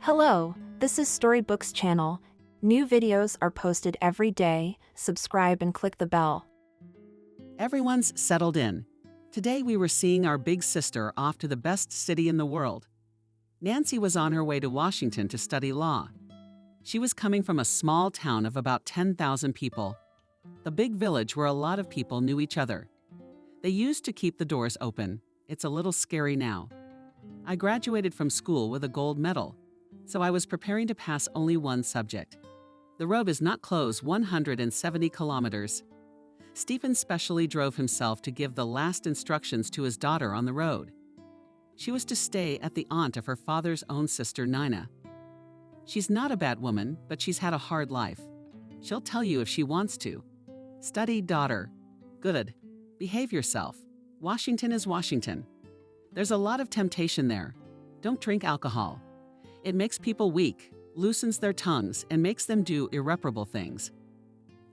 Hello, this is Storybooks channel. New videos are posted every day. Subscribe and click the bell. Everyone's settled in. Today we were seeing our big sister off to the best city in the world. Nancy was on her way to Washington to study law. She was coming from a small town of about 10,000 people. The big village where a lot of people knew each other. They used to keep the doors open. It's a little scary now. I graduated from school with a gold medal, so I was preparing to pass only one subject. The road is not closed 170 kilometers. Stephen specially drove himself to give the last instructions to his daughter on the road. She was to stay at the aunt of her father's own sister, Nina. She's not a bad woman, but she's had a hard life. She'll tell you if she wants to. Study, daughter. Good. Behave yourself. Washington is Washington. There's a lot of temptation there. Don't drink alcohol. It makes people weak, loosens their tongues, and makes them do irreparable things.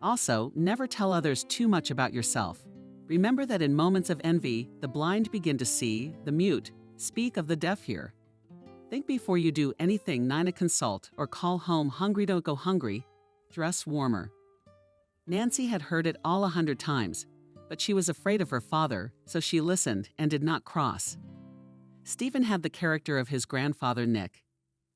Also, never tell others too much about yourself. Remember that in moments of envy, the blind begin to see, the mute speak, of the deaf hear. Think before you do anything. Nina, consult or call home. Hungry, don't go hungry. Dress warmer. Nancy had heard it all 100 times, but she was afraid of her father, so she listened and did not cross. Stephen had the character of his grandfather, Nick.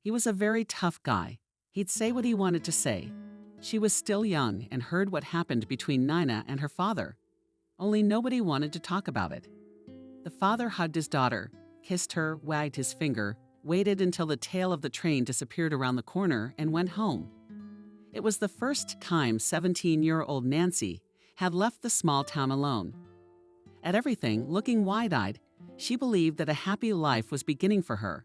He was a very tough guy. He'd say what he wanted to say. She was still young and heard what happened between Nina and her father. Only nobody wanted to talk about it. The father hugged his daughter, kissed her, wagged his finger, waited until the tail of the train disappeared around the corner, and went home. It was the first time 17-year-old Nancy had left the small town alone. At everything, looking wide-eyed, she believed that a happy life was beginning for her.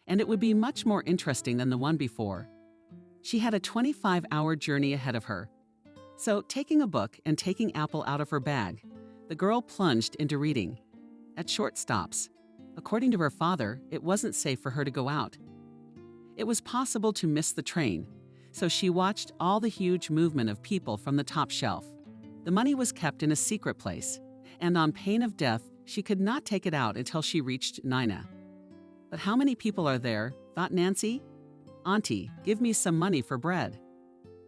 And it would be much more interesting than the one before. She had a 25-hour journey ahead of her. So, taking a book and taking apple out of her bag, the girl plunged into reading. At short stops. According to her father, it wasn't safe for her to go out. It was possible to miss the train, so she watched all the huge movement of people from the top shelf. The money was kept in a secret place, and on pain of death, she could not take it out until she reached Nina. But how many people are there, thought Nancy? Auntie, give me some money for bread.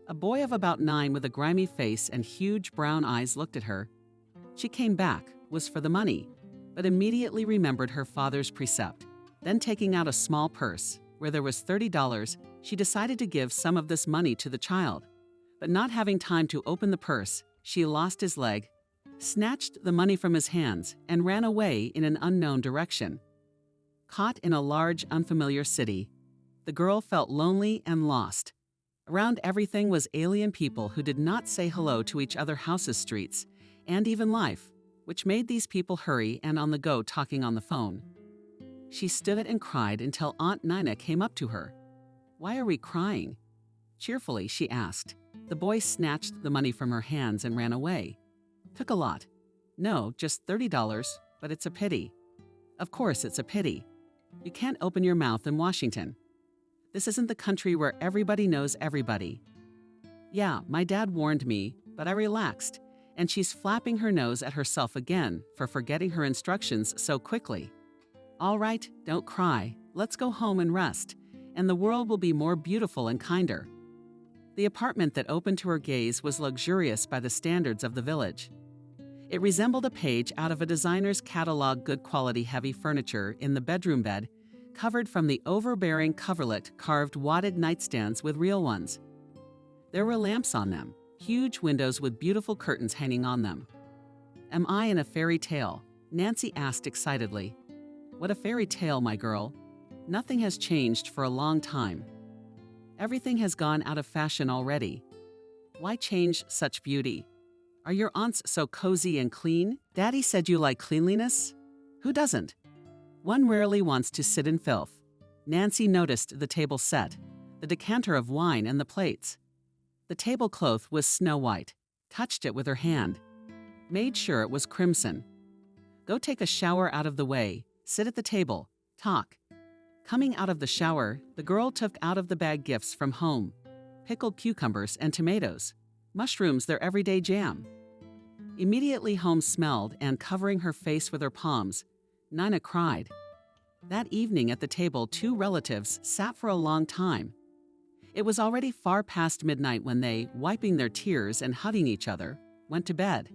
A boy of about 9 with a grimy face and huge brown eyes looked at her. She came back, was for the money, but immediately remembered her father's precept. Then, taking out a small purse, where there was $30, she decided to give some of this money to the child. But not having time to open the purse, she lost his leg, snatched the money from his hands, and ran away in an unknown direction. Caught in a large, unfamiliar city, the girl felt lonely and lost. Around everything was alien people who did not say hello to each other, houses, streets, and even life, which made these people hurry and on the go, talking on the phone. She stood and cried until Aunt Nina came up to her. "Why are we crying?" Cheerfully, she asked. The boy snatched the money from her hands and ran away. "Took a lot." "No, just $30, but it's a pity." "Of course it's a pity. You can't open your mouth in Washington. This isn't the country where everybody knows everybody." "Yeah, my dad warned me, but I relaxed," and she's flapping her nose at herself again for forgetting her instructions so quickly. "All right, don't cry. Let's go home and rest, and the world will be more beautiful and kinder." The apartment that opened to her gaze was luxurious by the standards of the village. It resembled a page out of a designer's catalog. Good quality heavy furniture in the bedroom bed, covered from the overbearing coverlet, carved wadded nightstands with real ones. There were lamps on them, huge windows with beautiful curtains hanging on them. "Am I in a fairy tale?" Nancy asked excitedly. "What a fairy tale, my girl? Nothing has changed for a long time. Everything has gone out of fashion already. Why change such beauty? Are your aunts so cozy and clean? Daddy said you like cleanliness? Who doesn't? One rarely wants to sit in filth." Nancy noticed the table set, the decanter of wine and the plates. The tablecloth was snow white, touched it with her hand, made sure it was crimson. "Go take a shower out of the way, sit at the table, talk." Coming out of the shower, the girl took out of the bag gifts from home, pickled cucumbers and tomatoes, mushrooms, their everyday jam. Immediately home smelled, and covering her face with her palms, Nina cried. That evening at the table, two relatives sat for a long time. It was already far past midnight when they, wiping their tears and hugging each other, went to bed.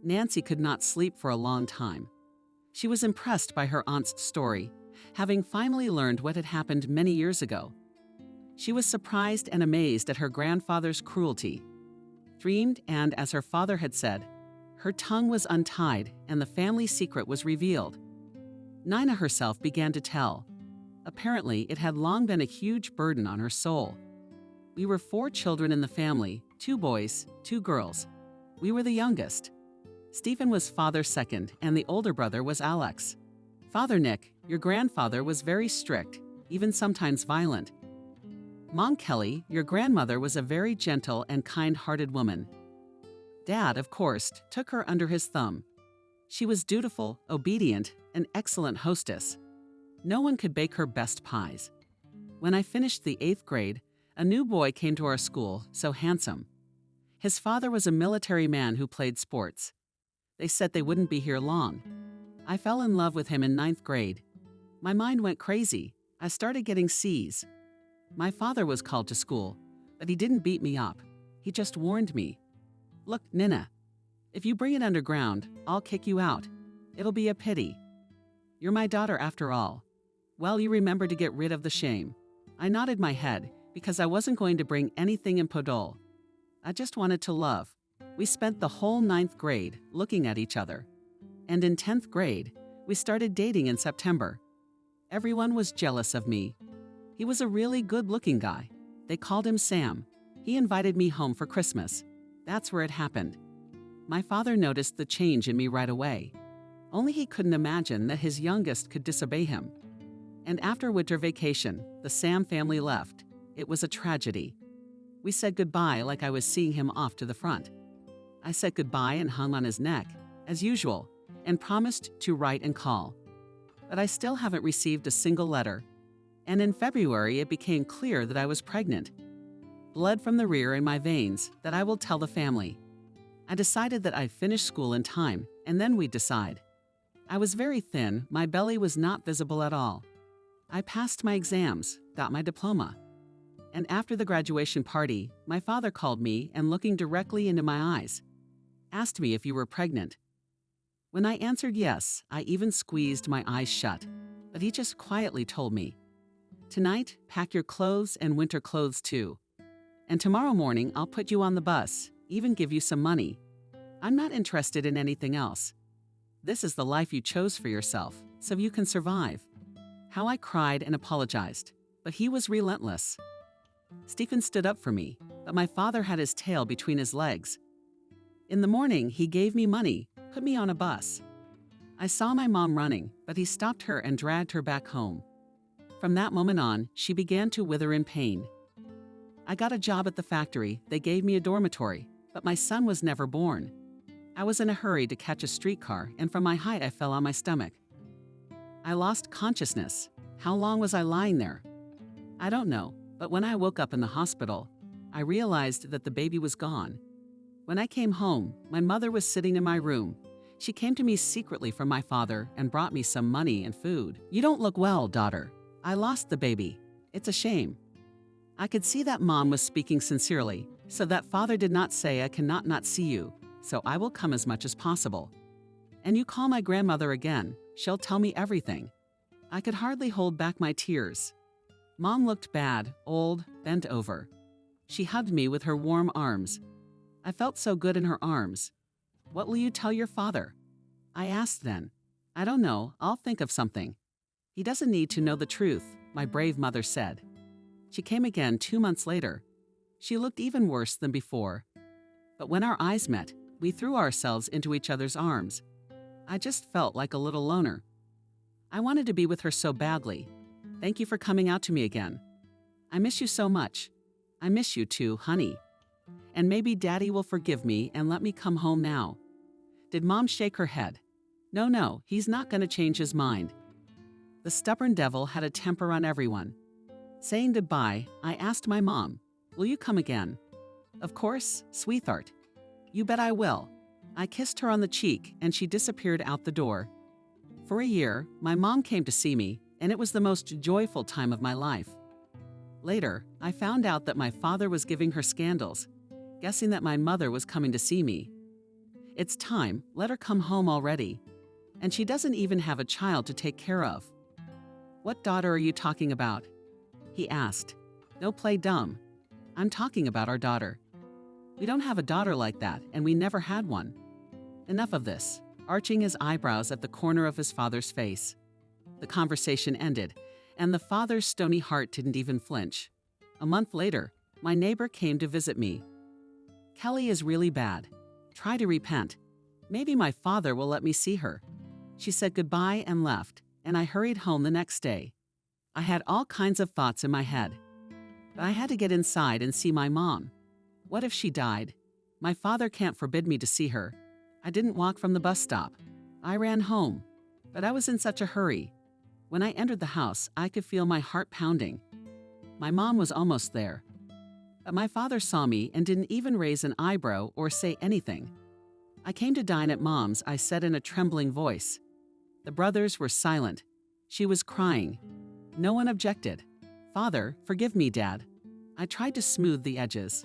Nancy could not sleep for a long time. She was impressed by her aunt's story, having finally learned what had happened many years ago. She was surprised and amazed at her grandfather's cruelty. Dreamed, and as her father had said, her tongue was untied and the family secret was revealed. Nina herself began to tell. Apparently, it had long been a huge burden on her soul. We were 4 children in the family, 2 boys, 2 girls. We were the youngest. Stephen was father's second, and the older brother was Alex. Father Nick, your grandfather, was very strict, even sometimes violent. Mom Kelly, your grandmother, was a very gentle and kind-hearted woman. Dad, of course, took her under his thumb. She was dutiful, obedient, an excellent hostess. No one could bake her best pies. When I finished the 8th grade, a new boy came to our school, so handsome. His father was a military man who played sports. They said they wouldn't be here long. I fell in love with him in 9th grade. My mind went crazy. I started getting C's. My father was called to school, but he didn't beat me up. He just warned me. Look, Nina, if you bring it underground, I'll kick you out. It'll be a pity. You're my daughter after all. Well, you remember to get rid of the shame. I nodded my head because I wasn't going to bring anything in Podol. I just wanted to love. We spent the whole 9th grade looking at each other. And in 10th grade, we started dating in September. Everyone was jealous of me. He was a really good-looking guy. They called him Sam. He invited me home for Christmas. That's where it happened. My father noticed the change in me right away. Only he couldn't imagine that his youngest could disobey him. And after winter vacation, the Sam family left. It was a tragedy. We said goodbye like I was seeing him off to the front. I said goodbye and hung on his neck, as usual, and promised to write and call. But I still haven't received a single letter. And in February, it became clear that I was pregnant. Blood from the rear in my veins, that I will tell the family. I decided that I'd finish school in time, and then we'd decide. I was very thin, my belly was not visible at all. I passed my exams, got my diploma. And after the graduation party, my father called me and, looking directly into my eyes, asked me if you were pregnant. When I answered yes, I even squeezed my eyes shut, but he just quietly told me, "Tonight, pack your clothes and winter clothes too. And tomorrow morning, I'll put you on the bus, even give you some money. I'm not interested in anything else. This is the life you chose for yourself, so you can survive." How I cried and apologized, but he was relentless. Stephen stood up for me, but my father had his tail between his legs. In the morning, he gave me money, put me on a bus. I saw my mom running, but he stopped her and dragged her back home. From that moment on, she began to wither in pain. I got a job at the factory. They gave me a dormitory, but my son was never born. I was in a hurry to catch a streetcar, and from my height, I fell on my stomach. I lost consciousness. How long was I lying there? I don't know, but when I woke up in the hospital, I realized that the baby was gone. When I came home, my mother was sitting in my room. She came to me secretly from my father and brought me some money and food. "You don't look well, daughter. I lost the baby. It's a shame." I could see that mom was speaking sincerely, so that father did not say, "I cannot not see you, so I will come as much as possible. And you call my grandmother again. She'll tell me everything." I could hardly hold back my tears. Mom looked bad, old, bent over. She hugged me with her warm arms. I felt so good in her arms. "What will you tell your father?" I asked then. "I don't know, I'll think of something." "He doesn't need to know the truth," my brave mother said. She came again 2 months later. She looked even worse than before. But when our eyes met, we threw ourselves into each other's arms. I just felt like a little loner. I wanted to be with her so badly. "Thank you for coming out to me again. I miss you so much. I miss you too, honey. And maybe Daddy will forgive me and let me come home now." Did Mom shake her head? No, he's not going to change his mind. The stubborn devil had a temper on everyone. Saying goodbye, I asked my mom, "Will you come again?" "Of course, sweetheart." "You bet I will." I kissed her on the cheek and she disappeared out the door. For a year, my mom came to see me, and it was the most joyful time of my life. Later, I found out that my father was giving her scandals, guessing that my mother was coming to see me. It's time, let her come home already. And she doesn't even have a child to take care of. What daughter are you talking about? He asked. Don't play dumb. I'm talking about our daughter. We don't have a daughter like that, and we never had one. Enough of this, arching his eyebrows at the corner of his father's face. The conversation ended, and the father's stony heart didn't even flinch. A month later, my neighbor came to visit me. Kelly is really bad. Try to repent. Maybe my father will let me see her. She said goodbye and left, and I hurried home the next day. I had all kinds of thoughts in my head. But I had to get inside and see my mom. What if she died? My father can't forbid me to see her. I didn't walk from the bus stop. I ran home, but I was in such a hurry. When I entered the house, I could feel my heart pounding. My mom was almost there. But my father saw me and didn't even raise an eyebrow or say anything. I came to dine at Mom's, I said in a trembling voice. The brothers were silent. She was crying. No one objected. Father, forgive me, Dad. I tried to smooth the edges.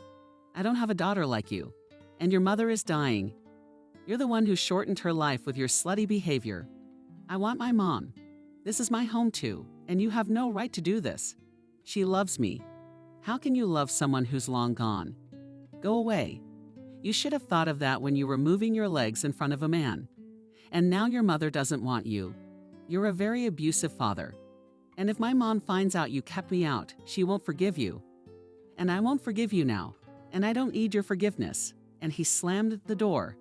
I don't have a daughter like you, and your mother is dying. You're the one who shortened her life with your slutty behavior. I want my mom. This is my home too, and you have no right to do this. She loves me. How can you love someone who's long gone? Go away. You should have thought of that when you were moving your legs in front of a man. And now your mother doesn't want you. You're a very abusive father. And if my mom finds out you kept me out, she won't forgive you. And I won't forgive you now. And I don't need your forgiveness. And he slammed the door.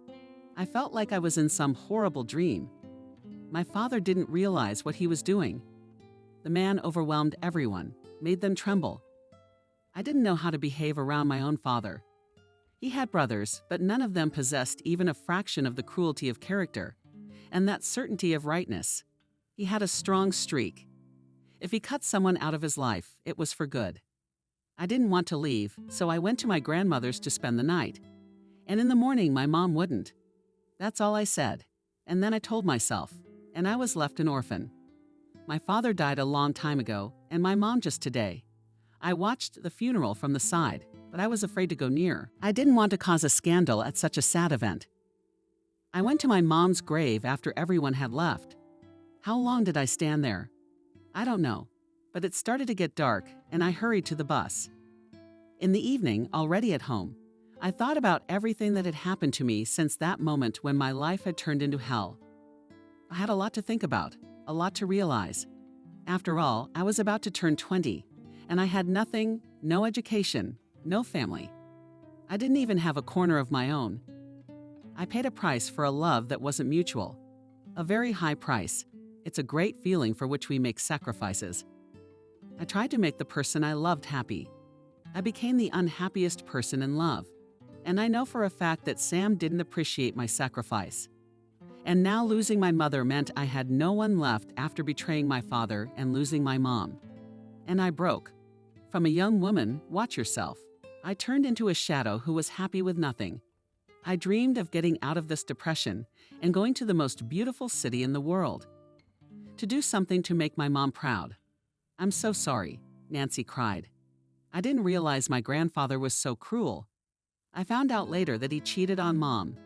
I felt like I was in some horrible dream. My father didn't realize what he was doing. The man overwhelmed everyone, made them tremble. I didn't know how to behave around my own father. He had brothers, but none of them possessed even a fraction of the cruelty of character, and that certainty of rightness. He had a strong streak. If he cut someone out of his life, it was for good. I didn't want to leave, so I went to my grandmother's to spend the night. And in the morning, my mom wouldn't. That's all I said. And then I told myself, and I was left an orphan. My father died a long time ago, and my mom just today. I watched the funeral from the side, but I was afraid to go near. I didn't want to cause a scandal at such a sad event. I went to my mom's grave after everyone had left. How long did I stand there? I don't know, but it started to get dark, and I hurried to the bus. In the evening, already at home, I thought about everything that had happened to me since that moment when my life had turned into hell. I had a lot to think about, a lot to realize. After all, I was about to turn 20, and I had nothing, no education, no family. I didn't even have a corner of my own. I paid a price for a love that wasn't mutual. A very high price. It's a great feeling for which we make sacrifices. I tried to make the person I loved happy. I became the unhappiest person in love. And I know for a fact that Sam didn't appreciate my sacrifice. And now losing my mother meant I had no one left after betraying my father and losing my mom. And I broke. From a young woman, watch yourself, I turned into a shadow who was happy with nothing. I dreamed of getting out of this depression and going to the most beautiful city in the world. To do something to make my mom proud. I'm so sorry, Nancy cried. I didn't realize my grandfather was so cruel. I found out later that he cheated on Mom.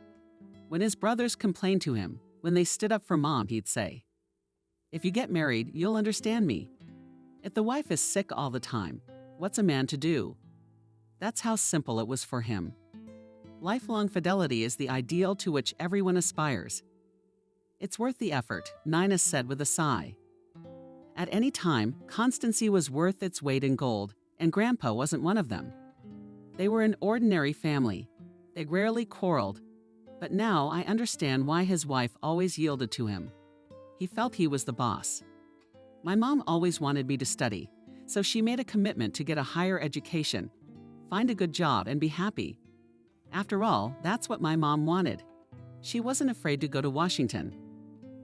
When his brothers complained to him, when they stood up for Mom, he'd say, "If you get married, you'll understand me. If the wife is sick all the time, what's a man to do?" That's how simple it was for him. Lifelong fidelity is the ideal to which everyone aspires. It's worth the effort, Nina said with a sigh. At any time, constancy was worth its weight in gold, and Grandpa wasn't one of them. They were an ordinary family. They rarely quarreled. But now I understand why his wife always yielded to him. He felt he was the boss. My mom always wanted me to study, so she made a commitment to get a higher education, find a good job, and be happy. After all, that's what my mom wanted. She wasn't afraid to go to Washington.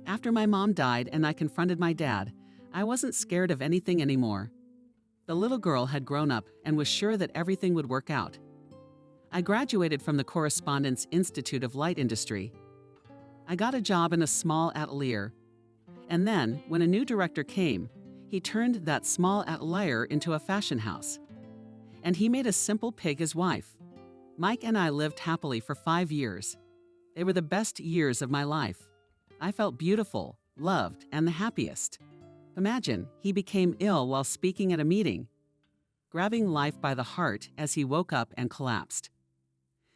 After my mom died and I confronted my dad, I wasn't scared of anything anymore. The little girl had grown up and was sure that everything would work out. I graduated from the Correspondence Institute of Light Industry. I got a job in a small atelier, And then, when a new director came, he turned that small outlier into a fashion house. And he made a simple pig his wife. Mike and I lived happily for 5 years. They were the best years of my life. I felt beautiful, loved, and the happiest. Imagine, he became ill while speaking at a meeting, grabbing life by the heart as he woke up and collapsed.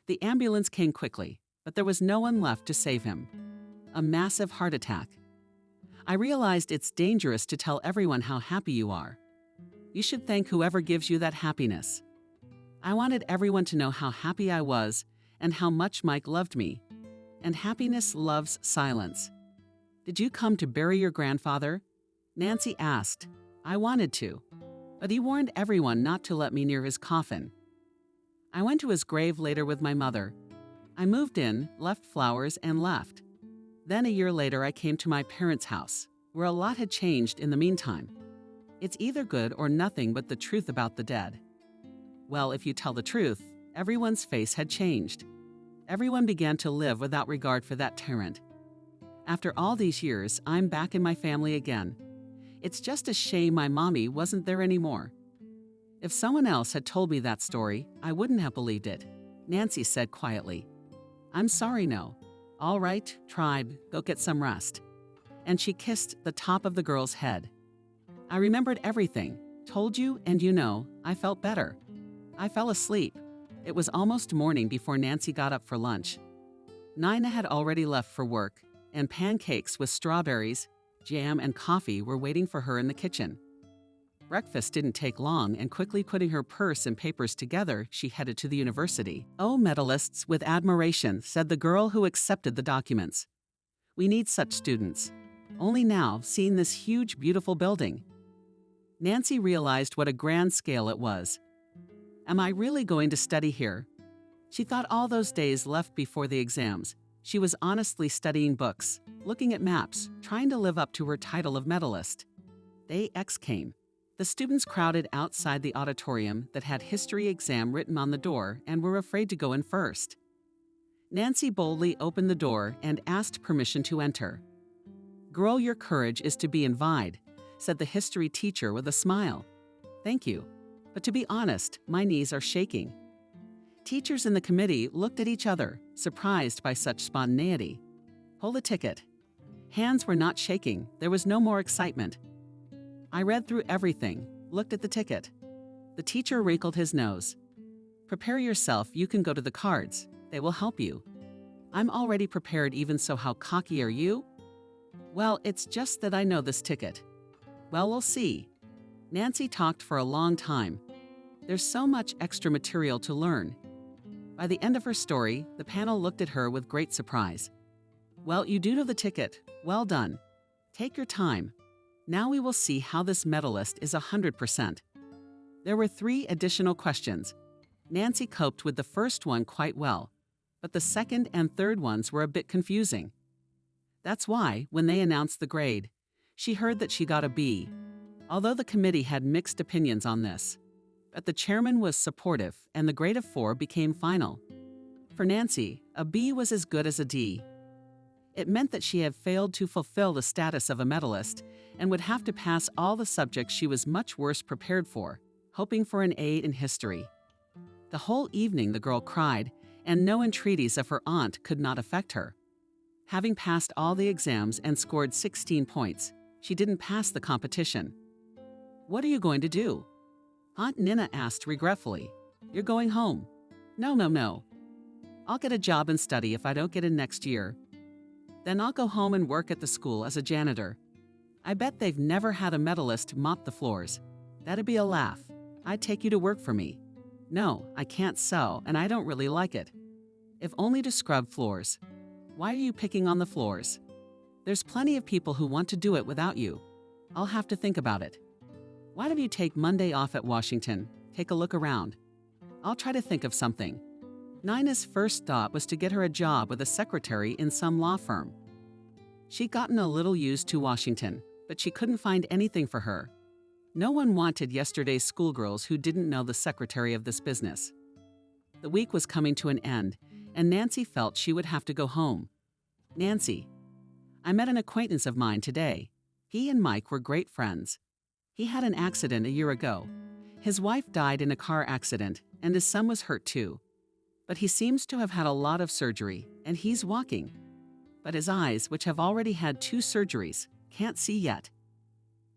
The ambulance came quickly, but there was no one left to save him. A massive heart attack. I realized it's dangerous to tell everyone how happy you are. You should thank whoever gives you that happiness. I wanted everyone to know how happy I was and how much Mike loved me. And happiness loves silence. Did you come to bury your grandfather? Nancy asked. I wanted to, but he warned everyone not to let me near his coffin. I went to his grave later with my mother. I moved in, left flowers, and left. Then a year later, I came to my parents' house, where a lot had changed in the meantime. It's either good or nothing but the truth about the dead. Well, if you tell the truth, everyone's face had changed. Everyone began to live without regard for that tyrant. After all these years, I'm back in my family again. It's just a shame my mommy wasn't there anymore. If someone else had told me that story, I wouldn't have believed it, Nancy said quietly. I'm sorry, no. All right, tribe, go get some rest. And she kissed the top of the girl's head. I remembered everything, told you, and you know, I felt better. I fell asleep. It was almost morning before Nancy got up for lunch. Nina had already left for work, and pancakes with strawberries, jam, and coffee were waiting for her in the kitchen. Breakfast didn't take long, and quickly putting her purse and papers together, she headed to the university. Oh, medalists with admiration, said the girl who accepted the documents. We need such students. Only now, seeing this huge, beautiful building. Nancy realized what a grand scale it was. Am I really going to study here? She thought all those days left before the exams. She was honestly studying books, looking at maps, trying to live up to her title of medalist. Day X came. The students crowded outside the auditorium that had history exam written on the door and were afraid to go in first. Nancy boldly opened the door and asked permission to enter. Girl, your courage is to be envied, said the history teacher with a smile. Thank you. But to be honest, my knees are shaking. Teachers in the committee looked at each other, surprised by such spontaneity. Hold a ticket. Hands were not shaking. There was no more excitement. I read through everything, looked at the ticket. The teacher wrinkled his nose. Prepare yourself, you can go to the cards. They will help you. I'm already prepared, even so how cocky are you? Well, it's just that I know this ticket. Well, we'll see. Nancy talked for a long time. There's so much extra material to learn. By the end of her story, the panel looked at her with great surprise. Well, you do know the ticket. Well done. Take your time. Now we will see how this medalist is 100%. There were 3 additional questions. Nancy coped with the first one quite well, but the second and third ones were a bit confusing. That's why, when they announced the grade, she heard that she got a B, although the committee had mixed opinions on this. But the chairman was supportive, and the grade of 4 became final. For Nancy, a B was as good as a D. It meant that she had failed to fulfill the status of a medalist and would have to pass all the subjects she was much worse prepared for, hoping for an A in history. The whole evening the girl cried, and no entreaties of her aunt could not affect her. Having passed all the exams and scored 16 points, she didn't pass the competition. What are you going to do? Aunt Nina asked regretfully. You're going home. No. I'll get a job and study if I don't get in next year. Then I'll go home and work at the school as a janitor. I bet they've never had a medalist mop the floors. That'd be a laugh. I'd take you to work for me. No, I can't sew, and I don't really like it. If only to scrub floors. Why are you picking on the floors? There's plenty of people who want to do it without you. I'll have to think about it. Why don't you take Monday off at Washington? Take a look around. I'll try to think of something. Nina's first thought was to get her a job with a secretary in some law firm. She'd gotten a little used to Washington, but she couldn't find anything for her. No one wanted yesterday's schoolgirls who didn't know the secretary of this business. The week was coming to an end, and Nancy felt she would have to go home. Nancy, I met an acquaintance of mine today. He and Mike were great friends. He had an accident a year ago. His wife died in a car accident, and his son was hurt too. But he seems to have had a lot of surgery, and he's walking. But his eyes, which have already had 2 surgeries, can't see yet.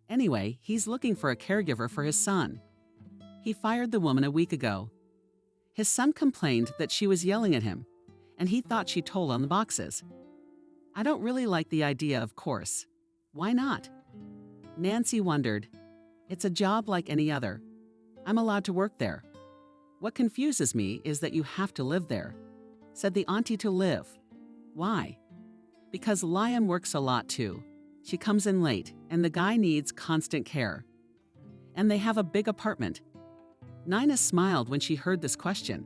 Anyway, he's looking for a caregiver for his son. He fired the woman a week ago. His son complained that she was yelling at him, and he thought she told on the boxes. I don't really like the idea, of course. Why not? Nancy wondered. It's a job like any other. I'm allowed to work there. What confuses me is that you have to live there. Said the auntie to live. Why? Because Liam works a lot too. She comes in late, and the guy needs constant care. And they have a big apartment. Nina smiled when she heard this question.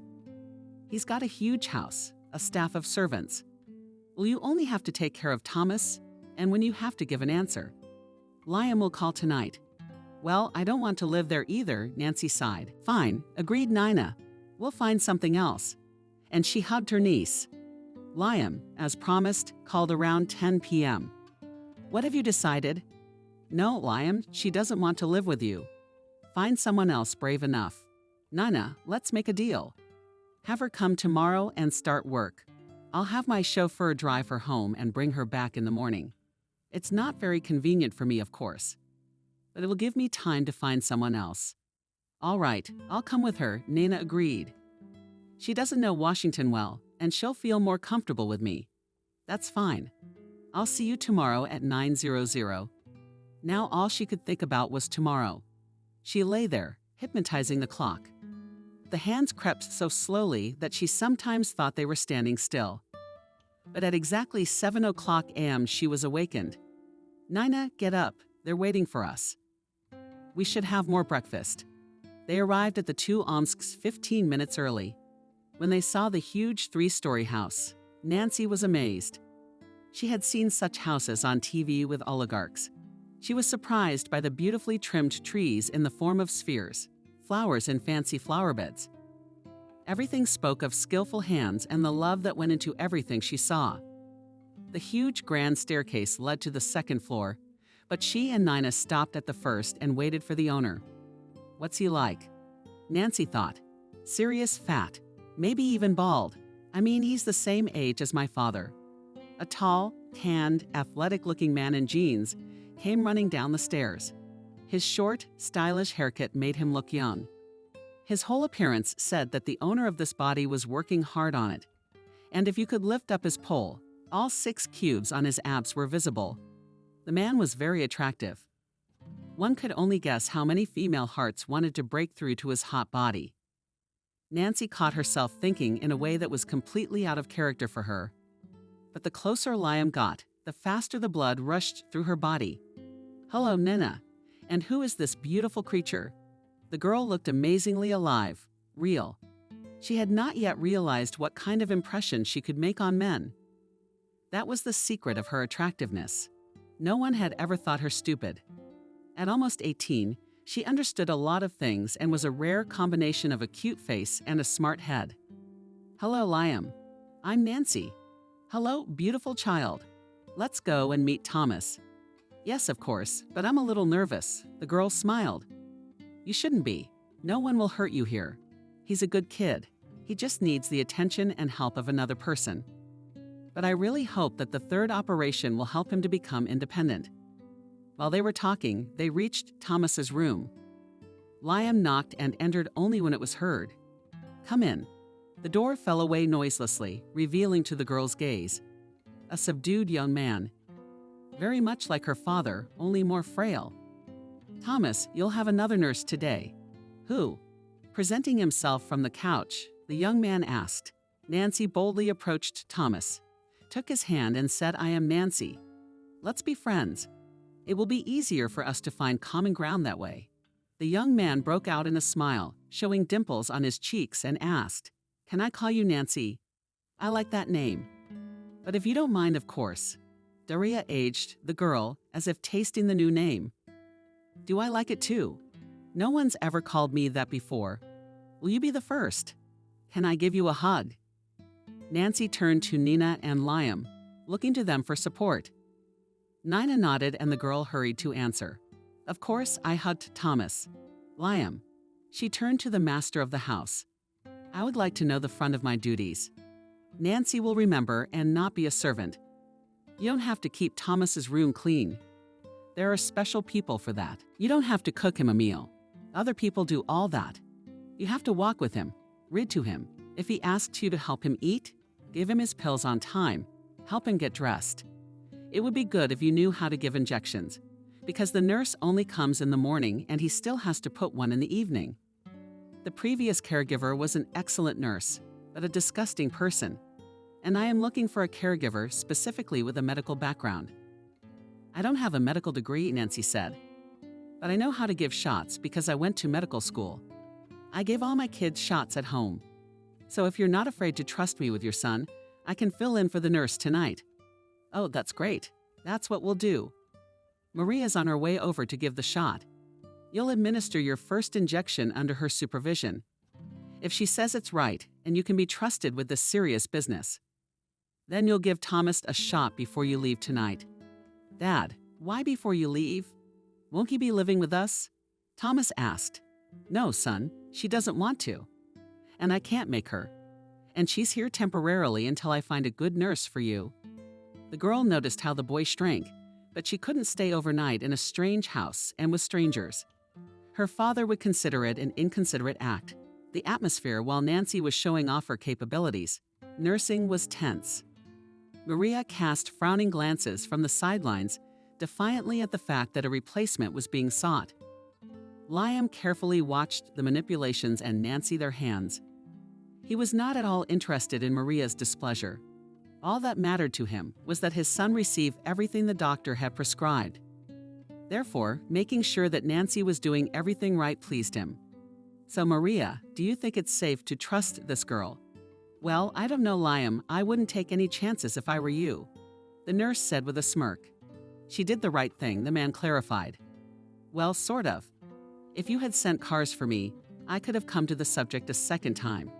He's got a huge house, a staff of servants. Will you only have to take care of Thomas? And when you have to give an answer? Liam will call tonight. Well, I don't want to live there either, Nancy sighed. Fine, agreed Nina. We'll find something else. And she hugged her niece. Liam, as promised, called around 10 p.m. What have you decided? No, Liam, she doesn't want to live with you. Find someone else brave enough. Nina, let's make a deal. Have her come tomorrow and start work. I'll have my chauffeur drive her home and bring her back in the morning. It's not very convenient for me, of course, but it will give me time to find someone else. All right, I'll come with her, Nina agreed. She doesn't know Washington well, and she'll feel more comfortable with me. That's fine. I'll see you tomorrow at 9:00. Now all she could think about was tomorrow. She lay there, hypnotizing the clock. The hands crept so slowly that she sometimes thought they were standing still. But at exactly 7:00 a.m. she was awakened. Nina, get up. They're waiting for us. We should have more breakfast. They arrived at the 2 Omsks 15 minutes early. When they saw the huge 3-story house, Nancy was amazed. She had seen such houses on TV with oligarchs. She was surprised by the beautifully trimmed trees in the form of spheres, flowers in fancy flower beds. Everything spoke of skillful hands and the love that went into everything she saw. The huge grand staircase led to the 2nd floor, but she and Nina stopped at the 1st and waited for the owner. What's he like? Nancy thought. Serious, fat, maybe even bald. I mean, he's the same age as my father. A tall, tanned, athletic-looking man in jeans came running down the stairs. His short, stylish haircut made him look young. His whole appearance said that the owner of this body was working hard on it. And if you could lift up his pole, all 6 cubes on his abs were visible. The man was very attractive. One could only guess how many female hearts wanted to break through to his hot body. Nancy caught herself thinking in a way that was completely out of character for her. But the closer Liam got, the faster the blood rushed through her body. Hello, Nina. And who is this beautiful creature? The girl looked amazingly alive, real. She had not yet realized what kind of impression she could make on men. That was the secret of her attractiveness. No one had ever thought her stupid. At almost 18, she understood a lot of things and was a rare combination of a cute face and a smart head. Hello, Liam. I'm Nancy. Hello, beautiful child. Let's go and meet Thomas. Yes, of course, but I'm a little nervous. The girl smiled. You shouldn't be. No one will hurt you here. He's a good kid. He just needs the attention and help of another person. But I really hope that the 3rd operation will help him to become independent. While they were talking, they reached Thomas's room. Liam knocked and entered only when it was heard. Come in. The door fell away noiselessly, revealing to the girl's gaze a subdued young man, very much like her father, only more frail. Thomas, you'll have another nurse today. Who? Presenting himself from the couch, the young man asked. Nancy boldly approached Thomas, took his hand and said, I am Nancy. Let's be friends. It will be easier for us to find common ground that way. The young man broke out in a smile, showing dimples on his cheeks, and asked, Can I call you Nancy? I like that name. But if you don't mind, of course. Daria aged the girl, as if tasting the new name. Do I like it too? No one's ever called me that before. Will you be the first? Can I give you a hug? Nancy turned to Nina and Liam, looking to them for support. Nina nodded and the girl hurried to answer. Of course, I hugged Thomas. Liam. She turned to the master of the house. I would like to know the front of my duties. Nancy will remember and not be a servant. You don't have to keep Thomas's room clean. There are special people for that. You don't have to cook him a meal. Other people do all that. You have to walk with him, read to him. If he asks you to help him eat, give him his pills on time, help him get dressed. It would be good if you knew how to give injections, because the nurse only comes in the morning and he still has to put one in the evening. The previous caregiver was an excellent nurse, but a disgusting person, and I am looking for a caregiver specifically with a medical background. I don't have a medical degree, Nancy said, but I know how to give shots because I went to medical school. I gave all my kids shots at home. So if you're not afraid to trust me with your son, I can fill in for the nurse tonight. Oh, that's great. That's what we'll do. Maria's on her way over to give the shot. You'll administer your first injection under her supervision. If she says it's right and you can be trusted with this serious business, then you'll give Thomas a shot before you leave tonight. Dad, why before you leave? Won't he be living with us? Thomas asked. No, son, she doesn't want to. And I can't make her. And she's here temporarily until I find a good nurse for you. The girl noticed how the boy shrank, but she couldn't stay overnight in a strange house and with strangers. Her father would consider it an inconsiderate act. The atmosphere while Nancy was showing off her capabilities, nursing was tense. Maria cast frowning glances from the sidelines, defiantly at the fact that a replacement was being sought. Liam carefully watched the manipulations and Nancy their hands. He was not at all interested in Maria's displeasure. All that mattered to him was that his son receive everything the doctor had prescribed. Therefore, making sure that Nancy was doing everything right pleased him. So Maria, do you think it's safe to trust this girl? Well, I don't know, Liam. I wouldn't take any chances if I were you, the nurse said with a smirk. She did the right thing, the man clarified. Well, sort of. If you had sent cars for me, I could have come to the subject a second time.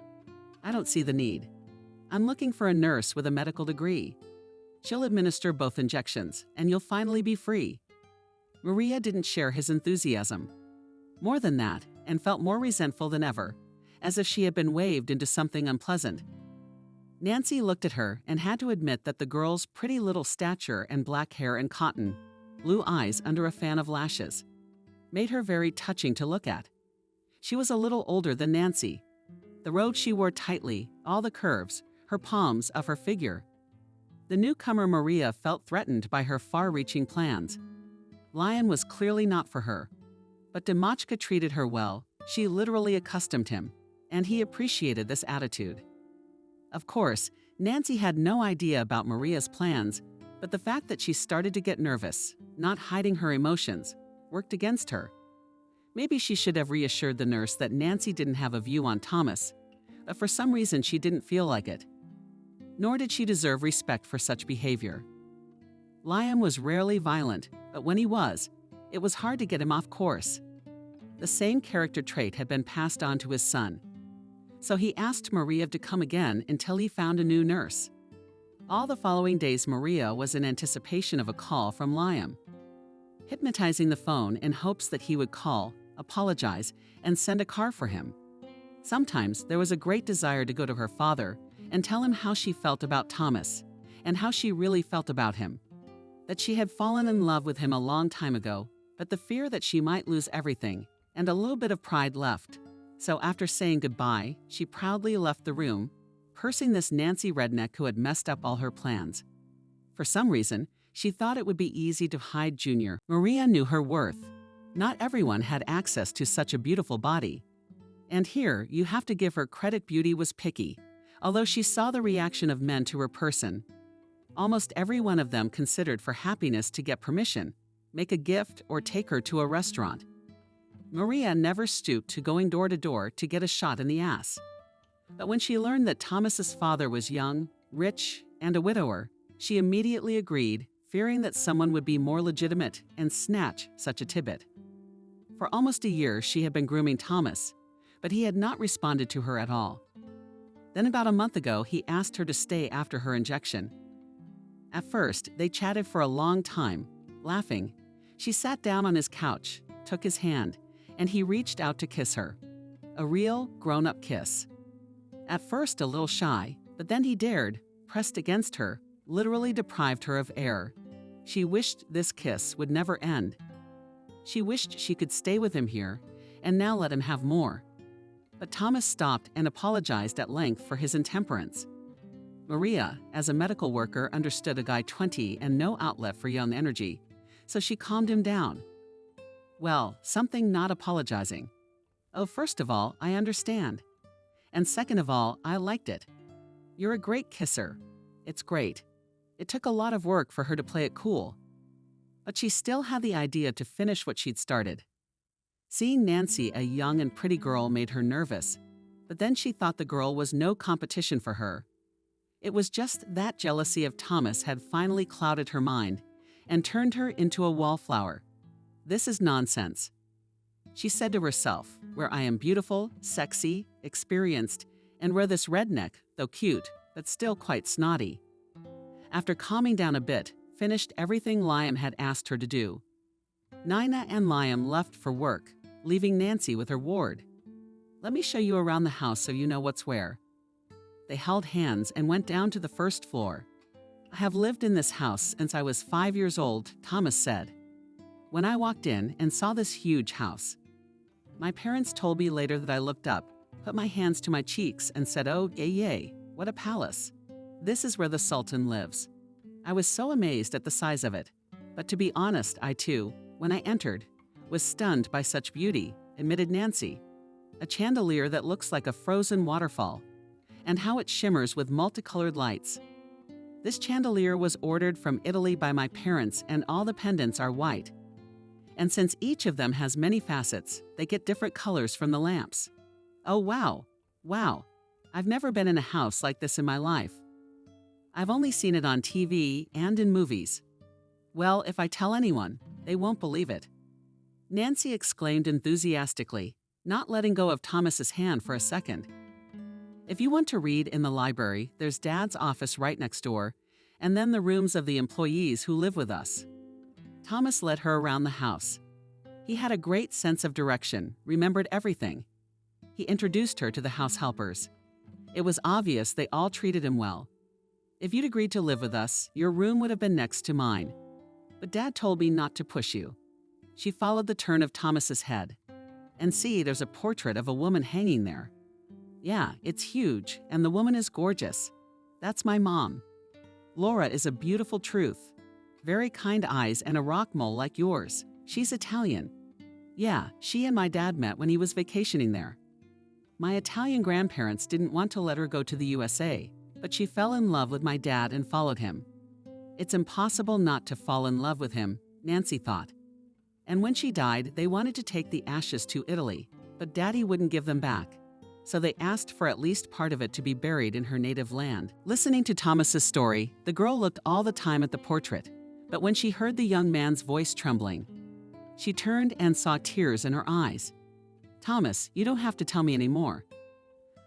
I don't see the need. I'm looking for a nurse with a medical degree. She'll administer both injections, and you'll finally be free. Maria didn't share his enthusiasm. More than that, and felt more resentful than ever, as if she had been waved into something unpleasant. Nancy looked at her and had to admit that the girl's pretty little stature and black hair and cotton, blue eyes under a fan of lashes, made her very touching to look at. She was a little older than Nancy. The robe she wore tightly, all the curves, her palms of her figure. The newcomer Maria felt threatened by her far-reaching plans. Lion was clearly not for her. But Demotchka treated her well. She literally accustomed him, and he appreciated this attitude. Of course, Nancy had no idea about Maria's plans, but the fact that she started to get nervous, not hiding her emotions, worked against her. Maybe she should have reassured the nurse that Nancy didn't have a view on Thomas, but for some reason she didn't feel like it. Nor did she deserve respect for such behavior. Liam was rarely violent, but when he was, it was hard to get him off course. The same character trait had been passed on to his son. So he asked Maria to come again until he found a new nurse. All the following days, Maria was in anticipation of a call from Liam, hypnotizing the phone in hopes that he would call, apologize, and send a car for him. Sometimes there was a great desire to go to her father and tell him how she felt about Thomas and how she really felt about him, that she had fallen in love with him a long time ago, but the fear that she might lose everything and a little bit of pride left. So after saying goodbye, she proudly left the room, cursing this Nancy redneck who had messed up all her plans. For some reason, she thought it would be easy to hide Junior. Maria knew her worth. Not everyone had access to such a beautiful body. And here, you have to give her credit, beauty was picky, although she saw the reaction of men to her person. Almost every one of them considered for happiness to get permission, make a gift, or take her to a restaurant. Maria never stooped to going door to door to get a shot in the ass. But when she learned that Thomas's father was young, rich, and a widower, she immediately agreed, fearing that someone would be more legitimate and snatch such a tidbit. For almost a year, she had been grooming Thomas, but he had not responded to her at all. Then about a month ago, he asked her to stay after her injection. At first, they chatted for a long time, laughing. She sat down on his couch, took his hand, and he reached out to kiss her. A real, grown-up kiss. At first a little shy, but then he dared, pressed against her, literally deprived her of air. She wished this kiss would never end. She wished she could stay with him here, and now let him have more. But Thomas stopped and apologized at length for his intemperance. Maria, as a medical worker, understood a guy 20 and no outlet for young energy, so she calmed him down. Well, something not apologizing. Oh, first of all, I understand. And second of all, I liked it. You're a great kisser. It's great. It took a lot of work for her to play it cool. But she still had the idea to finish what she'd started. Seeing Nancy, a young and pretty girl, made her nervous, but then she thought the girl was no competition for her. It was just that jealousy of Thomas had finally clouded her mind and turned her into a wallflower. This is nonsense. She said to herself, where I am beautiful, sexy, experienced, and where this redneck, though cute, but still quite snotty. After calming down a bit, finished everything Liam had asked her to do. Nina and Liam left for work, leaving Nancy with her ward. Let me show you around the house so you know what's where. They held hands and went down to the first floor. I have lived in this house since I was 5 years old, Thomas said. When I walked in and saw this huge house, my parents told me later that I looked up, put my hands to my cheeks and said, oh, yay, what a palace. This is where the Sultan lives. I was so amazed at the size of it. But to be honest, I too, when I entered, was stunned by such beauty, admitted Nancy. A chandelier that looks like a frozen waterfall, and how it shimmers with multicolored lights. This chandelier was ordered from Italy by my parents, and all the pendants are white. And since each of them has many facets, they get different colors from the lamps. Oh wow, wow. I've never been in a house like this in my life. I've only seen it on TV and in movies. Well, if I tell anyone, they won't believe it. Nancy exclaimed enthusiastically, not letting go of Thomas's hand for a second. If you want to read in the library, there's Dad's office right next door, and then the rooms of the employees who live with us. Thomas led her around the house. He had a great sense of direction, remembered everything. He introduced her to the house helpers. It was obvious they all treated him well. If you'd agreed to live with us, your room would have been next to mine. But Dad told me not to push you. She followed the turn of Thomas's head. And see, there's a portrait of a woman hanging there. Yeah, it's huge, and the woman is gorgeous. That's my mom. Laura is a beautiful truth. Very kind eyes and a rock mole like yours. She's Italian. Yeah, she and my dad met when he was vacationing there. My Italian grandparents didn't want to let her go to the USA, but she fell in love with my dad and followed him. It's impossible not to fall in love with him, Nancy thought. And when she died, they wanted to take the ashes to Italy, but Daddy wouldn't give them back. So they asked for at least part of it to be buried in her native land. Listening to Thomas's story, the girl looked all the time at the portrait, but when she heard the young man's voice trembling, she turned and saw tears in her eyes. Thomas, you don't have to tell me anymore.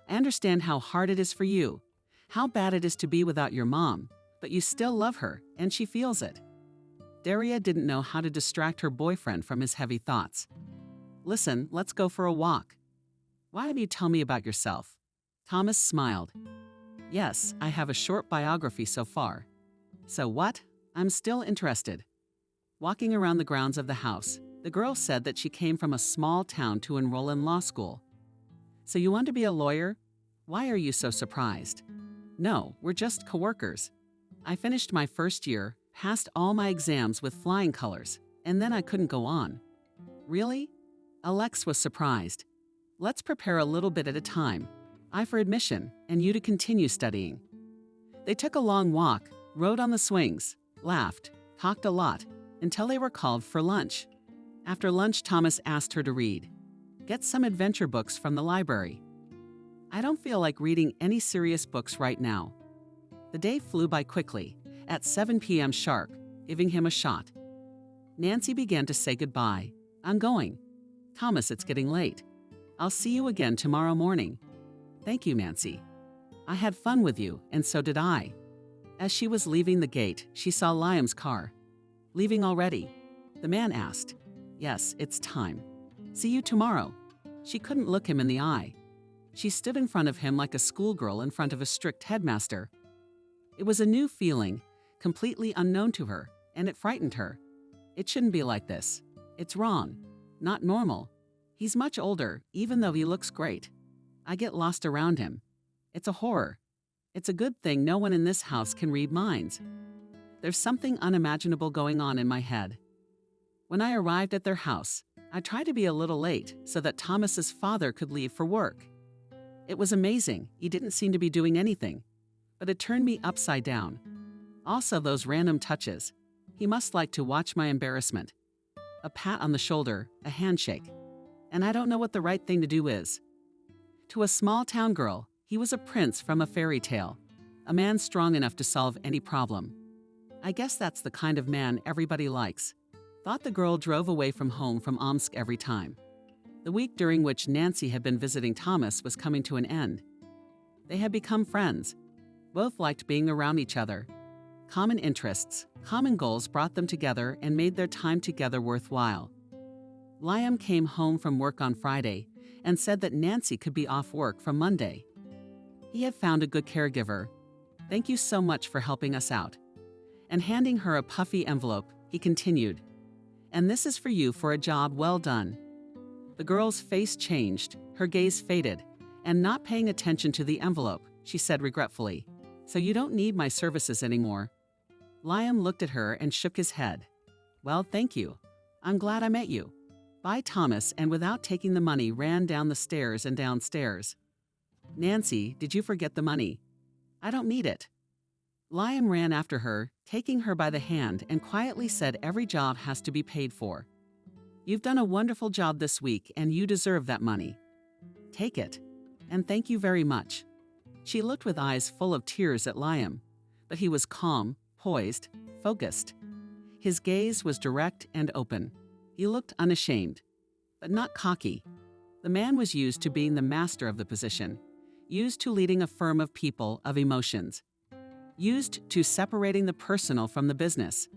I understand how hard it is for you, how bad it is to be without your mom, but you still love her, and she feels it. Daria didn't know how to distract her boyfriend from his heavy thoughts. Listen, let's go for a walk. Why don't you tell me about yourself? Thomas smiled. Yes, I have a short biography so far. So what? I'm still interested. Walking around the grounds of the house, the girl said that she came from a small town to enroll in law school. So you want to be a lawyer? Why are you so surprised? No, we're just coworkers. I finished my first year, passed all my exams with flying colors, and then I couldn't go on. Really? Alex was surprised. Let's prepare a little bit at a time. I for admission, and you to continue studying. They took a long walk, rode on the swings, laughed, talked a lot, until they were called for lunch. After lunch, Thomas asked her to read. Get some adventure books from the library. I don't feel like reading any serious books right now. The day flew by quickly, at 7 p.m. sharp, giving him a shot. Nancy began to say goodbye. I'm going. Thomas, it's getting late. I'll see you again tomorrow morning. Thank you, Nancy. I had fun with you, and so did I. As she was leaving the gate, she saw Liam's car. "Leaving already?" The man asked. "Yes, it's time. See you tomorrow." She couldn't look him in the eye. She stood in front of him like a schoolgirl in front of a strict headmaster. It was a new feeling, completely unknown to her, and it frightened her. It shouldn't be like this. It's wrong. Not normal. He's much older, even though he looks great. I get lost around him. It's a horror. It's a good thing no one in this house can read minds. There's something unimaginable going on in my head. When I arrived at their house, I tried to be a little late so that Thomas's father could leave for work. It was amazing. He didn't seem to be doing anything, but it turned me upside down. Also, those random touches. He must like to watch my embarrassment. A pat on the shoulder, a handshake. And I don't know what the right thing to do is. To a small town girl, he was a prince from a fairy tale, a man strong enough to solve any problem. I guess that's the kind of man everybody likes. Thought the girl drove away from home from Omsk every time. The week during which Nancy had been visiting Thomas was coming to an end. They had become friends. Both liked being around each other. Common interests, common goals brought them together and made their time together worthwhile. Liam came home from work on Friday and said that Nancy could be off work from Monday. He had found a good caregiver. "Thank you so much for helping us out." And handing her a puffy envelope, he continued, "And this is for you for a job well done." The girl's face changed, her gaze faded, and not paying attention to the envelope, she said regretfully, "So you don't need my services anymore." Liam looked at her and shook his head. "Well, thank you. I'm glad I met you." Bye, Thomas, and without taking the money ran down the stairs and downstairs. "Nancy, did you forget the money?" "I don't need it." Liam ran after her, taking her by the hand, and quietly said every job has to be paid for. "You've done a wonderful job this week and you deserve that money. Take it. And thank you very much." She looked with eyes full of tears at Liam, but he was calm, poised, focused. His gaze was direct and open. He looked unashamed, but not cocky. The man was used to being the master of the position, used to leading a firm of people, of emotions, used to separating the personal from the business.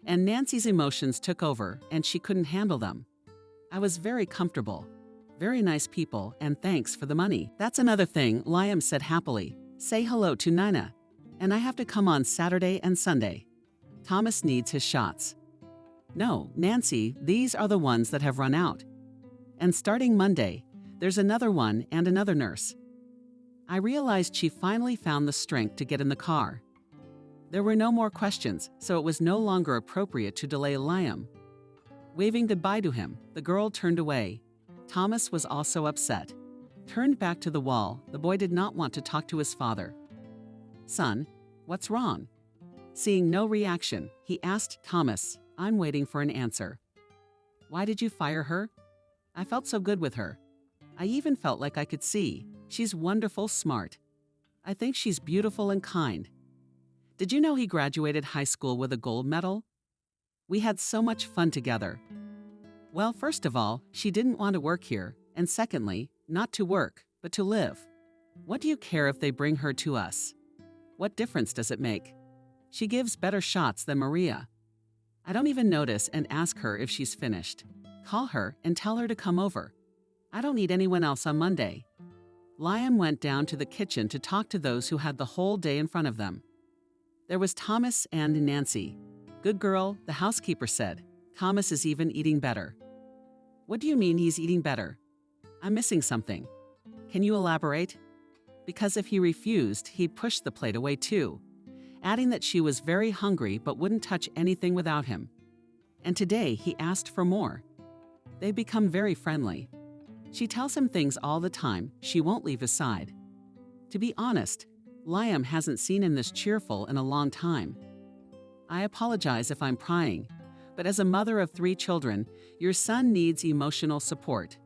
And Nancy's emotions took over, and she couldn't handle them. "I was very comfortable. Very nice people, and thanks for the money." "That's another thing," Liam said happily. "Say hello to Nina. And I have to come on Saturday and Sunday. Thomas needs his shots." "No, Nancy, these are the ones that have run out. And starting Monday, there's another one and another nurse." I realized she finally found the strength to get in the car. There were no more questions, so it was no longer appropriate to delay Liam. Waving goodbye to him, the girl turned away. Thomas was also upset. Turned back to the wall, the boy did not want to talk to his father. "Son, what's wrong?" Seeing no reaction, he asked Thomas, "I'm waiting for an answer." "Why did you fire her?" "I felt so good with her. I even felt like I could see. She's wonderful, smart. I think she's beautiful and kind. Did you know he graduated high school with a gold medal? We had so much fun together." "Well, first of all, she didn't want to work here, and secondly, not to work, but to live. What do you care if they bring her to us? What difference does it make? She gives better shots than Maria. I don't even notice and ask her if she's finished. Call her and tell her to come over. I don't need anyone else on Monday." Liam went down to the kitchen to talk to those who had the whole day in front of them. There was Thomas and Nancy. "Good girl," the housekeeper said. "Thomas is even eating better." "What do you mean he's eating better? I'm missing something. Can you elaborate?" Because if he refused, he'd push the plate away too, adding that she was very hungry but wouldn't touch anything without him. And today he asked for more. They've become very friendly. She tells him things all the time she won't leave his side. To be honest, Liam hasn't seen him this cheerful in a long time. "I apologize if I'm prying, but as a mother of 3 children, your son needs emotional support."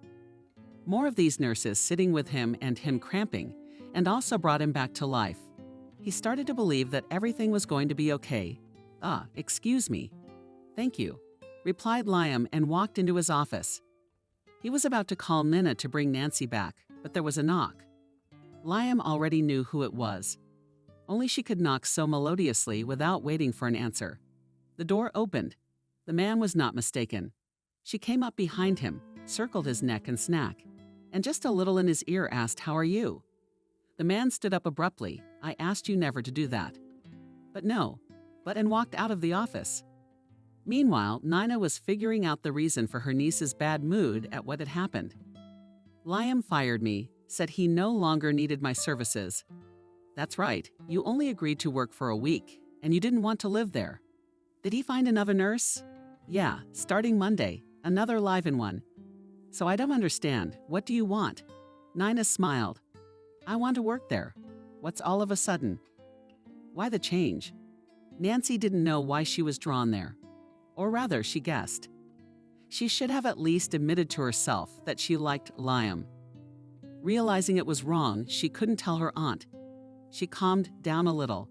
More of these nurses sitting with him and him cramping, and also brought him back to life. He started to believe that everything was going to be okay. Excuse me." "Thank you," replied Liam and walked into his office. He was about to call Nina to bring Nancy back, but there was a knock. Liam already knew who it was. Only she could knock so melodiously without waiting for an answer. The door opened. The man was not mistaken. She came up behind him, circled his neck and and just a little in his ear asked, "How are you?" The man stood up abruptly. "I asked you never to do that." And walked out of the office. Meanwhile, Nina was figuring out the reason for her niece's bad mood at what had happened. "Liam fired me, said he no longer needed my services." "That's right, you only agreed to work for a week, and you didn't want to live there." "Did he find another nurse?" "Yeah, starting Monday, another live-in one." "So I don't understand, what do you want?" Nina smiled. "I want to work there." "What's all of a sudden?" Why the change? Nancy didn't know why she was drawn there. Or rather, she guessed. She should have at least admitted to herself that she liked Liam. Realizing it was wrong, she couldn't tell her aunt. She calmed down a little.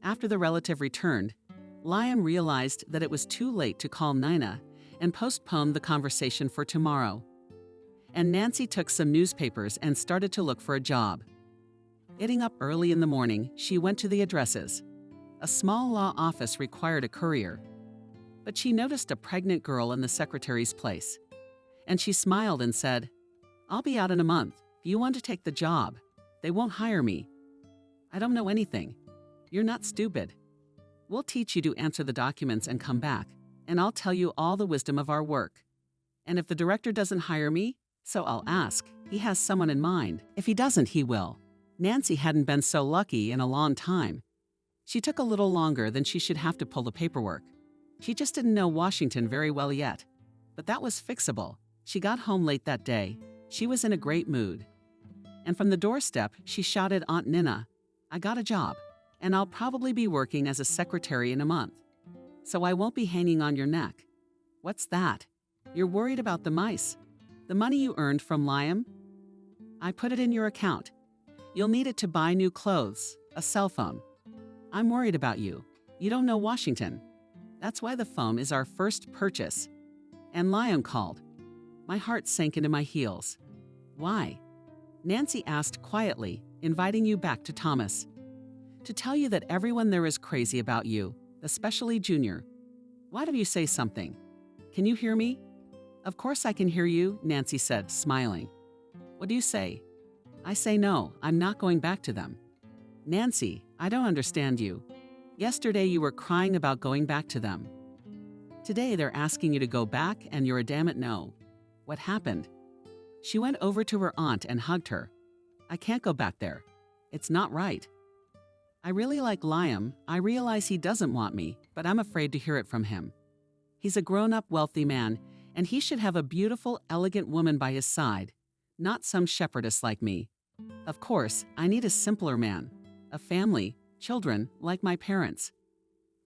After the relative returned, Liam realized that it was too late to call Nina and postponed the conversation for tomorrow. And Nancy took some newspapers and started to look for a job. Getting up early in the morning, she went to the addresses. A small law office required a courier. But she noticed a pregnant girl in the secretary's place. And she smiled and said, "I'll be out in a month. If you want to take the job, they won't hire me." "I don't know anything." "You're not stupid. We'll teach you to answer the documents and come back, and I'll tell you all the wisdom of our work. And if the director doesn't hire me, so I'll ask. He has someone in mind. If he doesn't, he will." Nancy hadn't been so lucky in a long time. She took a little longer than she should have to pull the paperwork. She just didn't know Washington very well yet. But that was fixable. She got home late that day. She was in a great mood. And from the doorstep, she shouted Aunt Nina, "I got a job, and I'll probably be working as a secretary in a month. So I won't be hanging on your neck." "What's that?" "You're worried about the mice. The money you earned from Liam? I put it in your account. You'll need it to buy new clothes, a cell phone. I'm worried about you. You don't know Washington. That's why the phone is our first purchase." And Liam called. My heart sank into my heels. "Why?" Nancy asked quietly, "Inviting you back to Thomas. To tell you that everyone there is crazy about you, especially Junior." "Why don't you say something? Can you hear me?" "Of course I can hear you," Nancy said, smiling. "What do you say?" "I say no, I'm not going back to them." "Nancy, I don't understand you. Yesterday you were crying about going back to them. Today they're asking you to go back and you're a damn it no. What happened?" She went over to her aunt and hugged her. "I can't go back there. It's not right. I really like Liam. I realize he doesn't want me, but I'm afraid to hear it from him. He's a grown-up, wealthy man, and he should have a beautiful, elegant woman by his side, not some shepherdess like me. Of course, I need a simpler man, a family, children, like my parents.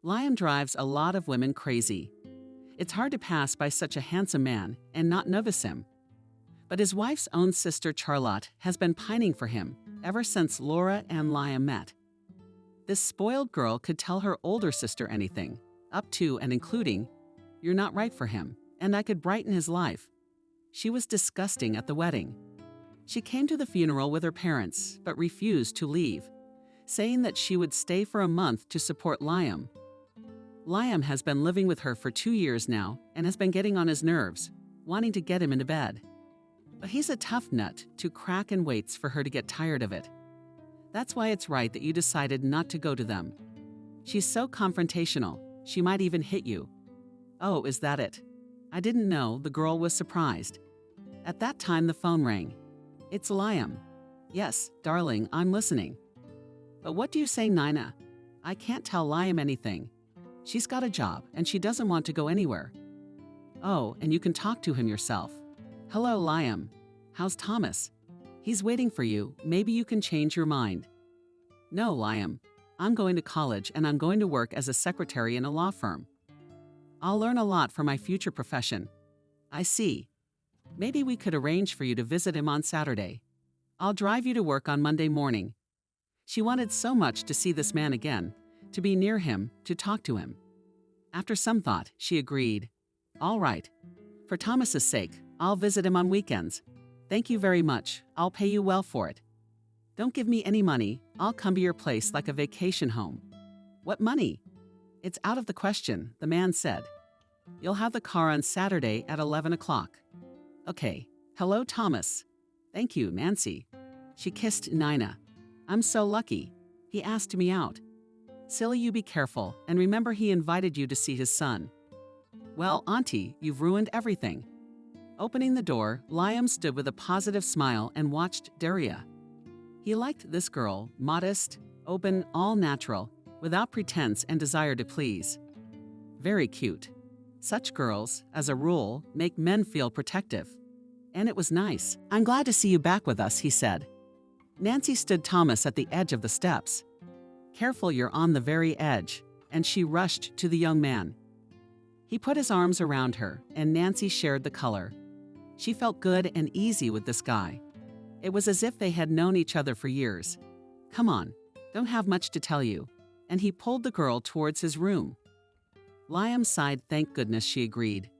Liam drives a lot of women crazy. It's hard to pass by such a handsome man and not notice him. But his wife's own sister, Charlotte, has been pining for him ever since Laura and Liam met. This spoiled girl could tell her older sister anything, up to and including, 'You're not right for him, and I could brighten his life.' She was disgusting at the wedding. She came to the funeral with her parents, but refused to leave, saying that she would stay for a month to support Liam. Liam has been living with her for 2 years now and has been getting on his nerves, wanting to get him into bed. But he's a tough nut to crack and waits for her to get tired of it. That's why it's right that you decided not to go to them. She's so confrontational, she might even hit you." "Oh, is that it?" I didn't know. The girl was surprised. At that time, the phone rang. "It's Liam." "Yes, darling, I'm listening." "But what do you say, Nina?" "I can't tell Liam anything. She's got a job, and she doesn't want to go anywhere." "Oh, and you can talk to him yourself." "Hello, Liam. How's Thomas?" "He's waiting for you. Maybe you can change your mind." "No, Liam. I'm going to college, and I'm going to work as a secretary in a law firm. I'll learn a lot for my future profession." "I see. Maybe we could arrange for you to visit him on Saturday. I'll drive you to work on Monday morning." She wanted so much to see this man again, to be near him, to talk to him. After some thought, she agreed. "All right. For Thomas's sake, I'll visit him on weekends. Thank you very much. I'll pay you well for it." Don't give me any money. I'll come to your place like a vacation home. What money? It's out of the question, the man said. You'll have the car on Saturday at 11 o'clock. Okay. Hello, Thomas. Thank you, Nancy. She kissed Nina. I'm so lucky. He asked me out. Silly, you be careful, and remember he invited you to see his son. Well, Auntie, you've ruined everything. Opening the door, Liam stood with a positive smile and watched Daria. He liked this girl, modest, open, all natural, without pretense and desire to please. Very cute. Such girls, as a rule, make men feel protective. And it was nice. I'm glad to see you back with us, he said. Nancy stood Thomas at the edge of the steps. Careful, you're on the very edge, and she rushed to the young man. He put his arms around her, and Nancy shared the color. She felt good and easy with this guy. It was as if they had known each other for years. Come on, don't have much to tell you. And he pulled the girl towards his room. Liam sighed, thank goodness she agreed.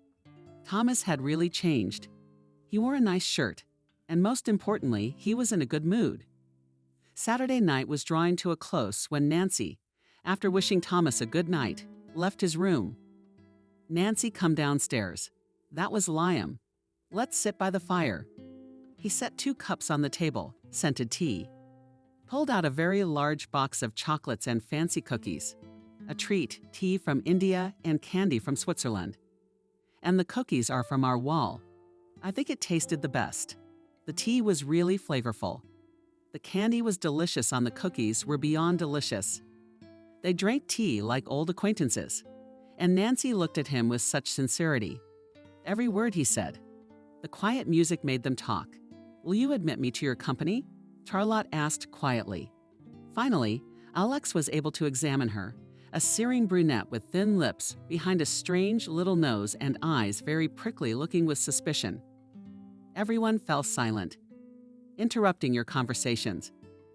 Thomas had really changed. He wore a nice shirt, and most importantly, he was in a good mood. Saturday night was drawing to a close when Nancy, after wishing Thomas a good night, left his room. Nancy, come downstairs. That was Liam. Let's sit by the fire. He set 2 cups on the table, scented tea. Pulled out a very large box of chocolates and fancy cookies. A treat, tea from India and candy from Switzerland. And the cookies are from our wall. I think it tasted the best. The tea was really flavorful. The candy was delicious on the cookies were beyond delicious. They drank tea like old acquaintances. And Nancy looked at him with such sincerity. Every word he said. The quiet music made them talk. Will you admit me to your company? Charlotte asked quietly. Finally, Alex was able to examine her, a searing brunette with thin lips behind a strange little nose and eyes very prickly, looking with suspicion. Everyone fell silent. Interrupting your conversations.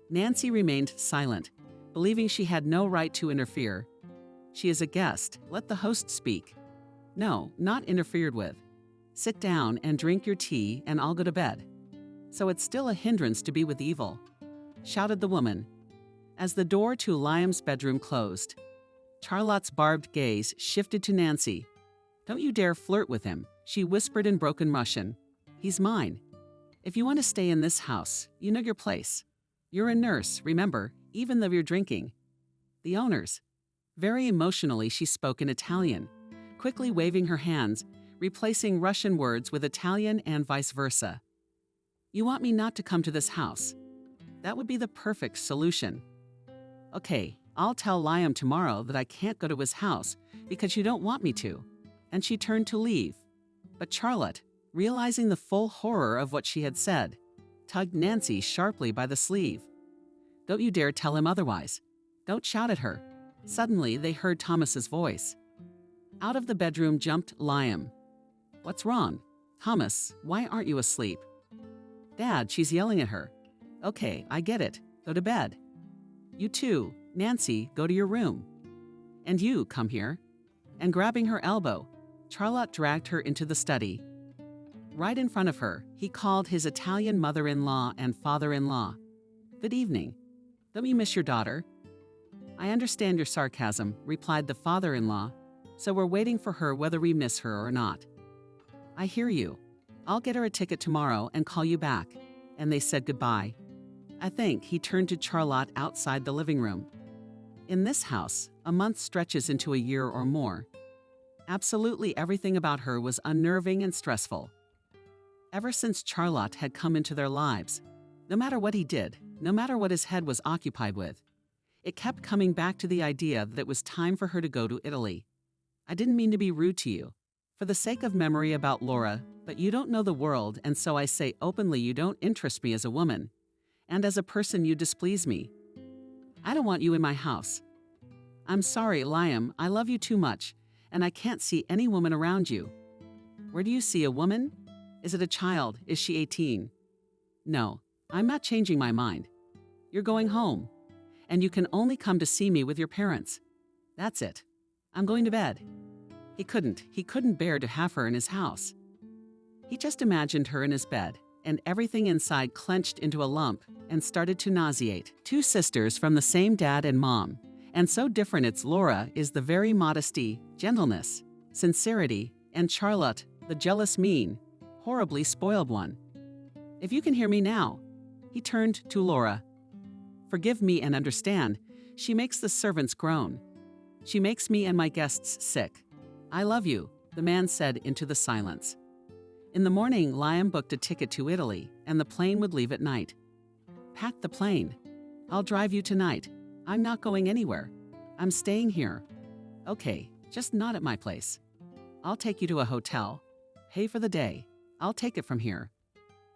Nancy remained silent, believing she had no right to interfere. She is a guest. Let the host speak. No, not interfered with. Sit down and drink your tea and I'll go to bed. So it's still a hindrance to be with evil, shouted the woman. As the door to Liam's bedroom closed, Charlotte's barbed gaze shifted to Nancy. Don't you dare flirt with him, she whispered in broken Russian. He's mine. If you want to stay in this house, you know your place. You're a nurse, remember, even though you're drinking. The owners. Very emotionally, she spoke in Italian, quickly waving her hands, replacing Russian words with Italian and vice versa. You want me not to come to this house? That would be the perfect solution. Okay, I'll tell Liam tomorrow that I can't go to his house because you don't want me to. And she turned to leave. But Charlotte, realizing the full horror of what she had said, tugged Nancy sharply by the sleeve. Don't you dare tell him otherwise. Don't shout at her. Suddenly, they heard Thomas's voice. Out of the bedroom jumped Liam. What's wrong? Thomas, why aren't you asleep? Dad, she's yelling at her. Okay, I get it. Go to bed. You too, Nancy, go to your room. And you, come here. And grabbing her elbow, Charlotte dragged her into the study. Right in front of her, he called his Italian mother-in-law and father-in-law. Good evening. Don't you miss your daughter? I understand your sarcasm, replied the father-in-law, so we're waiting for her whether we miss her or not. I hear you. I'll get her a ticket tomorrow and call you back. And they said goodbye. I think he turned to Charlotte outside the living room. In this house, a month stretches into a year or more. Absolutely everything about her was unnerving and stressful. Ever since Charlotte had come into their lives, no matter what he did, no matter what his head was occupied with, it kept coming back to the idea that it was time for her to go to Italy. I didn't mean to be rude to you. For the sake of memory about Laura, but you don't know the world, and so I say openly you don't interest me as a woman. And as a person you displease me. I don't want you in my house. I'm sorry, Liam, I love you too much, and I can't see any woman around you. Where do you see a woman? Is it a child? Is she 18? No, I'm not changing my mind. You're going home, and you can only come to see me with your parents. That's it. I'm going to bed. He couldn't bear to have her in his house. He just imagined her in his bed, and everything inside clenched into a lump, and started to nauseate. Two sisters from the same dad and mom, and so different it's Laura is the very modesty, gentleness, sincerity, and Charlotte, the jealous mean, horribly spoiled one. If you can hear me now. He turned to Laura. Forgive me and understand, she makes the servants groan. She makes me and my guests sick. I love you, the man said into the silence. In the morning, Liam booked a ticket to Italy, and the plane would leave at night. Pack the plane. I'll drive you tonight. I'm not going anywhere. I'm staying here. Okay, just not at my place. I'll take you to a hotel. Pay for the day. I'll take it from here.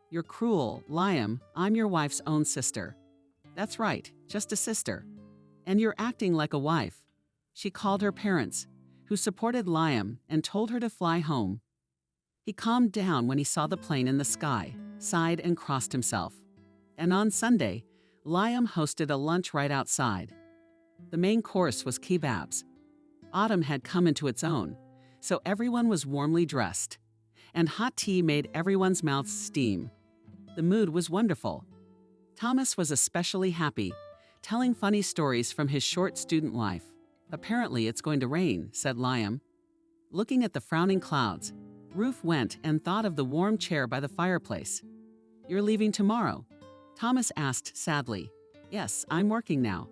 You're cruel, Liam. I'm your wife's own sister. That's right, just a sister. And you're acting like a wife. She called her parents, who supported Liam and told her to fly home. He calmed down when he saw the plane in the sky, sighed and crossed himself. And on Sunday, Liam hosted a lunch right outside. The main course was kebabs. Autumn had come into its own, so everyone was warmly dressed. And hot tea made everyone's mouths steam. The mood was wonderful. Thomas was especially happy, telling funny stories from his short student life. Apparently it's going to rain, said Liam. Looking at the frowning clouds, Ruth went and thought of the warm chair by the fireplace. You're leaving tomorrow? Thomas asked sadly. Yes, I'm working now.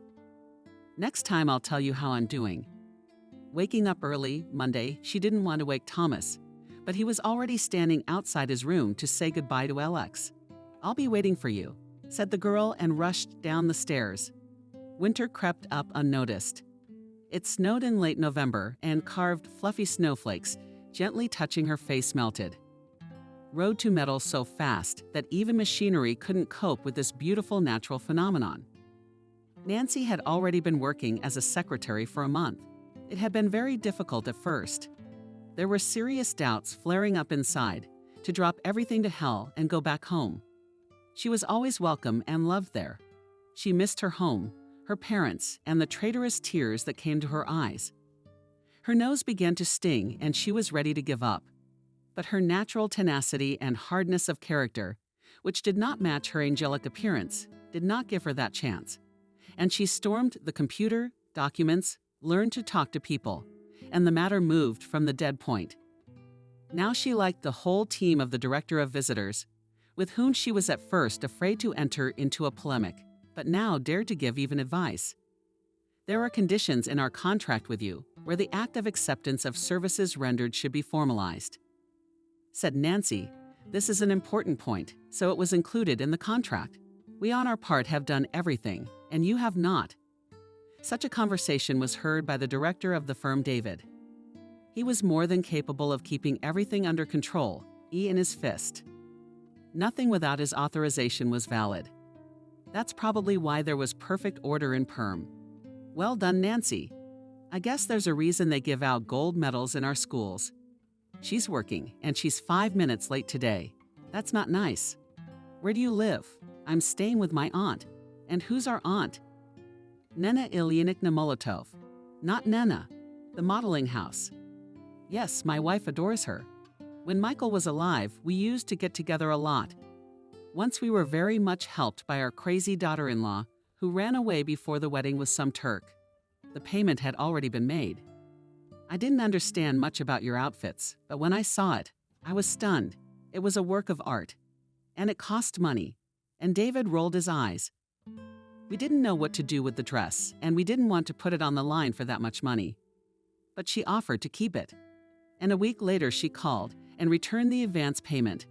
Next time I'll tell you how I'm doing. Waking up early, Monday, she didn't want to wake Thomas, but he was already standing outside his room to say goodbye to Alex. I'll be waiting for you, said the girl and rushed down the stairs. Winter crept up unnoticed. It snowed in late November and carved fluffy snowflakes, gently touching her face melted. Rode to metal so fast that even machinery couldn't cope with this beautiful natural phenomenon. Nancy had already been working as a secretary for a month. It had been very difficult at first. There were serious doubts flaring up inside to drop everything to hell and go back home. She was always welcome and loved there. She missed her home, her parents, and the traitorous tears that came to her eyes. Her nose began to sting and she was ready to give up. But her natural tenacity and hardness of character, which did not match her angelic appearance, did not give her that chance. And she stormed the computer, documents, learned to talk to people, and the matter moved from the dead point. Now she liked the whole team of the director of visitors, with whom she was at first afraid to enter into a polemic, but now dared to give even advice. There are conditions in our contract with you where the act of acceptance of services rendered should be formalized. Said Nancy, this is an important point, so it was included in the contract. We on our part have done everything, and you have not. Such a conversation was heard by the director of the firm, David. He was more than capable of keeping everything under control, in his fist. Nothing without his authorization was valid. That's probably why there was perfect order in Perm. Well done, Nancy. I guess there's a reason they give out gold medals in our schools. She's working, and she's 5 minutes late today. That's not nice. Where do you live? I'm staying with my aunt. And who's our aunt? Nena Ilyinivna Molotov. Not Nena, the modeling house. Yes, my wife adores her. When Michael was alive, we used to get together a lot. Once we were very much helped by our crazy daughter-in-law, who ran away before the wedding with some Turk. The payment had already been made. I didn't understand much about your outfits, but when I saw it, I was stunned. It was a work of art. And it cost money. And David rolled his eyes. We didn't know what to do with the dress, and we didn't want to put it on the line for that much money. But she offered to keep it. And a week later she called and returned the advance payment.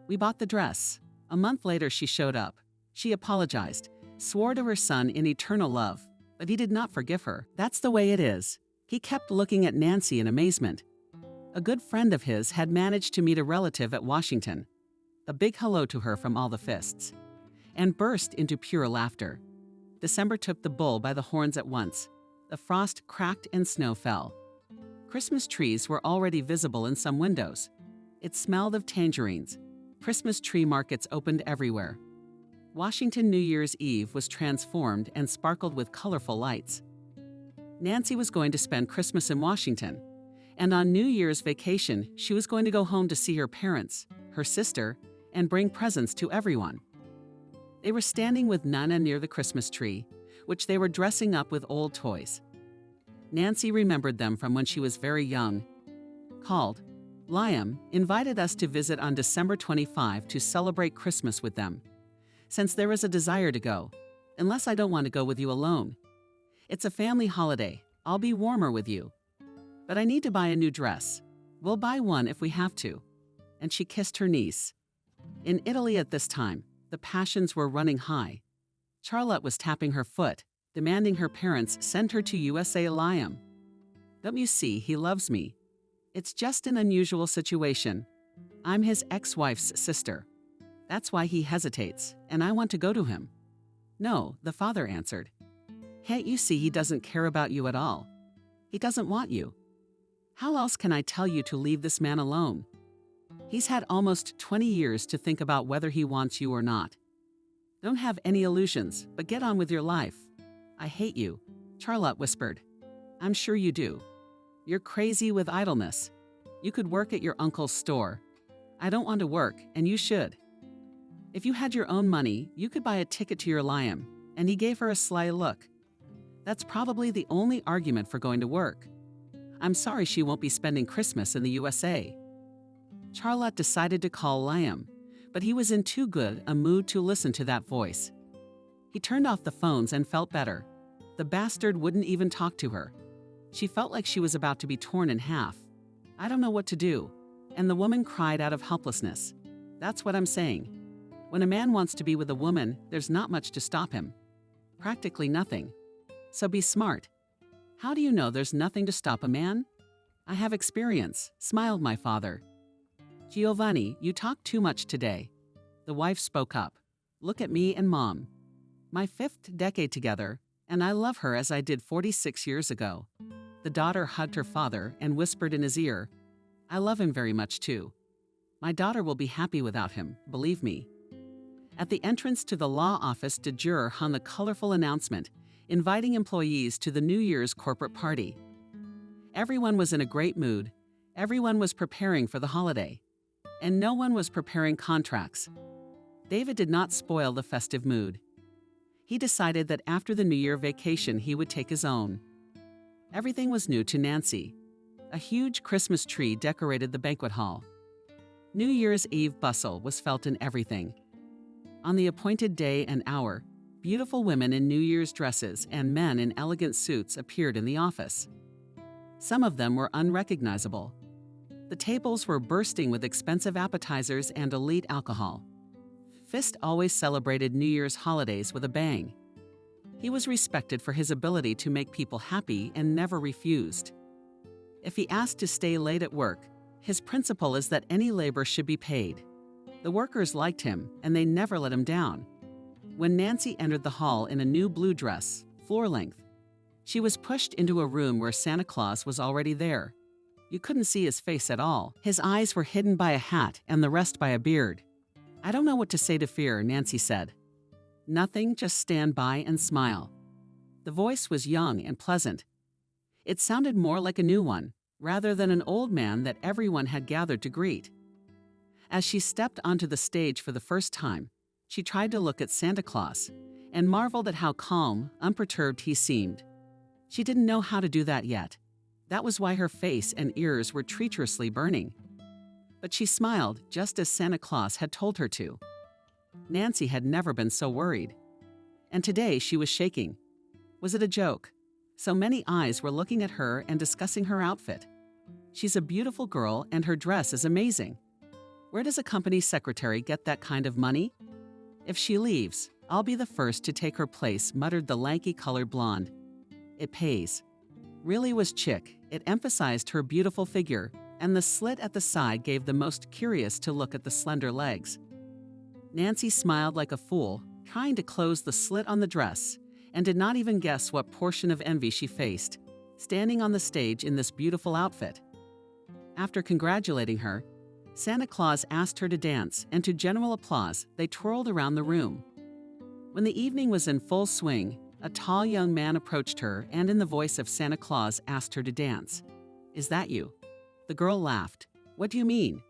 We bought the dress. A month later she showed up. She apologized, swore to her son in eternal love, but he did not forgive her. That's the way it is. He kept looking at Nancy in amazement. A good friend of his had managed to meet a relative at Washington. A big hello to her from all the fists. And burst into pure laughter. December took the bull by the horns at once. The frost cracked and snow fell. Christmas trees were already visible in some windows. It smelled of tangerines. Christmas tree markets opened everywhere. Washington New Year's Eve was transformed and sparkled with colorful lights. Nancy was going to spend Christmas in Washington, and on New Year's vacation, she was going to go home to see her parents, her sister, and bring presents to everyone. They were standing with Nana near the Christmas tree, which they were dressing up with old toys. Nancy remembered them from when she was very young. Called, Liam invited us to visit on December 25 to celebrate Christmas with them. Since there is a desire to go, unless I don't want to go with you alone. It's a family holiday. I'll be warmer with you. But I need to buy a new dress. We'll buy one if we have to. And she kissed her niece. In Italy at this time, the passions were running high. Charlotte was tapping her foot, demanding her parents send her to USA. Liam. Don't you see, he loves me. It's just an unusual situation. I'm his ex-wife's sister. That's why he hesitates, and I want to go to him. No, the father answered. Can't you see he doesn't care about you at all? He doesn't want you. How else can I tell you to leave this man alone? He's had almost 20 years to think about whether he wants you or not. Don't have any illusions, but get on with your life. I hate you, Charlotte whispered. I'm sure you do. You're crazy with idleness. You could work at your uncle's store. I don't want to work, and you should. If you had your own money, you could buy a ticket to your Liam, and he gave her a sly look. That's probably the only argument for going to work. I'm sorry she won't be spending Christmas in the USA. Charlotte decided to call Liam, but he was in too good a mood to listen to that voice. He turned off the phones and felt better. The bastard wouldn't even talk to her. She felt like she was about to be torn in half. I don't know what to do. And the woman cried out of helplessness. That's what I'm saying. When a man wants to be with a woman, there's not much to stop him. Practically nothing. So be smart. How do you know there's nothing to stop a man? I have experience, smiled my father. Giovanni, you talk too much today. The wife spoke up. Look at me and Mom. My 5th decade together, and I love her as I did 46 years ago. The daughter hugged her father and whispered in his ear, I love him very much too. My daughter will be happy without him, believe me. At the entrance to the law office de jure hung the colorful announcement, inviting employees to the New Year's corporate party. Everyone was in a great mood. Everyone was preparing for the holiday. And no one was preparing contracts. David did not spoil the festive mood. He decided that after the New Year vacation he would take his own. Everything was new to Nancy. A huge Christmas tree decorated the banquet hall. New Year's Eve bustle was felt in everything. On the appointed day and hour, beautiful women in New Year's dresses and men in elegant suits appeared in the office. Some of them were unrecognizable. The tables were bursting with expensive appetizers and elite alcohol. Fist always celebrated New Year's holidays with a bang. He was respected for his ability to make people happy and never refused. If he asked to stay late at work, his principle is that any labor should be paid. The workers liked him, and they never let him down. When Nancy entered the hall in a new blue dress, floor length, she was pushed into a room where Santa Claus was already there. You couldn't see his face at all. His eyes were hidden by a hat and the rest by a beard. I don't know what to say to fear, Nancy said. Nothing, just stand by and smile. The voice was young and pleasant. It sounded more like a new one, rather than an old man that everyone had gathered to greet. As she stepped onto the stage for the first time, she tried to look at Santa Claus and marveled at how calm, unperturbed he seemed. She didn't know how to do that yet. That was why her face and ears were treacherously burning. But she smiled just as Santa Claus had told her to. Nancy had never been so worried. And today she was shaking. Was it a joke? So many eyes were looking at her and discussing her outfit. She's a beautiful girl and her dress is amazing. Where does a company secretary get that kind of money? If she leaves, I'll be the first to take her place, muttered the lanky-colored blonde. It pays. Really was chic. It emphasized her beautiful figure, and the slit at the side gave the most curious to look at the slender legs. Nancy smiled like a fool, trying to close the slit on the dress, and did not even guess what portion of envy she faced, standing on the stage in this beautiful outfit. After congratulating her, Santa Claus asked her to dance, and to general applause, they twirled around the room. When the evening was in full swing, a tall young man approached her and in the voice of Santa Claus asked her to dance. Is that you? The girl laughed. What do you mean?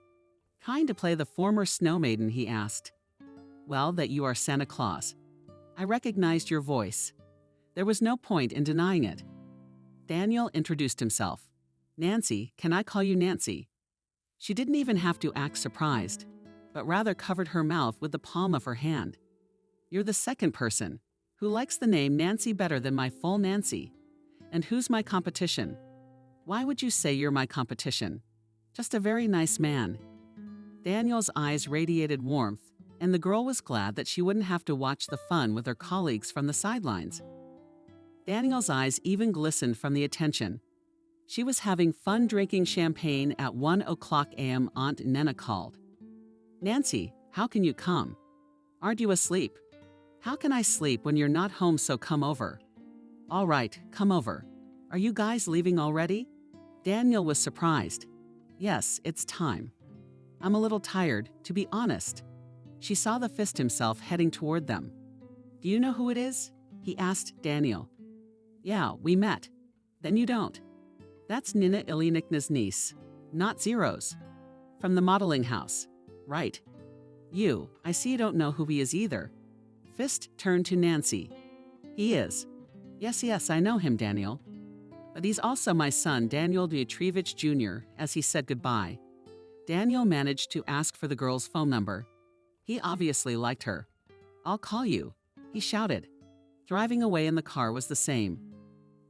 Trying to play the former snow maiden, he asked. Well, that you are Santa Claus. I recognized your voice. There was no point in denying it. Daniel introduced himself. Nancy, can I call you Nancy? She didn't even have to act surprised, but rather covered her mouth with the palm of her hand. You're the second person who likes the name Nancy better than my full Nancy. And who's my competition? Why would you say you're my competition? Just a very nice man. Daniel's eyes radiated warmth, and the girl was glad that she wouldn't have to watch the fun with her colleagues from the sidelines. Daniel's eyes even glistened from the attention. She was having fun drinking champagne at 1:00 a.m. Aunt Nena called. Nancy, how can you come? Aren't you asleep? How can I sleep when you're not home, so come over. All right, come over. Are you guys leaving already? Daniel was surprised. Yes, it's time. I'm a little tired, to be honest. She saw the fist himself heading toward them. Do you know who it is? He asked Daniel. Yeah, we met. Then you don't. That's Nina Ilinikna's niece, not Zero's. From the modeling house. Right. You, I see you don't know who he is either. Fist turned to Nancy. He is. Yes, I know him, Daniel. But he's also my son, Daniel Dmitrievich Jr., as he said goodbye. Daniel managed to ask for the girl's phone number. He obviously liked her. I'll call you, he shouted. Driving away in the car was the same.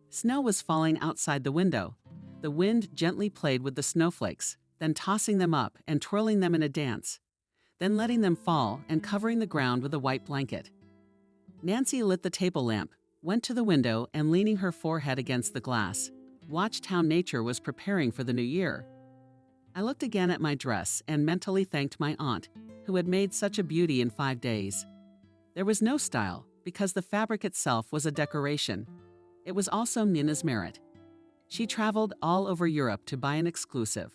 Snow was falling outside the window. The wind gently played with the snowflakes, then tossing them up and twirling them in a dance, then letting them fall and covering the ground with a white blanket. Nancy lit the table lamp, went to the window, and leaning her forehead against the glass, watched how nature was preparing for the new year. I looked again at my dress and mentally thanked my aunt, who had made such a beauty in 5 days. There was no style, because the fabric itself was a decoration. It was also Nina's merit. She traveled all over Europe to buy an exclusive.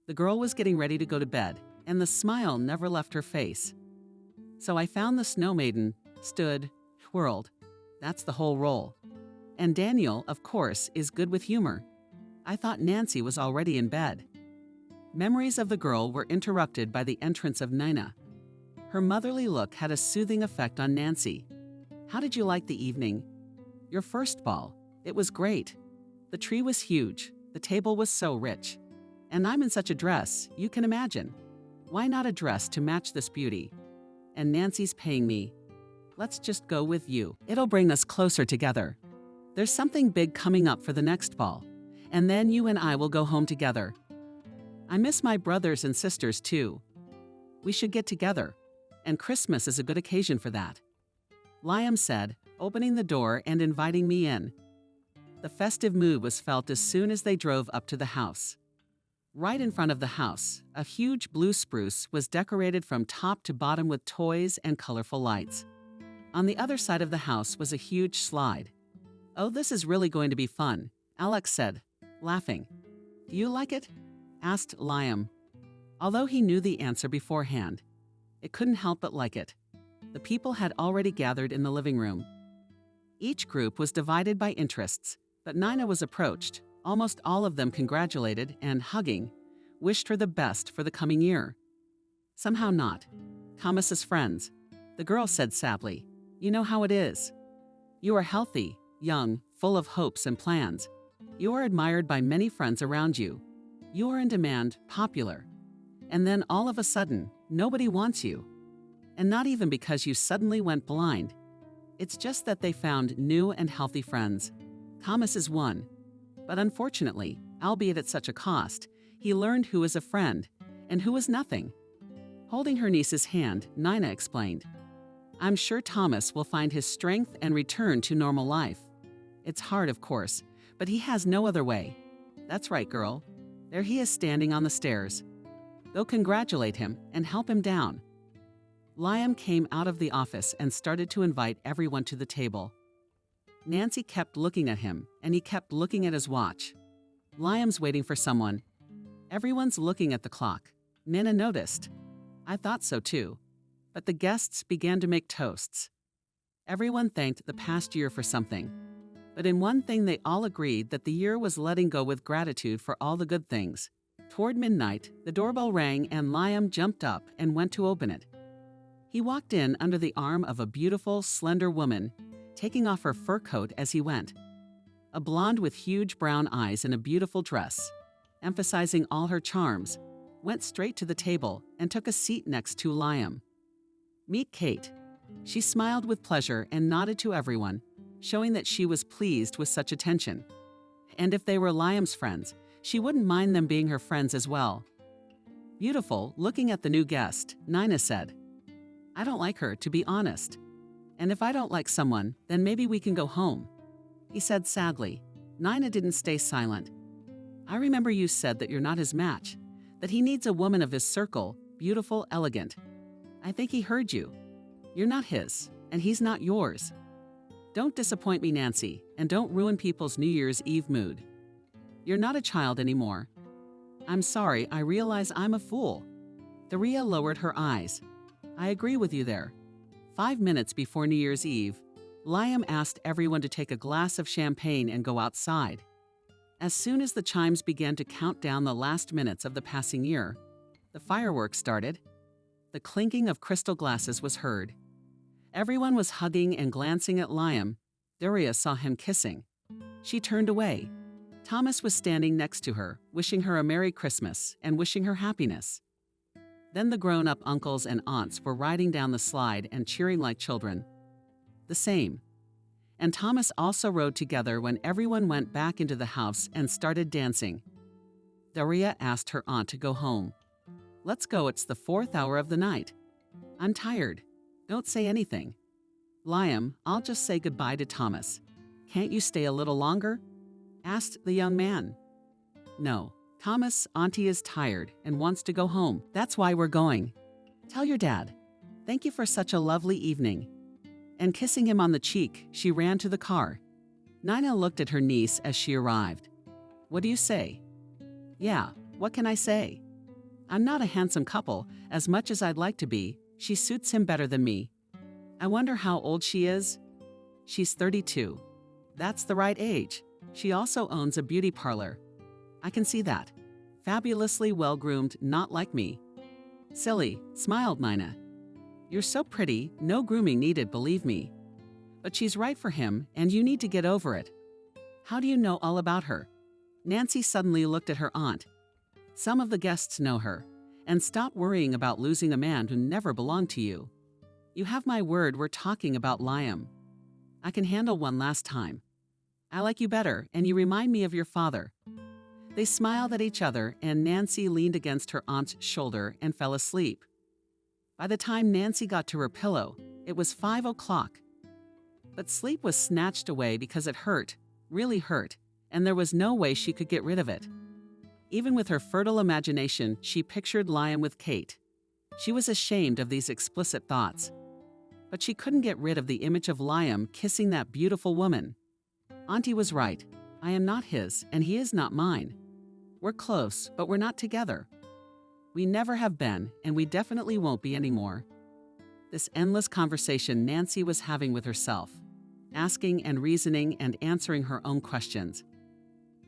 The girl was getting ready to go to bed, and the smile never left her face. So I found the snow maiden, stood, twirled. That's the whole role. And Daniel, of course, is good with humor. I thought Nancy was already in bed. Memories of the girl were interrupted by the entrance of Nina. Her motherly look had a soothing effect on Nancy. How did you like the evening? Your first ball. It was great. The tree was huge. The table was so rich. And I'm in such a dress, you can imagine. Why not a dress to match this beauty? And Nancy's paying me. Let's just go with you. It'll bring us closer together. There's something big coming up for the next ball. And then you and I will go home together. I miss my brothers and sisters too. We should get together. And Christmas is a good occasion for that. Liam said, opening the door and inviting me in. The festive mood was felt as soon as they drove up to the house. Right in front of the house, a huge blue spruce was decorated from top to bottom with toys and colorful lights. On the other side of the house was a huge slide. Oh, this is really going to be fun, Alex said, laughing. Do you like it? Asked Liam. Although he knew the answer beforehand, it couldn't help but like it. The people had already gathered in the living room. Each group was divided by interests, but Nina was approached. Almost all of them congratulated and, hugging, wished her the best for the coming year. Somehow not. Thomas's friends. The girl said sadly, you know how it is. You are healthy, young, full of hopes and plans. You are admired by many friends around you. You are in demand, popular. And then all of a sudden, nobody wants you. And not even because you suddenly went blind. It's just that they found new and healthy friends. Thomas is one. But unfortunately, albeit at such a cost, he learned who is a friend and who is nothing. Holding her niece's hand, Nina explained, I'm sure Thomas will find his strength and return to normal life. It's hard, of course, but he has no other way. That's right, girl. There he is standing on the stairs. Go congratulate him and help him down. Liam came out of the office and started to invite everyone to the table. Nancy kept looking at him, and he kept looking at his watch. Liam's waiting for someone. Everyone's looking at the clock. Nina noticed. I thought so too. But the guests began to make toasts. Everyone thanked the past year for something. But in one thing they all agreed, that the year was letting go with gratitude for all the good things. Toward midnight, the doorbell rang and Liam jumped up and went to open it. He walked in under the arm of a beautiful, slender woman, taking off her fur coat as he went. A blonde with huge brown eyes in a beautiful dress, emphasizing all her charms, went straight to the table and took a seat next to Liam. "Meet Kate." She smiled with pleasure and nodded to everyone, showing that she was pleased with such attention. And if they were Liam's friends, she wouldn't mind them being her friends as well. Beautiful, looking at the new guest, Nina said, "I don't like her, to be honest. And if I don't like someone, then maybe we can go home," he said sadly. Nina didn't stay silent. "I remember you said that you're not his match, that he needs a woman of his circle, beautiful, elegant. I think he heard you. You're not his, and he's not yours. Don't disappoint me, Nancy, and don't ruin people's New Year's Eve mood. You're not a child anymore." "I'm sorry, I realize I'm a fool." Daria lowered her eyes. "I agree with you there." 5 minutes before New Year's Eve, Liam asked everyone to take a glass of champagne and go outside. As soon as the chimes began to count down the last minutes of the passing year, the fireworks started. The clinking of crystal glasses was heard. Everyone was hugging and glancing at Liam. Daria saw him kissing. She turned away. Thomas was standing next to her, wishing her a Merry Christmas and wishing her happiness. Then the grown-up uncles and aunts were riding down the slide and cheering like children. The same. And Thomas also rode together when everyone went back into the house and started dancing. Daria asked her aunt to go home. "Let's go, it's the 4th hour of the night." "I'm tired." "Don't say anything." "Liam, I'll just say goodbye to Thomas. Can't you stay a little longer?" asked the young man. "No, Thomas, Auntie is tired and wants to go home. That's why we're going. Tell your dad. Thank you for such a lovely evening." And kissing him on the cheek, she ran to the car. Nina looked at her niece as she arrived. "What do you say?" "Yeah, what can I say? I'm not a handsome couple, as much as I'd like to be. She suits him better than me. I wonder how old she is?" "She's 32. That's the right age. She also owns a beauty parlor." "I can see that. Fabulously well-groomed, not like me." "Silly," smiled Nina. "You're so pretty, no grooming needed, believe me. But she's right for him, and you need to get over it." "How do you know all about her?" Nancy suddenly looked at her aunt. "Some of the guests know her. And stop worrying about losing a man who never belonged to you. You have my word we're talking about Liam. I can handle one last time. I like you better, and you remind me of your father." They smiled at each other, and Nancy leaned against her aunt's shoulder and fell asleep. By the time Nancy got to her pillow, it was 5 o'clock. But sleep was snatched away because it hurt, really hurt, and there was no way she could get rid of it. Even with her fertile imagination, she pictured Liam with Kate. She was ashamed of these explicit thoughts. But she couldn't get rid of the image of Liam kissing that beautiful woman. Auntie was right. I am not his, and he is not mine. We're close, but we're not together. We never have been, and we definitely won't be anymore. This endless conversation Nancy was having with herself, asking and reasoning and answering her own questions.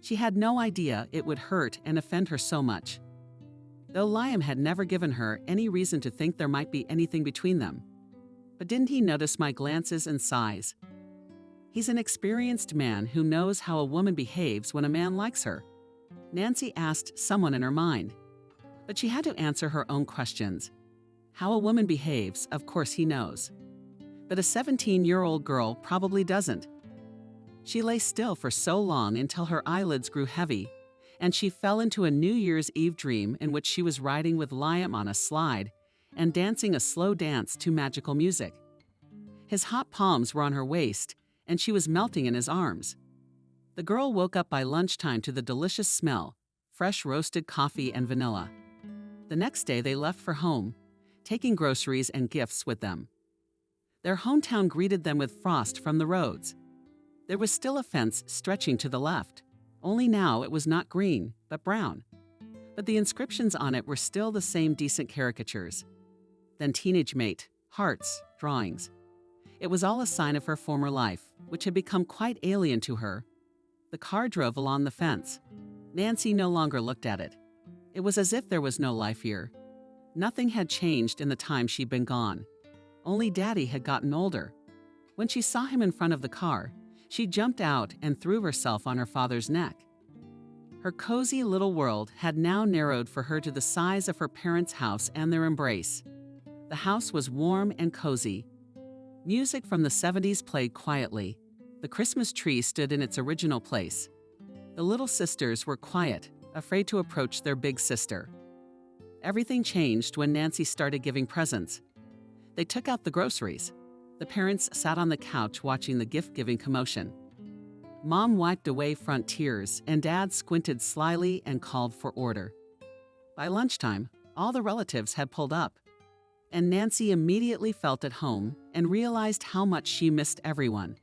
She had no idea it would hurt and offend her so much. Though Liam had never given her any reason to think there might be anything between them. But didn't he notice my glances and sighs? He's an experienced man who knows how a woman behaves when a man likes her. Nancy asked someone in her mind. But she had to answer her own questions. How a woman behaves, of course he knows. But a 17-year-old girl probably doesn't. She lay still for so long until her eyelids grew heavy, and she fell into a New Year's Eve dream in which she was riding with Liam on a slide and dancing a slow dance to magical music. His hot palms were on her waist, and she was melting in his arms. The girl woke up by lunchtime to the delicious smell, fresh roasted coffee and vanilla. The next day they left for home, taking groceries and gifts with them. Their hometown greeted them with frost from the roads. There was still a fence stretching to the left, only now it was not green, but brown. But the inscriptions on it were still the same decent caricatures. Then teenage mate, hearts, drawings. It was all a sign of her former life, which had become quite alien to her. The car drove along the fence. Nancy no longer looked at it. It was as if there was no life here. Nothing had changed in the time she'd been gone. only Daddy had gotten older. When she saw him in front of the car, she jumped out and threw herself on her father's neck. Her cozy little world had now narrowed for her to the size of her parents' house and their embrace. The house was warm and cozy. Music from the 70s played quietly. The Christmas tree stood in its original place. The little sisters were quiet, afraid to approach their big sister. Everything changed when Nancy started giving presents. They took out the groceries. The parents sat on the couch watching the gift-giving commotion. Mom wiped away front tears, and Dad squinted slyly and called for order. By lunchtime, all the relatives had pulled up, and Nancy immediately felt at home and realized how much she missed everyone.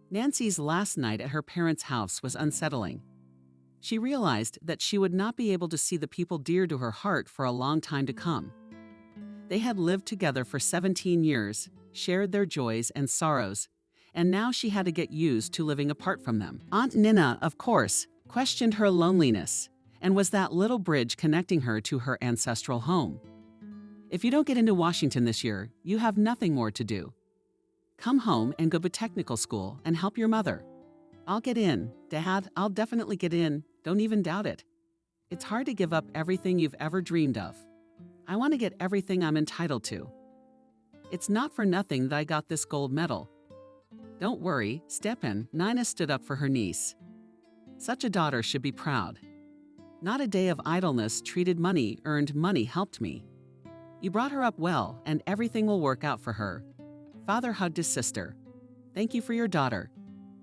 Nancy's last night at her parents' house was unsettling. She realized that she would not be able to see the people dear to her heart for a long time to come. They had lived together for 17 years, shared their joys and sorrows, and now she had to get used to living apart from them. Aunt Nina, of course, questioned her loneliness and was that little bridge connecting her to her ancestral home. If you don't get into Washington this year, you have nothing more to do. Come home and go to technical school and help your mother. I'll get in. Dad, I'll definitely get in. Don't even doubt it. It's hard to give up everything you've ever dreamed of. I want to get everything I'm entitled to. It's not for nothing that I got this gold medal. Don't worry, Stepan, Nina stood up for her niece. Such a daughter should be proud. Not a day of idleness treated money, earned money helped me. You brought her up well, and everything will work out for her. Father hugged his sister. Thank you for your daughter.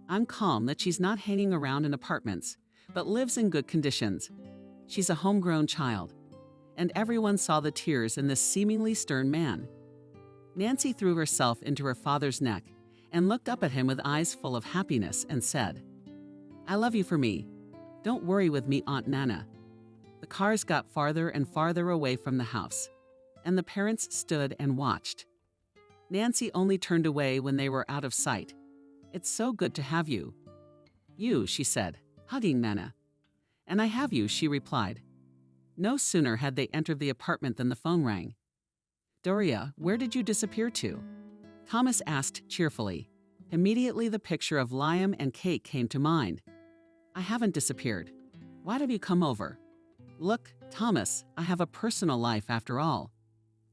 I'm calm that she's not hanging around in apartments, but lives in good conditions. She's a homegrown child. And everyone saw the tears in this seemingly stern man. Nancy threw herself into her father's neck and looked up at him with eyes full of happiness and said, I love you for me. Don't worry with me, Aunt Nana. The cars got farther and farther away from the house, and the parents stood and watched. Nancy only turned away when they were out of sight. It's so good to have you. You, she said, hugging Nana. And I have you, she replied. No sooner had they entered the apartment than the phone rang. Doria, where did you disappear to? Thomas asked cheerfully. Immediately the picture of Liam and Kate came to mind. I haven't disappeared. Why have you come over? Look, Thomas, I have a personal life after all.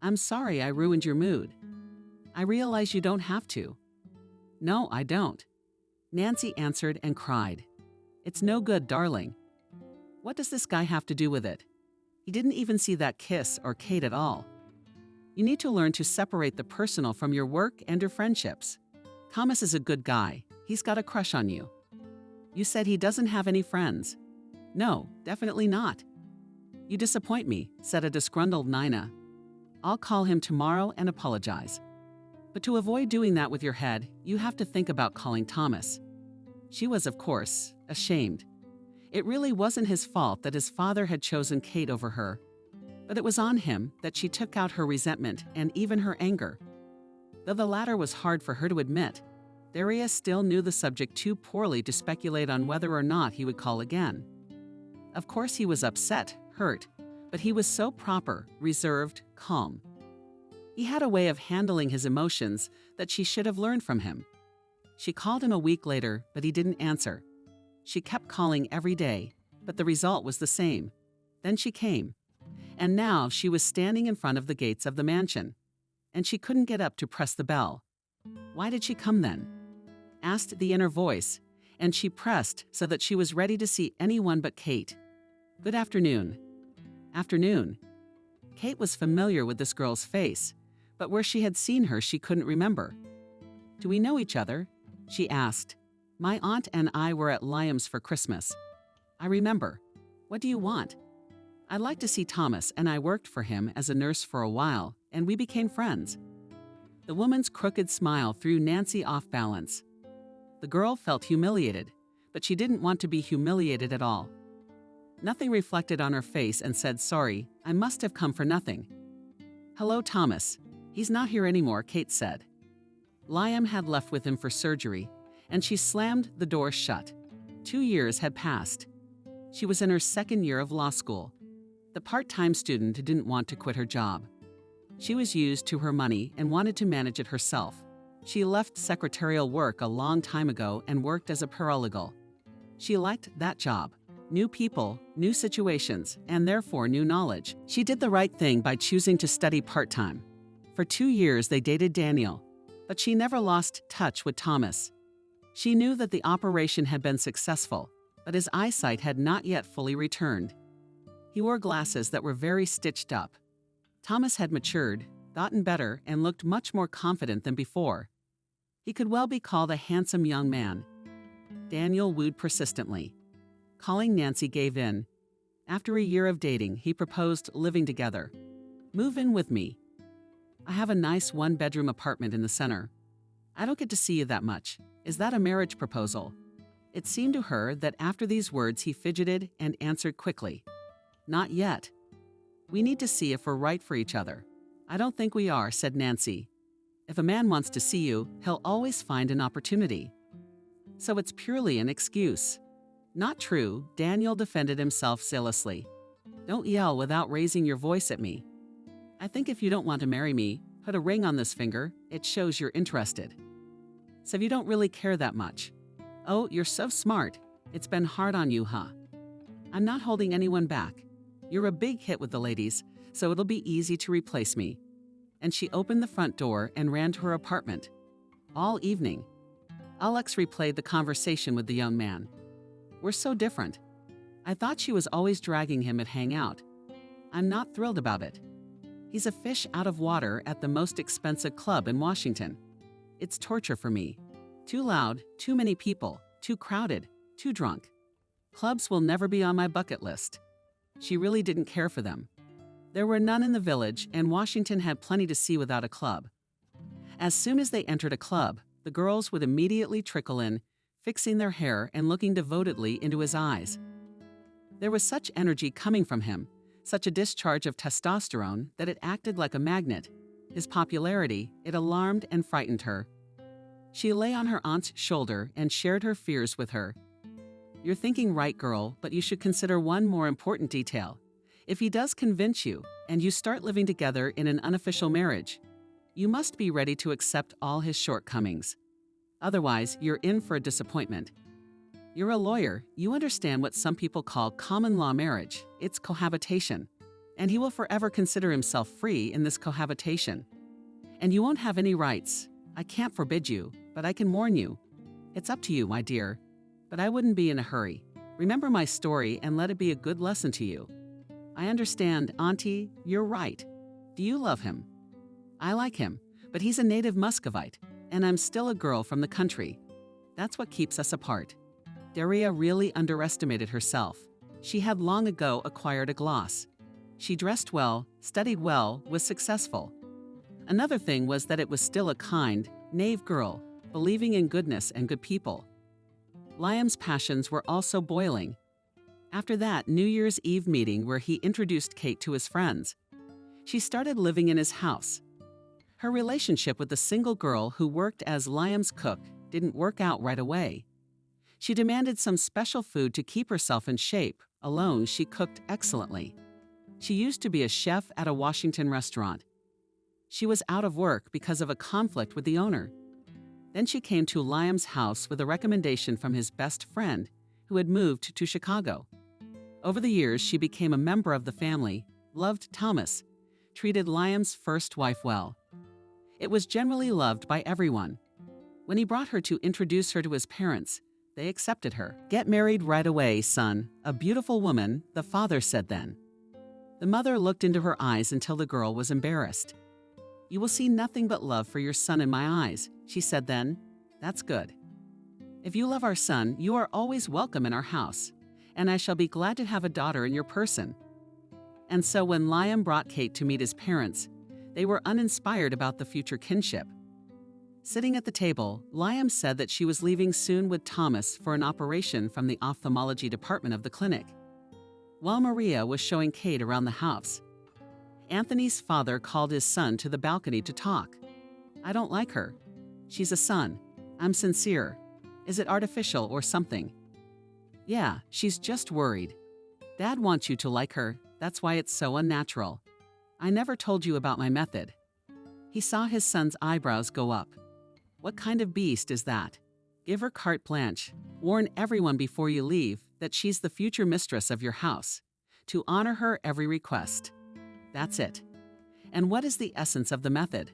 I'm sorry I ruined your mood. I realize you don't have to. No, I don't. Nancy answered and cried. It's no good, darling. What does this guy have to do with it? He didn't even see that kiss or Kate at all. You need to learn to separate the personal from your work and your friendships. Thomas is a good guy. He's got a crush on you. You said he doesn't have any friends. No, definitely not. You disappoint me, said a disgruntled Nina. I'll call him tomorrow and apologize. But to avoid doing that with your head, you have to think about calling Thomas. She was, of course, ashamed. It really wasn't his fault that his father had chosen Kate over her, but it was on him that she took out her resentment and even her anger. Though the latter was hard for her to admit, Darius still knew the subject too poorly to speculate on whether or not he would call again. Of course he was upset, hurt, but he was so proper, reserved, calm. He had a way of handling his emotions that she should have learned from him. She called him a week later, but he didn't answer. She kept calling every day, but the result was the same. Then she came, and now she was standing in front of the gates of the mansion, and she couldn't get up to press the bell. Why did she come then? Asked the inner voice, and she pressed so that she was ready to see anyone but Kate. Good afternoon. Afternoon. Kate was familiar with this girl's face, but where she had seen her she couldn't remember. Do we know each other? She asked. My aunt and I were at Liam's for Christmas. I remember. What do you want? I'd like to see Thomas, and I worked for him as a nurse for a while, and we became friends. The woman's crooked smile threw Nancy off balance. The girl felt humiliated, but she didn't want to be humiliated at all. Nothing reflected on her face and said, sorry, I must have come for nothing. Hello, Thomas. He's not here anymore, Kate said. Liam had left with him for surgery, and she slammed the door shut. 2 years had passed. She was in her second year of law school. The part-time student didn't want to quit her job. She was used to her money and wanted to manage it herself. She left secretarial work a long time ago and worked as a paralegal. She liked that job. New people, new situations, and therefore new knowledge. She did the right thing by choosing to study part-time. For 2 years they dated Daniel, but she never lost touch with Thomas. She knew that the operation had been successful, but his eyesight had not yet fully returned. He wore glasses that were very stitched up. Thomas had matured, gotten better, and looked much more confident than before. He could well be called a handsome young man. Daniel wooed persistently. Calling Nancy gave in. After a year of dating, he proposed living together. "Move in with me. I have a nice one-bedroom apartment in the center. I don't get to see you that much. Is that a marriage proposal?" It seemed to her that after these words he fidgeted and answered quickly, "Not yet. We need to see if we're right for each other." "I don't think we are," said Nancy. "If a man wants to see you, he'll always find an opportunity. So it's purely an excuse." "Not true," Daniel defended himself zealously. "Don't yell without raising your voice at me. I think if you don't want to marry me, put a ring on this finger. It shows you're interested. So you don't really care that much. Oh, you're so smart. It's been hard on you, huh? I'm not holding anyone back. You're a big hit with the ladies, so it'll be easy to replace me." And she opened the front door and ran to her apartment. All evening, Alex replayed the conversation with the young man. "We're so different. I thought she was always dragging him at hang out. I'm not thrilled about it. He's a fish out of water at the most expensive club in Washington. It's torture for me. Too loud, too many people, too crowded, too drunk. Clubs will never be on my bucket list." She really didn't care for them. There were none in the village, and Washington had plenty to see without a club. As soon as they entered a club, the girls would immediately trickle in, fixing their hair and looking devotedly into his eyes. There was such energy coming from him, such a discharge of testosterone, that it acted like a magnet. His popularity, it alarmed and frightened her. She lay on her aunt's shoulder and shared her fears with her. "You're thinking right, girl, but you should consider one more important detail. If he does convince you, and you start living together in an unofficial marriage, you must be ready to accept all his shortcomings. Otherwise, you're in for a disappointment. You're a lawyer. You understand what some people call common law marriage. It's cohabitation. And he will forever consider himself free in this cohabitation. And you won't have any rights. I can't forbid you, but I can warn you. It's up to you, my dear. But I wouldn't be in a hurry. Remember my story and let it be a good lesson to you. I understand, Auntie, you're right. Do you love him? I like him, but he's a native Muscovite, and I'm still a girl from the country. That's what keeps us apart." Daria really underestimated herself. She had long ago acquired a gloss. She dressed well, studied well, was successful. Another thing was that it was still a kind, naive girl, believing in goodness and good people. Liam's passions were also boiling. After that New Year's Eve meeting where he introduced Kate to his friends, she started living in his house. Her relationship with the single girl who worked as Liam's cook didn't work out right away. She demanded some special food to keep herself in shape. Alone, she cooked excellently. She used to be a chef at a Washington restaurant. She was out of work because of a conflict with the owner. Then she came to Liam's house with a recommendation from his best friend, who had moved to Chicago. Over the years, she became a member of the family, loved Thomas, treated Liam's first wife well. It was generally loved by everyone. When he brought her to introduce her to his parents, they accepted her. "Get married right away, son. A beautiful woman," the father said then. The mother looked into her eyes until the girl was embarrassed. "You will see nothing but love for your son in my eyes," she said then. "That's good. If you love our son, you are always welcome in our house, and I shall be glad to have a daughter in your person." And so when Liam brought Kate to meet his parents, they were uninspired about the future kinship. Sitting at the table, Liam said that she was leaving soon with Thomas for an operation from the ophthalmology department of the clinic, while Maria was showing Kate around the house. Anthony's father called his son to the balcony to talk. "I don't like her. She's a son. I'm sincere. Is it artificial or something?" "Yeah, she's just worried. Dad wants you to like her. That's why it's so unnatural. I never told you about my method." He saw his son's eyebrows go up. "What kind of beast is that? Give her carte blanche. Warn everyone before you leave that she's the future mistress of your house. To honor her every request. That's it." And what is the essence of the method?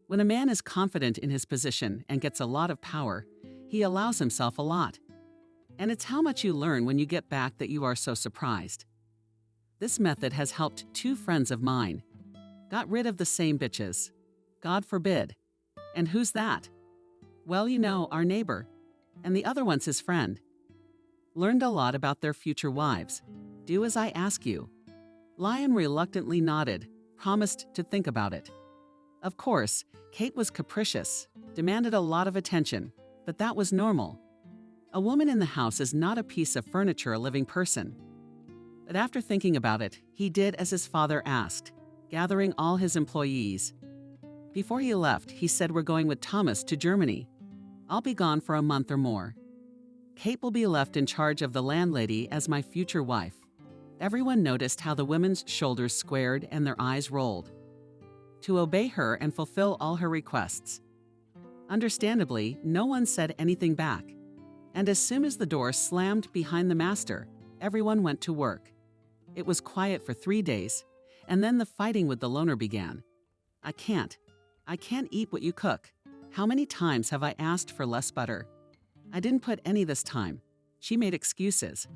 When a man is confident in his position and gets a lot of power, he allows himself a lot. And it's how much you learn when you get back that you are so surprised. This method has helped 2 friends of mine. Got rid of the same bitches. God forbid. And who's that? Well, you know, our neighbor. And the other one's his friend. Learned a lot about their future wives. Do as I ask you. Lion reluctantly nodded, promised to think about it. Of course, Kate was capricious, demanded a lot of attention, but that was normal. A woman in the house is not a piece of furniture, a living person. But after thinking about it, he did as his father asked, gathering all his employees. Before he left, he said, "We're going with Thomas to Germany. I'll be gone for a month or more. Kate will be left in charge of the landlady as my future wife." Everyone noticed how the women's shoulders squared and their eyes rolled. To obey her and fulfill all her requests. Understandably, no one said anything back. And as soon as the door slammed behind the master, everyone went to work. It was quiet for 3 days, and then the fighting with the loner began. I can't eat what you cook. How many times have I asked for less butter? I didn't put any this time." She made excuses.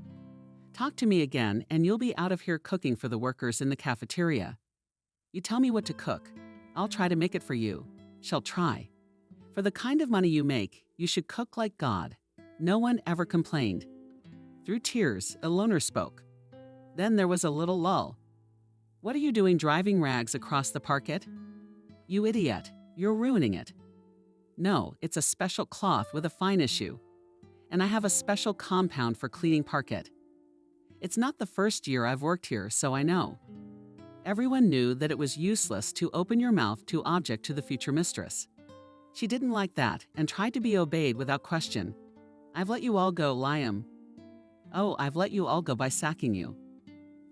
"Talk to me again and you'll be out of here cooking for the workers in the cafeteria. You tell me what to cook. I'll try to make it for you." She'll try. "For the kind of money you make, you should cook like God." No one ever complained. Through tears, a loner spoke. Then there was a little lull. "What are you doing driving rags across the parquet?" "You idiot, you're ruining it." "No, it's a special cloth with a fine issue. And I have a special compound for cleaning parquet. It's not the first year I've worked here, so I know." Everyone knew that it was useless to open your mouth to object to the future mistress. She didn't like that and tried to be obeyed without question. "I've let you all go, Liam." "Oh, I've let you all go by sacking you."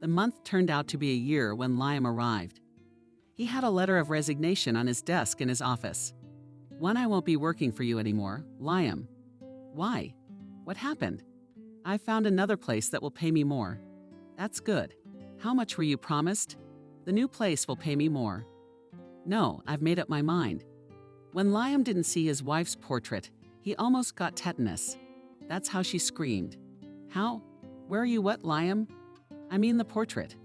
The month turned out to be a year when Liam arrived. He had a letter of resignation on his desk in his office. "One, I won't be working for you anymore, Liam." "Why? What happened?" "I found another place that will pay me more." "That's good. How much were you promised?" "The new place will pay me more." "No, I've made up my mind." When Liam didn't see his wife's portrait, he almost got tetanus. That's how she screamed. "How? Where are you what, Liam?" "I mean the portrait."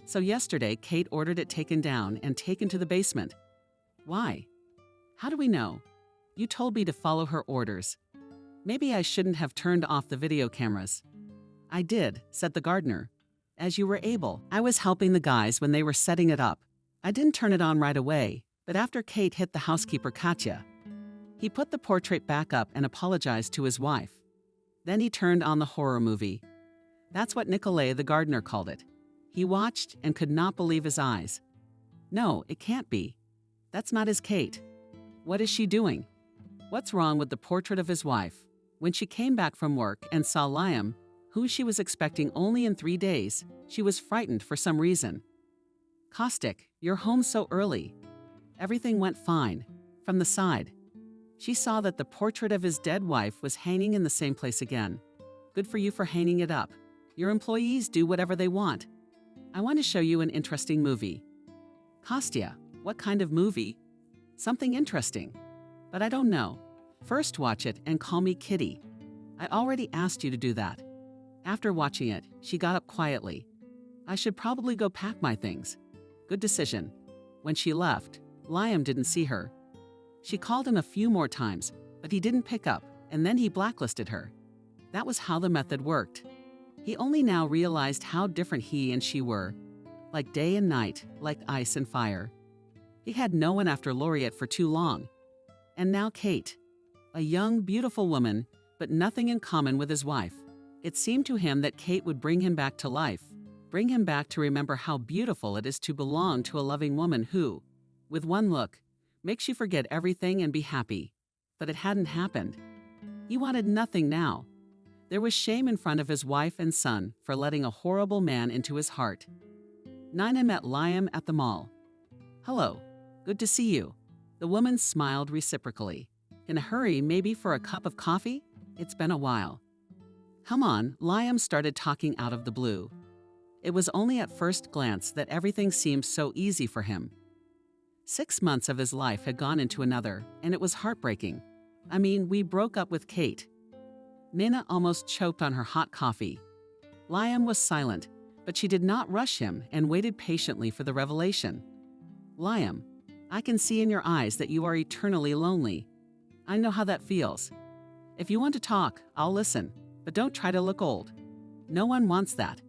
So yesterday, Kate ordered it taken down and taken to the basement. "Why?" "How do we know?" "You told me to follow her orders." "Maybe I shouldn't have turned off the video cameras." "I did," said the gardener. "As you were able. I was helping the guys when they were setting it up. I didn't turn it on right away, but after Kate hit the housekeeper Katya." He put the portrait back up and apologized to his wife. Then he turned on the horror movie. That's what Nikolay the gardener called it. He watched and could not believe his eyes. No, it can't be. That's not his Kate. What is she doing? What's wrong with the portrait of his wife? When she came back from work and saw Liam, who she was expecting only in 3 days, she was frightened for some reason. "Caustic, you're home so early." Everything went fine. From the side. She saw that the portrait of his dead wife was hanging in the same place again. Good for you for hanging it up. Your employees do whatever they want. I want to show you an interesting movie. Kostya, what kind of movie? Something interesting. But I don't know. First watch it and call me Kitty. I already asked you to do that. After watching it, she got up quietly. I should probably go pack my things. Good decision. When she left, Liam didn't see her. She called him a few more times, but he didn't pick up, and then he blacklisted her. That was how the method worked. He only now realized how different he and she were. Like day and night, like ice and fire. He had no one after Laureate for too long. And now Kate. A young, beautiful woman, but nothing in common with his wife. It seemed to him that Kate would bring him back to life, bring him back to remember how beautiful it is to belong to a loving woman who, with one look, makes you forget everything and be happy. But it hadn't happened. He wanted nothing now. There was shame in front of his wife and son for letting a horrible man into his heart. Nina met Liam at the mall. "Hello. Good to see you." The woman smiled reciprocally. "In a hurry, maybe for a cup of coffee? It's been a while." "Come on," Liam started talking out of the blue. It was only at first glance that everything seemed so easy for him. 6 months of his life had gone into another, and it was heartbreaking. I mean, we broke up with Kate. Nina almost choked on her hot coffee. Liam was silent, but she did not rush him and waited patiently for the revelation. "Liam, I can see in your eyes that you are eternally lonely. I know how that feels. If you want to talk, I'll listen, but don't try to look old. No one wants that.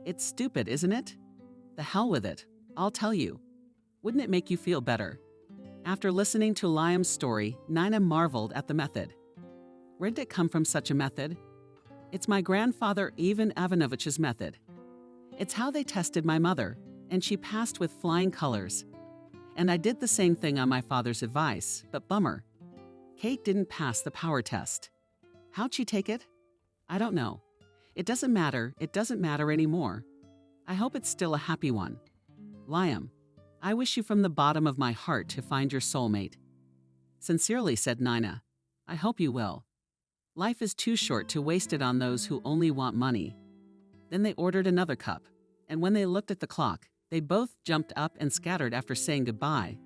It's stupid, isn't it? The hell with it. I'll tell you. Wouldn't it make you feel better?" After listening to Liam's story, Nina marveled at the method. Where did it come from, such a method? "It's my grandfather Ivan Ivanovich's method. It's how they tested my mother, and she passed with flying colors. And I did the same thing on my father's advice, but bummer. Kate didn't pass the power test. How'd she take it? I don't know. It doesn't matter anymore. I hope it's still a happy one. Liam, I wish you from the bottom of my heart to find your soulmate." "Sincerely," said Nina. "I hope you will. Life is too short to waste it on those who only want money." Then they ordered another cup, and when they looked at the clock, they both jumped up and scattered after saying goodbye,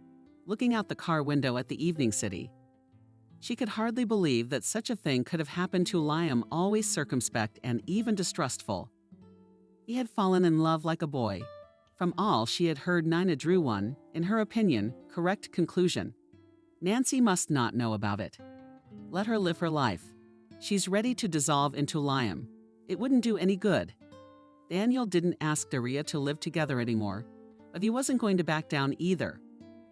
looking out the car window at the evening city. She could hardly believe that such a thing could have happened to Liam, always circumspect and even distrustful. He had fallen in love like a boy. From all she had heard, Nina drew one, in her opinion, correct conclusion. Nancy must not know about it. Let her live her life. She's ready to dissolve into Liam. It wouldn't do any good. Daniel didn't ask Daria to live together anymore, but he wasn't going to back down either.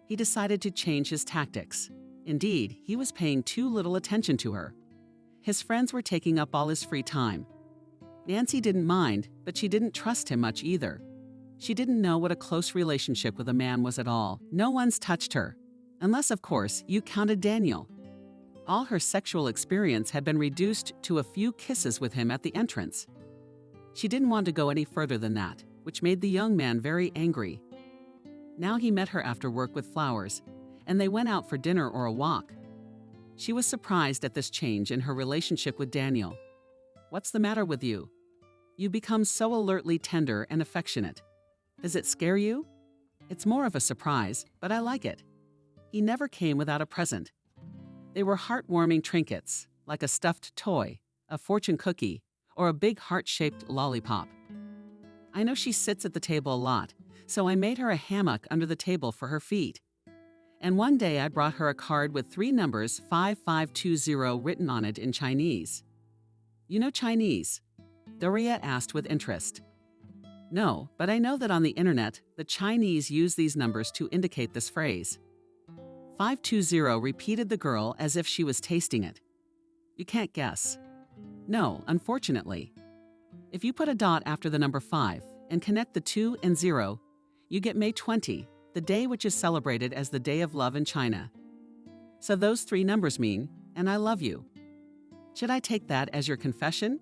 He decided to change his tactics. Indeed, he was paying too little attention to her. His friends were taking up all his free time. Nancy didn't mind, but she didn't trust him much either. She didn't know what a close relationship with a man was at all. No one's touched her. Unless, of course, you counted Daniel. All her sexual experience had been reduced to a few kisses with him at the entrance. She didn't want to go any further than that, which made the young man very angry. Now he met her after work with flowers, and they went out for dinner or a walk. She was surprised at this change in her relationship with Daniel. "What's the matter with you? You become so alertly tender and affectionate. Does it scare you?" "It's more of a surprise, but I like it." He never came without a present. They were heartwarming trinkets, like a stuffed toy, a fortune cookie, or a big heart-shaped lollipop. I know she sits at the table a lot, so I made her a hammock under the table for her feet. And one day I brought her a card with 3 numbers 5520 written on it in Chinese. "You know Chinese?" Doria asked with interest. "No, but I know that on the internet, the Chinese use these numbers to indicate this phrase." 520, repeated the girl as if she was tasting it. "You can't guess." "No, unfortunately. If you put a dot after the number 5 and connect the 2 and 0, you get May 20, the day which is celebrated as the Day of Love in China. So those 3 numbers mean, and I love you. Should I take that as your confession?"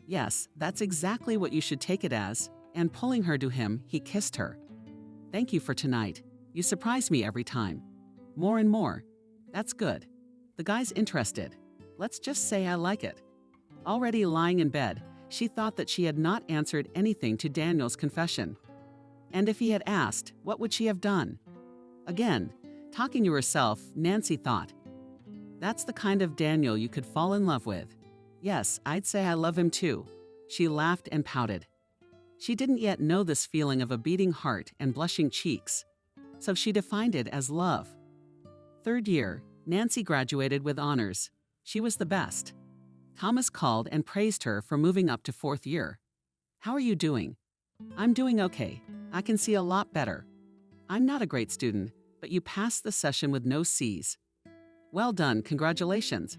"Yes, that's exactly what you should take it as," and pulling her to him, he kissed her. "Thank you for tonight. You surprise me every time. More and more. That's good. The guy's interested. Let's just say I like it." Already lying in bed, she thought that she had not answered anything to Daniel's confession. And if he had asked, what would she have done? Again, talking to herself, Nancy thought, "That's the kind of Daniel you could fall in love with. Yes, I'd say I love him too." She laughed and pouted. She didn't yet know this feeling of a beating heart and blushing cheeks, so she defined it as love. 3rd year, Nancy graduated with honors. She was the best. Thomas called and praised her for moving up to 4th year. "How are you doing?" "I'm doing okay. I can see a lot better. I'm not a great student, but you passed the session with no C's." "Well done, congratulations."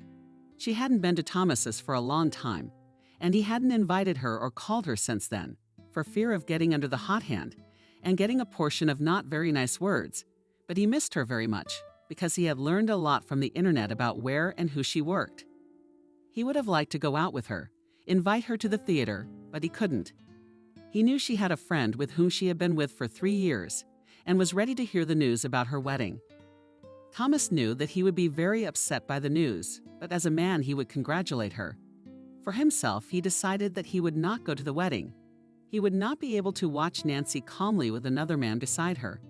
She hadn't been to Thomas's for a long time, and he hadn't invited her or called her since then, for fear of getting under the hot hand and getting a portion of not very nice words, but he missed her very much because he had learned a lot from the internet about where and who she worked. He would have liked to go out with her, invite her to the theater, but he couldn't. He knew she had a friend with whom she had been with for 3 years, and was ready to hear the news about her wedding. Thomas knew that he would be very upset by the news, but as a man he would congratulate her. For himself, he decided that he would not go to the wedding. He would not be able to watch Nancy calmly with another man beside her.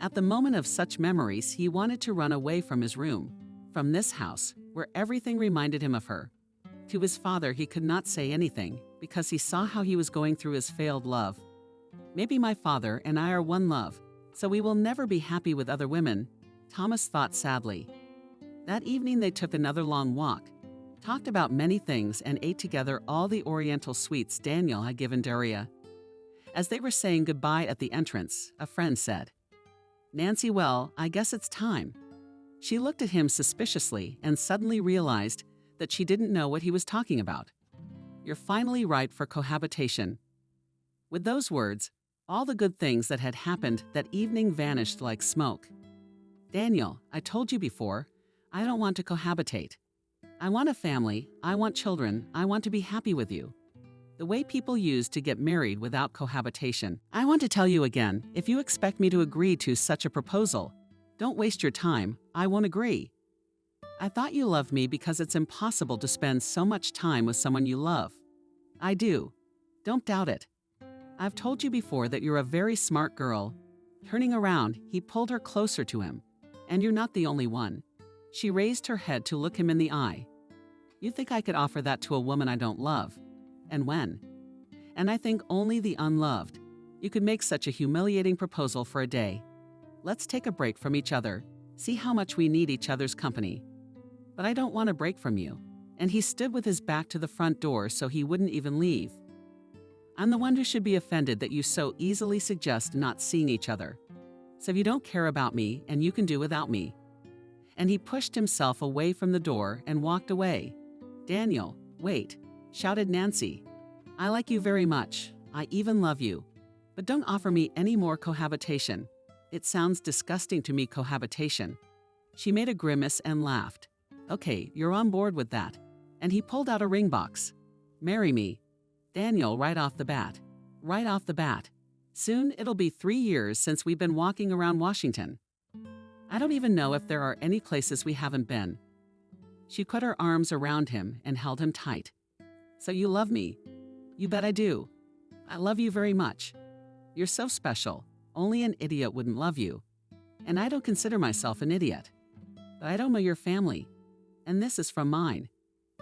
At the moment of such memories, he wanted to run away from his room, from this house, where everything reminded him of her. To his father, he could not say anything, because he saw how he was going through his failed love. Maybe my father and I are one love, so we will never be happy with other women, Thomas thought sadly. That evening they took another long walk, talked about many things, and ate together all the Oriental sweets Daniel had given Daria. As they were saying goodbye at the entrance, a friend said, "Nancy, well, I guess it's time." She looked at him suspiciously and suddenly realized that she didn't know what he was talking about. "You're finally ripe for cohabitation." With those words, all the good things that had happened that evening vanished like smoke. "Daniel, I told you before, I don't want to cohabitate. I want a family, I want children, I want to be happy with you. The way people used to get married without cohabitation. I want to tell you again, if you expect me to agree to such a proposal, don't waste your time, I won't agree. I thought you loved me because it's impossible to spend so much time with someone you love. I do. Don't doubt it. I've told you before that you're a very smart girl." Turning around, he pulled her closer to him. "And you're not the only one." She raised her head to look him in the eye. "You think I could offer that to a woman I don't love? And when? And I think only the unloved. You could make such a humiliating proposal for a day. Let's take a break from each other, see how much we need each other's company. But I don't want a break from you." And he stood with his back to the front door so he wouldn't even leave. "I'm the one who should be offended that you so easily suggest not seeing each other. So you don't care about me and you can do without me." And he pushed himself away from the door and walked away. "Daniel, wait," shouted Nancy. "I like you very much. I even love you. But don't offer me any more cohabitation. It sounds disgusting to me, cohabitation." She made a grimace and laughed. "Okay, you're on board with that." And he pulled out a ring box. "Marry me." "Daniel, right off the bat. Right off the bat. Soon it'll be 3 years since we've been walking around Washington. I don't even know if there are any places we haven't been." She put her arms around him and held him tight. "So you love me?" "You bet I do. I love you very much. You're so special. Only an idiot wouldn't love you. And I don't consider myself an idiot. But I don't know your family. And this is from mine.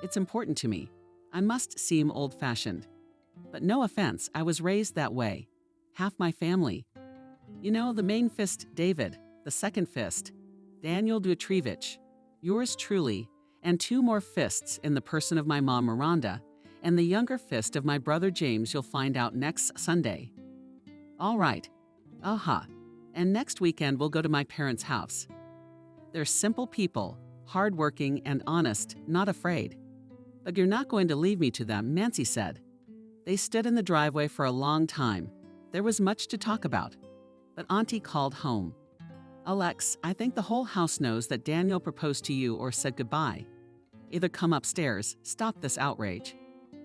It's important to me. I must seem old-fashioned. But no offense, I was raised that way. Half my family. You know, the main fist, David, the second fist, Daniel Dmitrievich, yours truly, and 2 more fists in the person of my mom, Miranda, and the younger fist of my brother James you'll find out next Sunday." "All right. Aha. And next weekend we'll go to my parents' house. They're simple people, hardworking and honest, not afraid. But you're not going to leave me to them," Nancy said. They stood in the driveway for a long time. There was much to talk about. But Auntie called home. "Alex, I think the whole house knows that Daniel proposed to you or said goodbye. Either come upstairs, stop this outrage."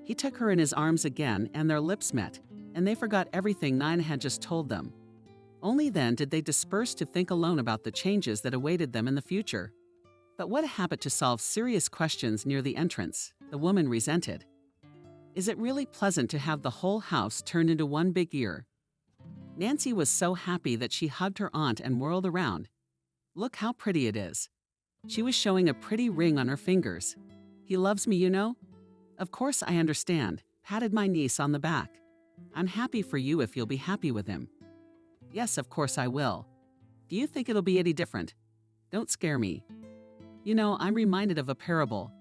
He took her in his arms again and their lips met, and they forgot everything Nina had just told them. Only then did they disperse to think alone about the changes that awaited them in the future. But what a habit to solve serious questions near the entrance, the woman resented. Is it really pleasant to have the whole house turned into one big ear? Nancy was so happy that she hugged her aunt and whirled around. "Look how pretty it is." She was showing a pretty ring on her fingers. "He loves me, you know?" "Of course I understand," patted my niece on the back. "I'm happy for you if you'll be happy with him." "Yes, of course I will. Do you think it'll be any different? Don't scare me. You know, I'm reminded of a parable.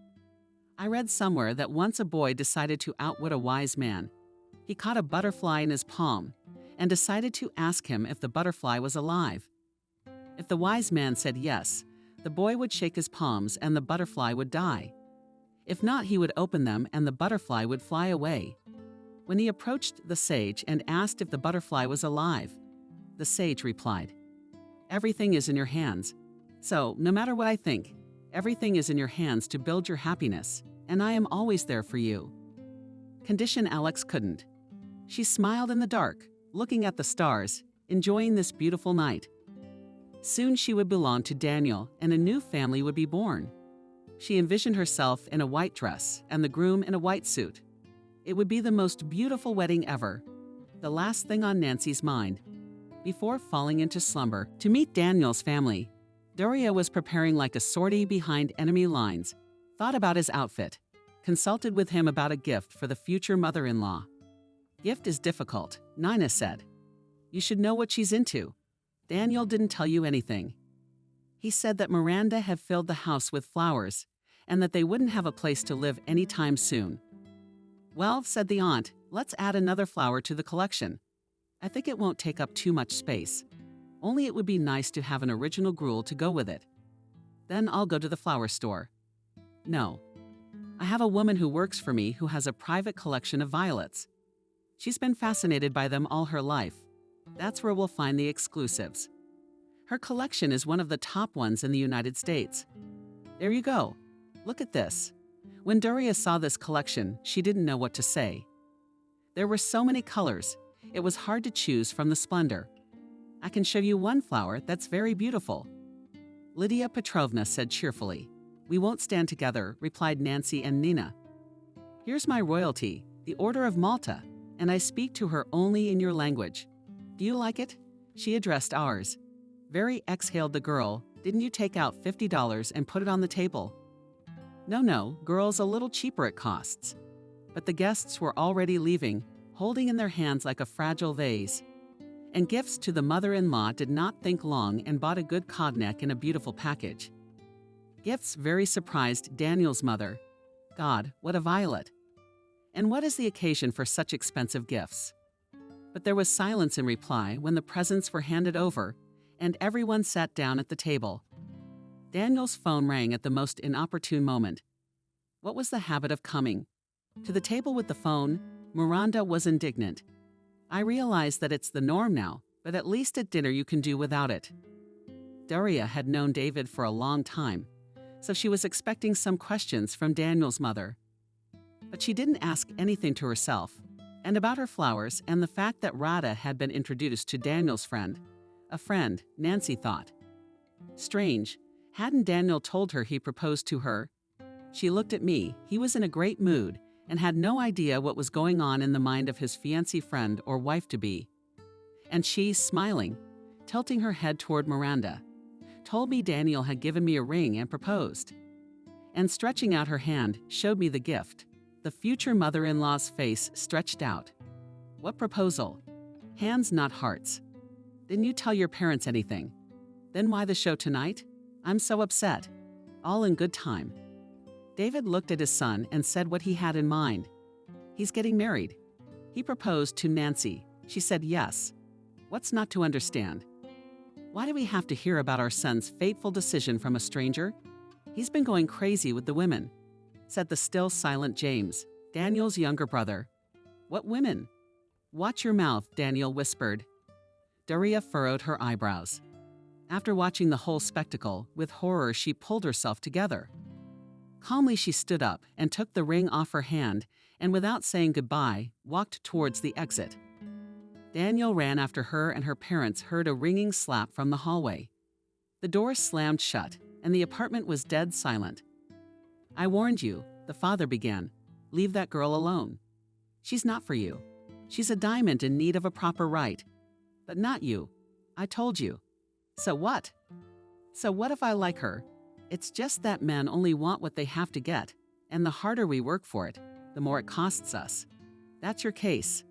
I read somewhere that once a boy decided to outwit a wise man. He caught a butterfly in his palm and decided to ask him if the butterfly was alive. If the wise man said yes, the boy would shake his palms and the butterfly would die. If not, he would open them and the butterfly would fly away. When he approached the sage and asked if the butterfly was alive, the sage replied, "Everything is in your hands. So, no matter what I think, everything is in your hands to build your happiness, and I am always there for you." Condition Alex couldn't. She smiled in the dark, looking at the stars, enjoying this beautiful night. Soon she would belong to Daniel and a new family would be born. She envisioned herself in a white dress and the groom in a white suit. It would be the most beautiful wedding ever. The last thing on Nancy's mind, before falling into slumber to meet Daniel's family, Doria was preparing like a sortie behind enemy lines, thought about his outfit, consulted with him about a gift for the future mother-in-law. Gift is difficult, Nina said. You should know what she's into. Daniel didn't tell you anything. He said that Miranda had filled the house with flowers and that they wouldn't have a place to live anytime soon. Well, said the aunt, let's add another flower to the collection. I think it won't take up too much space. Only it would be nice to have an original gruel to go with it. Then I'll go to the flower store. No. I have a woman who works for me who has a private collection of violets. She's been fascinated by them all her life. That's where we'll find the exclusives. Her collection is one of the top ones in the United States. There you go. Look at this. When Doria saw this collection, she didn't know what to say. There were so many colors, it was hard to choose from the splendor. I can show you one flower that's very beautiful. Lydia Petrovna said cheerfully. We won't stand together, replied Nancy and Nina. Here's my royalty, the Order of Malta, and I speak to her only in your language. Do you like it? She addressed ours. Very exhaled the girl. Didn't you take out $50 and put it on the table? No, girls, a little cheaper it costs. But the guests were already leaving, holding in their hands like a fragile vase. And gifts to the mother-in-law did not think long and bought a good cognac in a beautiful package. Gifts very surprised Daniel's mother. God, what a violet! And what is the occasion for such expensive gifts? But there was silence in reply when the presents were handed over and everyone sat down at the table. Daniel's phone rang at the most inopportune moment. What was the habit of coming? To the table with the phone, Miranda was indignant. I realize that it's the norm now, but at least at dinner you can do without it. Doria had known David for a long time, so she was expecting some questions from Daniel's mother. But she didn't ask anything to herself, and about her flowers and the fact that Rada had been introduced to Daniel's friend. A friend, Nancy thought. Strange, hadn't Daniel told her he proposed to her? She looked at me, he was in a great mood, and had no idea what was going on in the mind of his fiancé friend or wife-to-be. And she, smiling, tilting her head toward Miranda, told me Daniel had given me a ring and proposed. And stretching out her hand, showed me the gift. The future mother-in-law's face stretched out. What proposal? Hands, not hearts. Didn't you tell your parents anything? Then why the show tonight? I'm so upset. All in good time. David looked at his son and said what he had in mind. He's getting married. He proposed to Nancy. She said yes. What's not to understand? Why do we have to hear about our son's fateful decision from a stranger? He's been going crazy with the women, said the still silent James, Daniel's younger brother. What women? Watch your mouth, Daniel whispered. Doria furrowed her eyebrows. After watching the whole spectacle, with horror she pulled herself together. Calmly she stood up and took the ring off her hand and without saying goodbye, walked towards the exit. Daniel ran after her and her parents heard a ringing slap from the hallway. The door slammed shut and the apartment was dead silent. I warned you, the father began. Leave that girl alone. She's not for you. She's a diamond in need of a proper right. But not you. I told you. So what? So what if I like her? It's just that men only want what they have to get, and the harder we work for it, the more it costs us. That's your case.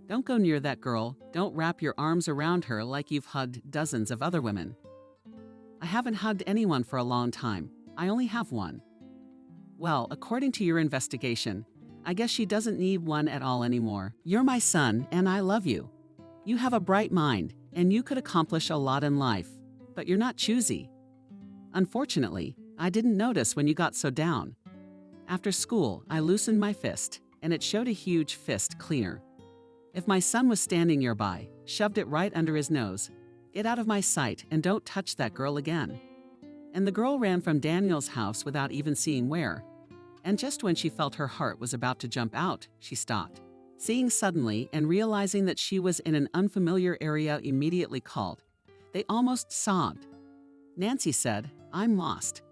Don't go near that girl. Don't wrap your arms around her like you've hugged dozens of other women. I haven't hugged anyone for a long time. I only have one. Well, according to your investigation, I guess she doesn't need one at all anymore. You're my son, and I love you. You have a bright mind, and you could accomplish a lot in life, but you're not choosy. Unfortunately, I didn't notice when you got so down. After school, I loosened my fist, and it showed a huge fist cleaner. If my son was standing nearby, shoved it right under his nose. Get out of my sight and don't touch that girl again. And the girl ran from Daniel's house without even seeing where. And just when she felt her heart was about to jump out, she stopped. Seeing suddenly and realizing that she was in an unfamiliar area immediately called. They almost sobbed. Nancy said, "I'm lost.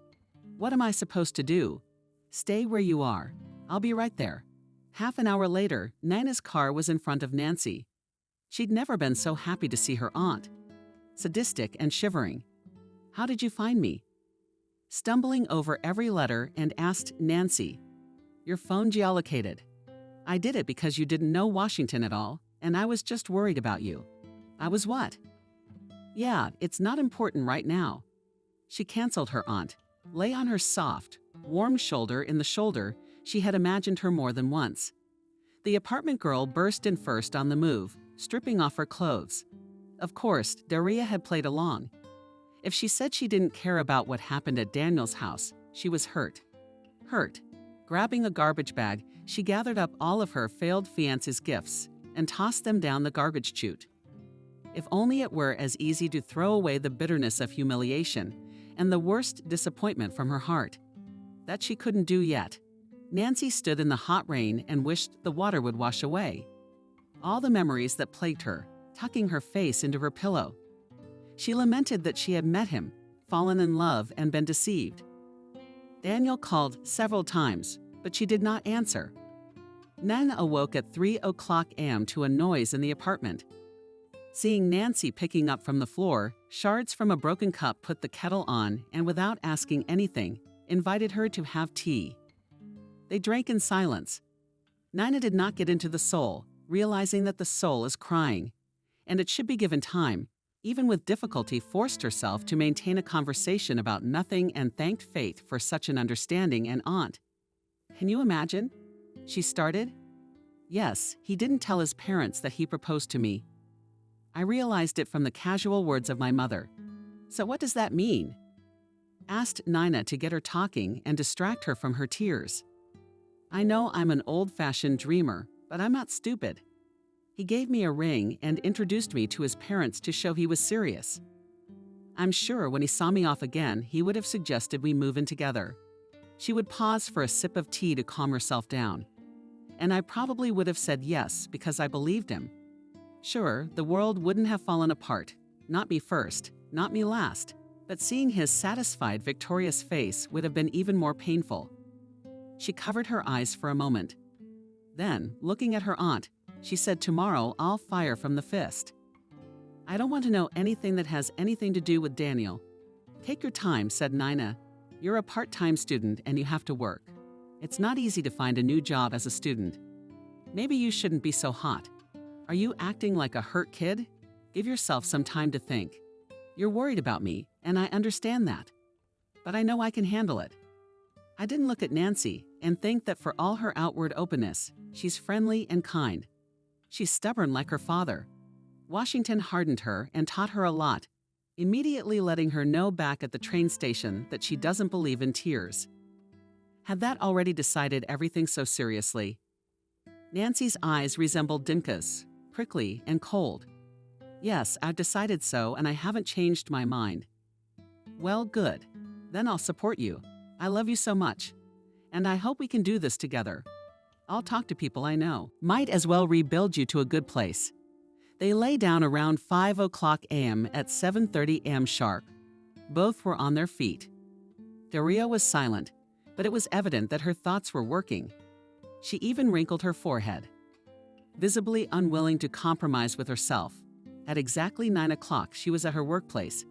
What am I supposed to do?" "Stay where you are. I'll be right there." Half an hour later, Nina's car was in front of Nancy. She'd never been so happy to see her aunt. Sadistic and shivering. "How did you find me?" Stumbling over every letter and asked Nancy, "Your phone geolocated. I did it because you didn't know Washington at all, and I was just worried about you." "I was what?" "Yeah, it's not important right now." She canceled her aunt, lay on her soft, warm shoulder in the shoulder she had imagined her more than once. The apartment girl burst in first on the move, stripping off her clothes. Of course, Daria had played along. If she said she didn't care about what happened at Daniel's house, she was hurt. Hurt. Grabbing a garbage bag, she gathered up all of her failed fiance's gifts and tossed them down the garbage chute. If only it were as easy to throw away the bitterness of humiliation and the worst disappointment from her heart. That she couldn't do yet. Nancy stood in the hot rain and wished the water would wash away all the memories that plagued her, tucking her face into her pillow. She lamented that she had met him, fallen in love, and been deceived. Daniel called several times, but she did not answer. Nan awoke at 3:00 a.m. to a noise in the apartment. Seeing Nancy picking up from the floor, shards from a broken cup, put the kettle on and, without asking anything, invited her to have tea. They drank in silence. Nina did not get into the soul, realizing that the soul is crying, and it should be given time. Even with difficulty, forced herself to maintain a conversation about nothing and thanked fate for such an understanding and aunt. "Can you imagine?" she started. "Yes, he didn't tell his parents that he proposed to me. I realized it from the casual words of my mother." "So what does that mean?" asked Nina to get her talking and distract her from her tears. "I know I'm an old-fashioned dreamer, but I'm not stupid. He gave me a ring and introduced me to his parents to show he was serious. I'm sure when he saw me off again, he would have suggested we move in together." She would pause for a sip of tea to calm herself down. "And I probably would have said yes because I believed him. Sure, the world wouldn't have fallen apart. Not me first, not me last. But seeing his satisfied, victorious face would have been even more painful." She covered her eyes for a moment. Then, looking at her aunt, she said, "Tomorrow I'll fire from the fist. I don't want to know anything that has anything to do with Daniel." "Take your time," said Nina. "You're a part-time student and you have to work. It's not easy to find a new job as a student. Maybe you shouldn't be so hot. Are you acting like a hurt kid? Give yourself some time to think. You're worried about me, and I understand that. But I know I can handle it." I didn't look at Nancy and think that for all her outward openness, she's friendly and kind. She's stubborn like her father. Washington hardened her and taught her a lot, immediately letting her know back at the train station that she doesn't believe in tears. Had that already decided everything so seriously? Nancy's eyes resembled Dinka's, prickly and cold. "Yes, I've decided so, and I haven't changed my mind." "Well, good. Then I'll support you. I love you so much. And I hope we can do this together. I'll talk to people I know. Might as well rebuild you to a good place." They lay down around 5:00 a.m. At 7:30 a.m. sharp. Both were on their feet. Daria was silent, but it was evident that her thoughts were working. She even wrinkled her forehead. Visibly unwilling to compromise with herself, at exactly 9:00 she was at her workplace,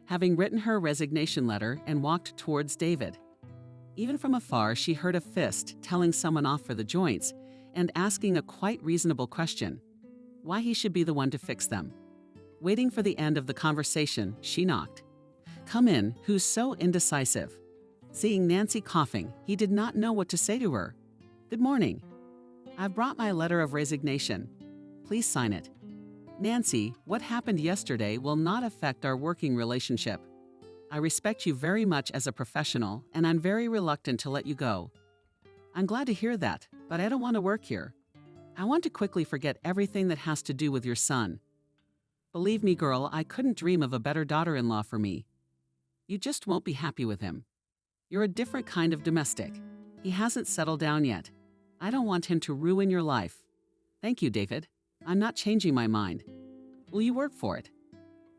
having written her resignation letter and walked towards David. Even from afar, she heard a fist telling someone off for the joints and asking a quite reasonable question: why he should be the one to fix them. Waiting for the end of the conversation, she knocked. "Come in, who's so indecisive?" Seeing Nancy coughing, he did not know what to say to her. "Good morning. I've brought my letter of resignation. Please sign it." "Nancy, what happened yesterday will not affect our working relationship. I respect you very much as a professional, and I'm very reluctant to let you go." "I'm glad to hear that, but I don't want to work here. I want to quickly forget everything that has to do with your son. Believe me, girl, I couldn't dream of a better daughter-in-law for me. You just won't be happy with him. You're a different kind of domestic. He hasn't settled down yet. I don't want him to ruin your life. Thank you, David. I'm not changing my mind. Will you work for it?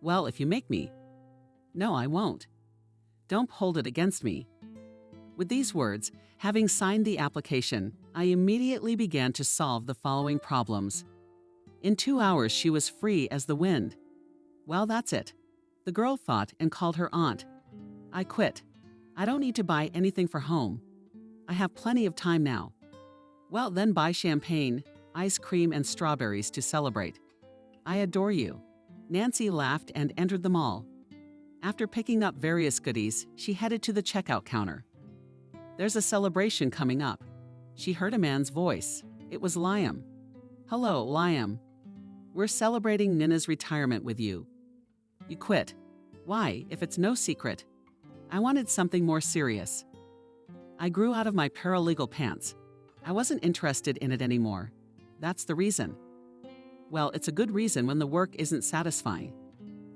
Well, if you make me. No, I won't. Don't hold it against me. With these words, having signed the application, I immediately began to solve the following problems. In 2 hours, she was free as the wind. Well, that's it. The girl thought and called her aunt. I quit. I don't need to buy anything for home. I have plenty of time now. Well, then buy champagne, ice cream, and strawberries to celebrate. I adore you. Nancy laughed and entered the mall. After picking up various goodies, she headed to the checkout counter. There's a celebration coming up. She heard a man's voice. It was Liam. Hello, Liam. We're celebrating Nina's retirement with you. You quit. Why, if it's no secret? I wanted something more serious. I grew out of my paralegal pants. I wasn't interested in it anymore. That's the reason. Well, it's a good reason when the work isn't satisfying.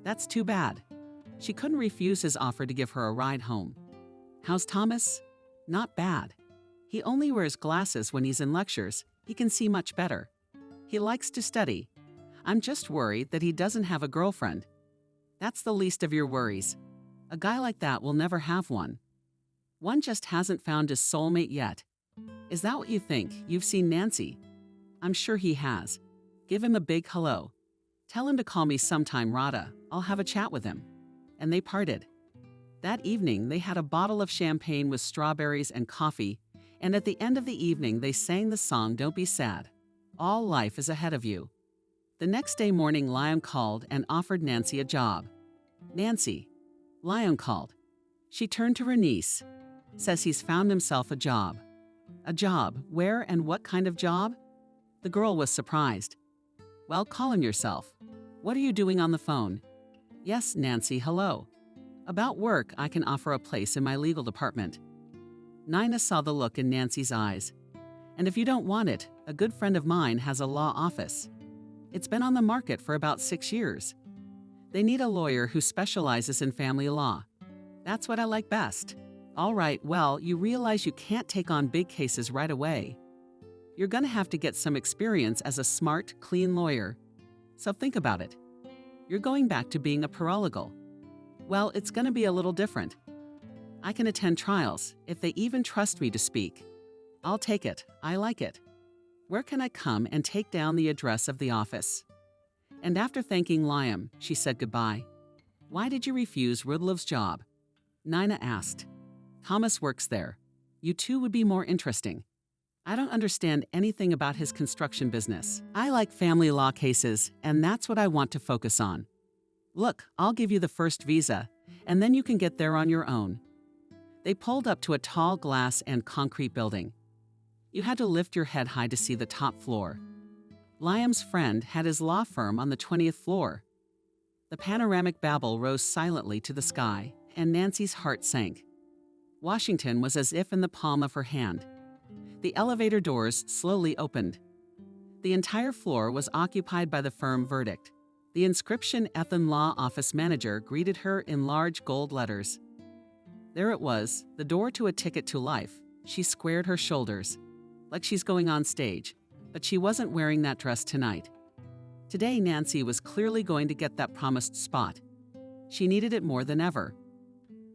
That's too bad. She couldn't refuse his offer to give her a ride home. How's Thomas? Not bad. He only wears glasses when he's in lectures. He can see much better. He likes to study. I'm just worried that he doesn't have a girlfriend. That's the least of your worries. A guy like that will never have one. One just hasn't found his soulmate yet. Is that what you think? You've seen Nancy? I'm sure he has. Give him a big hello. Tell him to call me sometime, Radha. I'll have a chat with him. And they parted. That evening, they had a bottle of champagne with strawberries and coffee, and at the end of the evening, they sang the song Don't Be Sad. All life is ahead of you. The next day morning, Liam called and offered Nancy a job. Nancy. Liam called. She turned to her niece. Says he's found himself a job. A job? Where and what kind of job? The girl was surprised. Well, call him yourself. What are you doing on the phone? Yes, Nancy, hello. About work, I can offer a place in my legal department. Nina saw the look in Nancy's eyes. And if you don't want it, a good friend of mine has a law office. It's been on the market for about 6 years. They need a lawyer who specializes in family law. That's what I like best. All right, well, you realize you can't take on big cases right away. You're going to have to get some experience as a smart, clean lawyer. So think about it. You're going back to being a paralegal. Well, it's going to be a little different. I can attend trials, if they even trust me to speak. I'll take it. I like it. Where can I come and take down the address of the office? And after thanking Liam, she said goodbye. Why did you refuse Rudlov's job? Nina asked. Thomas works there. You two would be more interesting. I don't understand anything about his construction business. I like family law cases, and that's what I want to focus on. Look, I'll give you the first visa, and then you can get there on your own. They pulled up to a tall glass and concrete building. You had to lift your head high to see the top floor. Liam's friend had his law firm on the 20th floor. The panoramic Babel rose silently to the sky, and Nancy's heart sank. Washington was as if in the palm of her hand. The elevator doors slowly opened. The entire floor was occupied by the firm Verdict. The inscription Ethan Law Office Manager greeted her in large gold letters. There it was, the door to a ticket to life. She squared her shoulders, like she's going on stage, but she wasn't wearing that dress tonight. Today, Nancy was clearly going to get that promised spot. She needed it more than ever.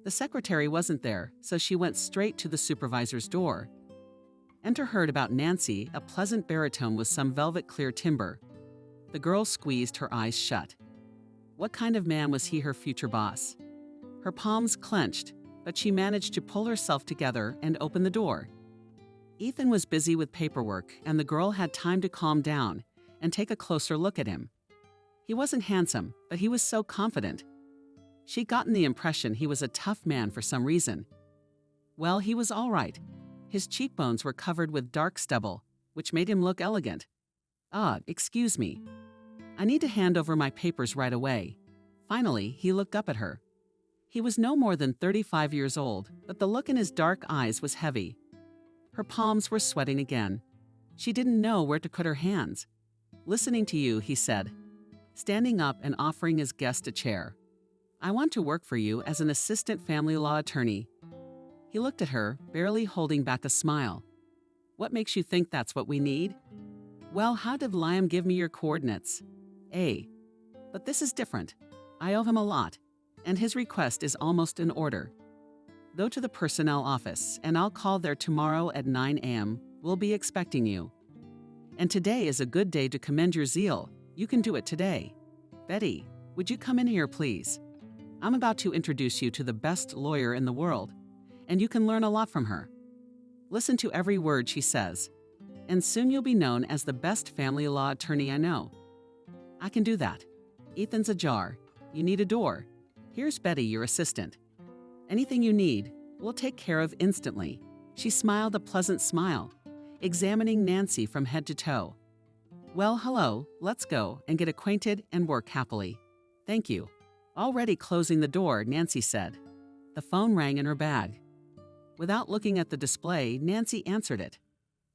The secretary wasn't there, so she went straight to the supervisor's door. Enter heard about Nancy, a pleasant baritone with some velvet-clear timbre. The girl squeezed her eyes shut. What kind of man was he, her future boss? Her palms clenched, but she managed to pull herself together and open the door. Ethan was busy with paperwork, and the girl had time to calm down and take a closer look at him. He wasn't handsome, but he was so confident. She'd gotten the impression he was a tough man for some reason. Well, he was all right. His cheekbones were covered with dark stubble, which made him look elegant. Excuse me. I need to hand over my papers right away. Finally, he looked up at her. He was no more than 35 years old, but the look in his dark eyes was heavy. Her palms were sweating again. She didn't know where to put her hands. Listening to you, he said, standing up and offering his guest a chair. I want to work for you as an assistant family law attorney. He looked at her, barely holding back a smile. What makes you think that's what we need? Well, how did Liam give me your coordinates? A. But this is different. I owe him a lot, and his request is almost in order. Go to the personnel office, and I'll call there tomorrow at 9 a.m. We'll be expecting you. And today is a good day to commend your zeal. You can do it today. Betty, would you come in here, please? I'm about to introduce you to the best lawyer in the world, and you can learn a lot from her. Listen to every word she says, and soon you'll be known as the best family law attorney I know. I can do that. Ethan's ajar. You need a door. Here's Betty, your assistant. Anything you need, we'll take care of instantly. She smiled a pleasant smile, examining Nancy from head to toe. Well, hello, let's go and get acquainted and work happily. Thank you. Already closing the door, Nancy said. The phone rang in her bag. Without looking at the display, Nancy answered it.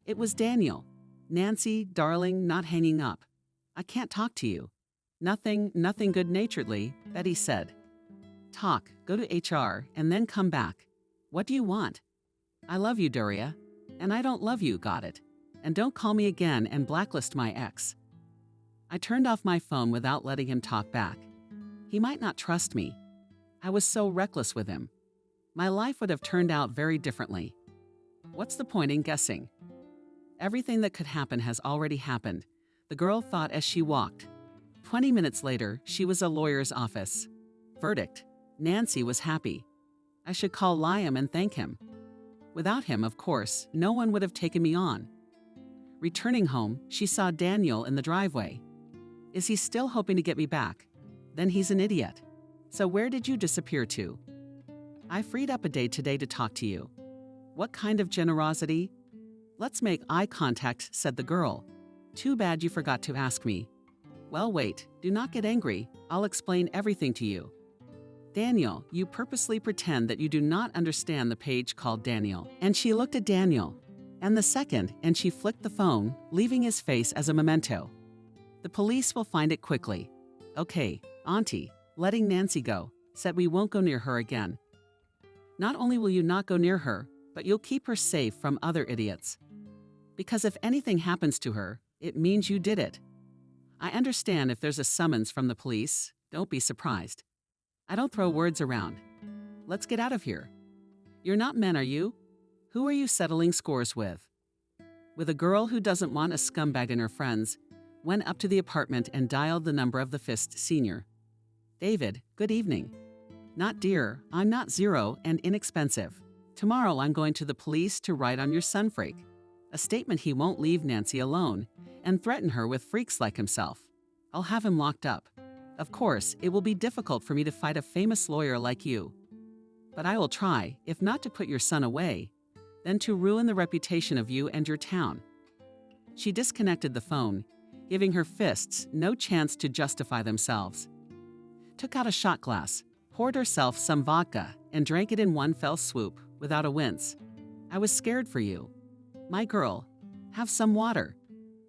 It was Daniel. Nancy, darling, not hanging up. I can't talk to you. Nothing good-naturedly, Betty said. Talk, go to HR, and then come back. What do you want? I love you, Duria. And I don't love you, got it? And don't call me again and blacklist my ex. I turned off my phone without letting him talk back. He might not trust me. I was so reckless with him. My life would have turned out very differently. What's the point in guessing? Everything that could happen has already happened, the girl thought as she walked. 20 minutes later, she was a lawyer's office. Verdict: Nancy was happy. I should call Liam and thank him. Without him, of course, no one would have taken me on. Returning home, she saw Daniel in the driveway. Is he still hoping to get me back? Then he's an idiot. So where did you disappear to? I freed up a day today to talk to you. What kind of generosity? Let's make eye contact, said the girl. Too bad you forgot to ask me. Well, wait, do not get angry. I'll explain everything to you. Daniel, you purposely pretend that you do not understand the page called Daniel. And she looked at Daniel. And the second, and she flicked the phone, leaving his face as a memento. The police will find it quickly. Okay, Auntie, letting Nancy go, said we won't go near her again. Not only will you not go near her, but you'll keep her safe from other idiots. Because if anything happens to her, it means you did it. I understand if there's a summons from the police. Don't be surprised. I don't throw words around. Let's get out of here. You're not men, are you? Who are you settling scores with? With a girl who doesn't want a scumbag in her friends, went up to the apartment and dialed the number of the Fist senior. David, good evening. Not dear, I'm not zero and inexpensive. Tomorrow I'm going to the police to write on your son freak. A statement he won't leave Nancy alone and threaten her with freaks like himself. I'll have him locked up. Of course, it will be difficult for me to fight a famous lawyer like you. But I will try, if not to put your son away, then to ruin the reputation of you and your town. She disconnected the phone, giving her fists no chance to justify themselves. Took out a shot glass, poured herself some vodka, and drank it in one fell swoop, without a wince. I was scared for you. My girl, have some water.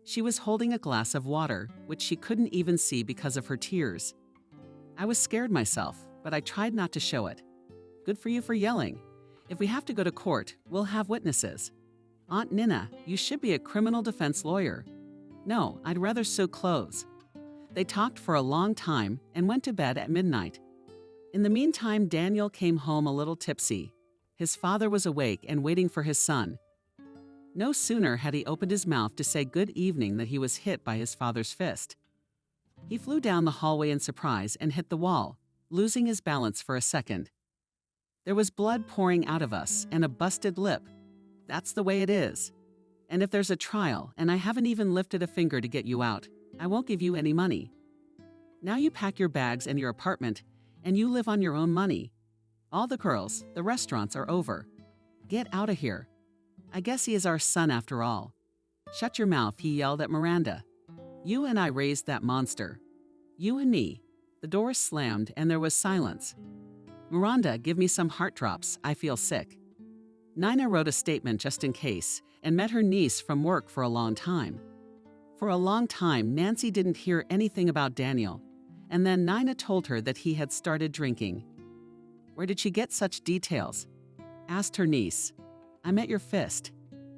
She was holding a glass of water, which she couldn't even see because of her tears. I was scared myself, but I tried not to show it. Good for you for yelling. If we have to go to court, we'll have witnesses. Aunt Nina, you should be a criminal defense lawyer. No, I'd rather sew clothes. They talked for a long time and went to bed at midnight. In the meantime, Daniel came home a little tipsy. His father was awake and waiting for his son. No sooner had he opened his mouth to say good evening that he was hit by his father's fist. He flew down the hallway in surprise and hit the wall, losing his balance for a second. There was blood pouring out of us and a busted lip. That's the way it is. And if there's a trial and I haven't even lifted a finger to get you out, I won't give you any money. Now you pack your bags and your apartment and you live on your own money. All the girls, the restaurants are over. Get out of here. I guess he is our son after all. Shut your mouth, he yelled at Miranda. You and I raised that monster. You and me. The door slammed and there was silence. Miranda, give me some heart drops. I feel sick. Nina wrote a statement just in case and met her niece from work for a long time. For a long time, Nancy didn't hear anything about Daniel, and then Nina told her that he had started drinking. Where did she get such details? Asked her niece. I met your Fist.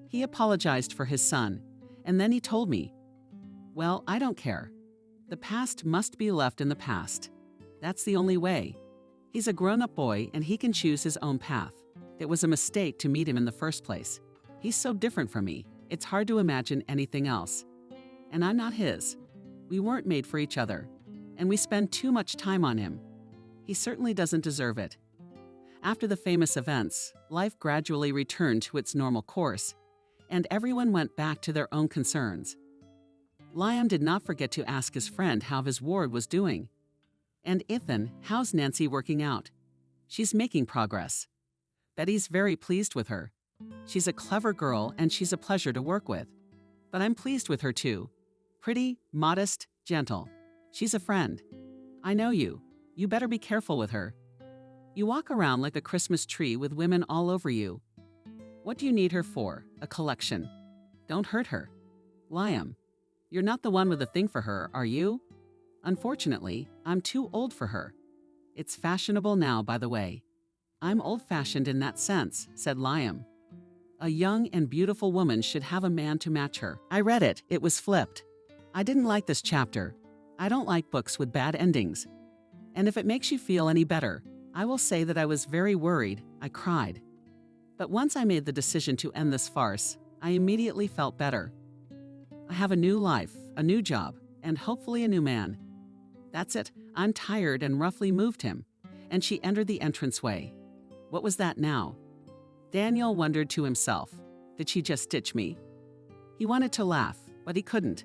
He apologized for his son, and then he told me. Well, I don't care. The past must be left in the past. That's the only way. He's a grown-up boy and he can choose his own path. It was a mistake to meet him in the first place. He's so different from me. It's hard to imagine anything else. And I'm not his. We weren't made for each other. And we spend too much time on him. He certainly doesn't deserve it. After the famous events, life gradually returned to its normal course, and everyone went back to their own concerns. Liam did not forget to ask his friend how his ward was doing. And Ethan, how's Nancy working out? She's making progress. Betty's very pleased with her. She's a clever girl and she's a pleasure to work with. But I'm pleased with her too. Pretty, modest, gentle. She's a friend. I know you. You better be careful with her. You walk around like a Christmas tree with women all over you. What do you need her for? A collection. Don't hurt her. Liam, you're not the one with a thing for her, are you? Unfortunately, I'm too old for her. It's fashionable now, by the way. I'm old-fashioned in that sense, said Liam. A young and beautiful woman should have a man to match her. I read it. It was flipped. I didn't like this chapter. I don't like books with bad endings. And if it makes you feel any better, I will say that I was very worried. I cried. But once I made the decision to end this farce, I immediately felt better. I have a new life, a new job, and hopefully a new man. That's it. I'm tired and roughly moved him. And she entered the entranceway. What was that now? Daniel wondered to himself, did she just ditch me? He wanted to laugh, but he couldn't.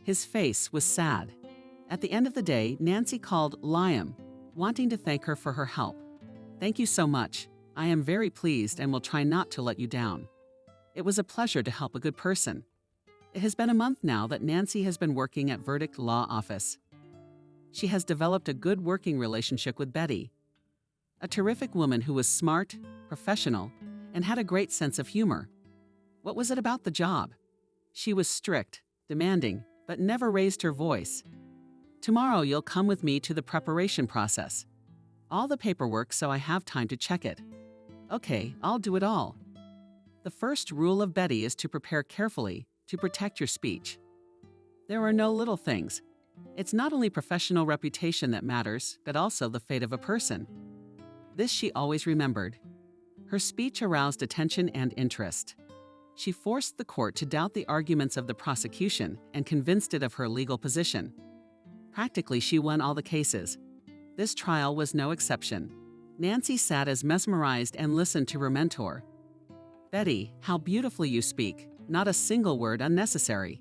His face was sad. At the end of the day, Nancy called Liam, wanting to thank her for her help. Thank you so much. I am very pleased and will try not to let you down. It was a pleasure to help a good person. It has been a month now that Nancy has been working at Verdict Law Office. She has developed a good working relationship with Betty, a terrific woman who was smart, professional, and had a great sense of humor. What was it about the job? She was strict, demanding, but never raised her voice. Tomorrow you'll come with me to the preparation process. All the paperwork so I have time to check it. Okay, I'll do it all. The first rule of Betty is to prepare carefully to protect your speech. There are no little things. It's not only professional reputation that matters, but also the fate of a person. This she always remembered. Her speech aroused attention and interest. She forced the court to doubt the arguments of the prosecution and convinced it of her legal position. Practically, she won all the cases. This trial was no exception. Nancy sat as mesmerized and listened to her mentor. Betty, how beautifully you speak. Not a single word unnecessary.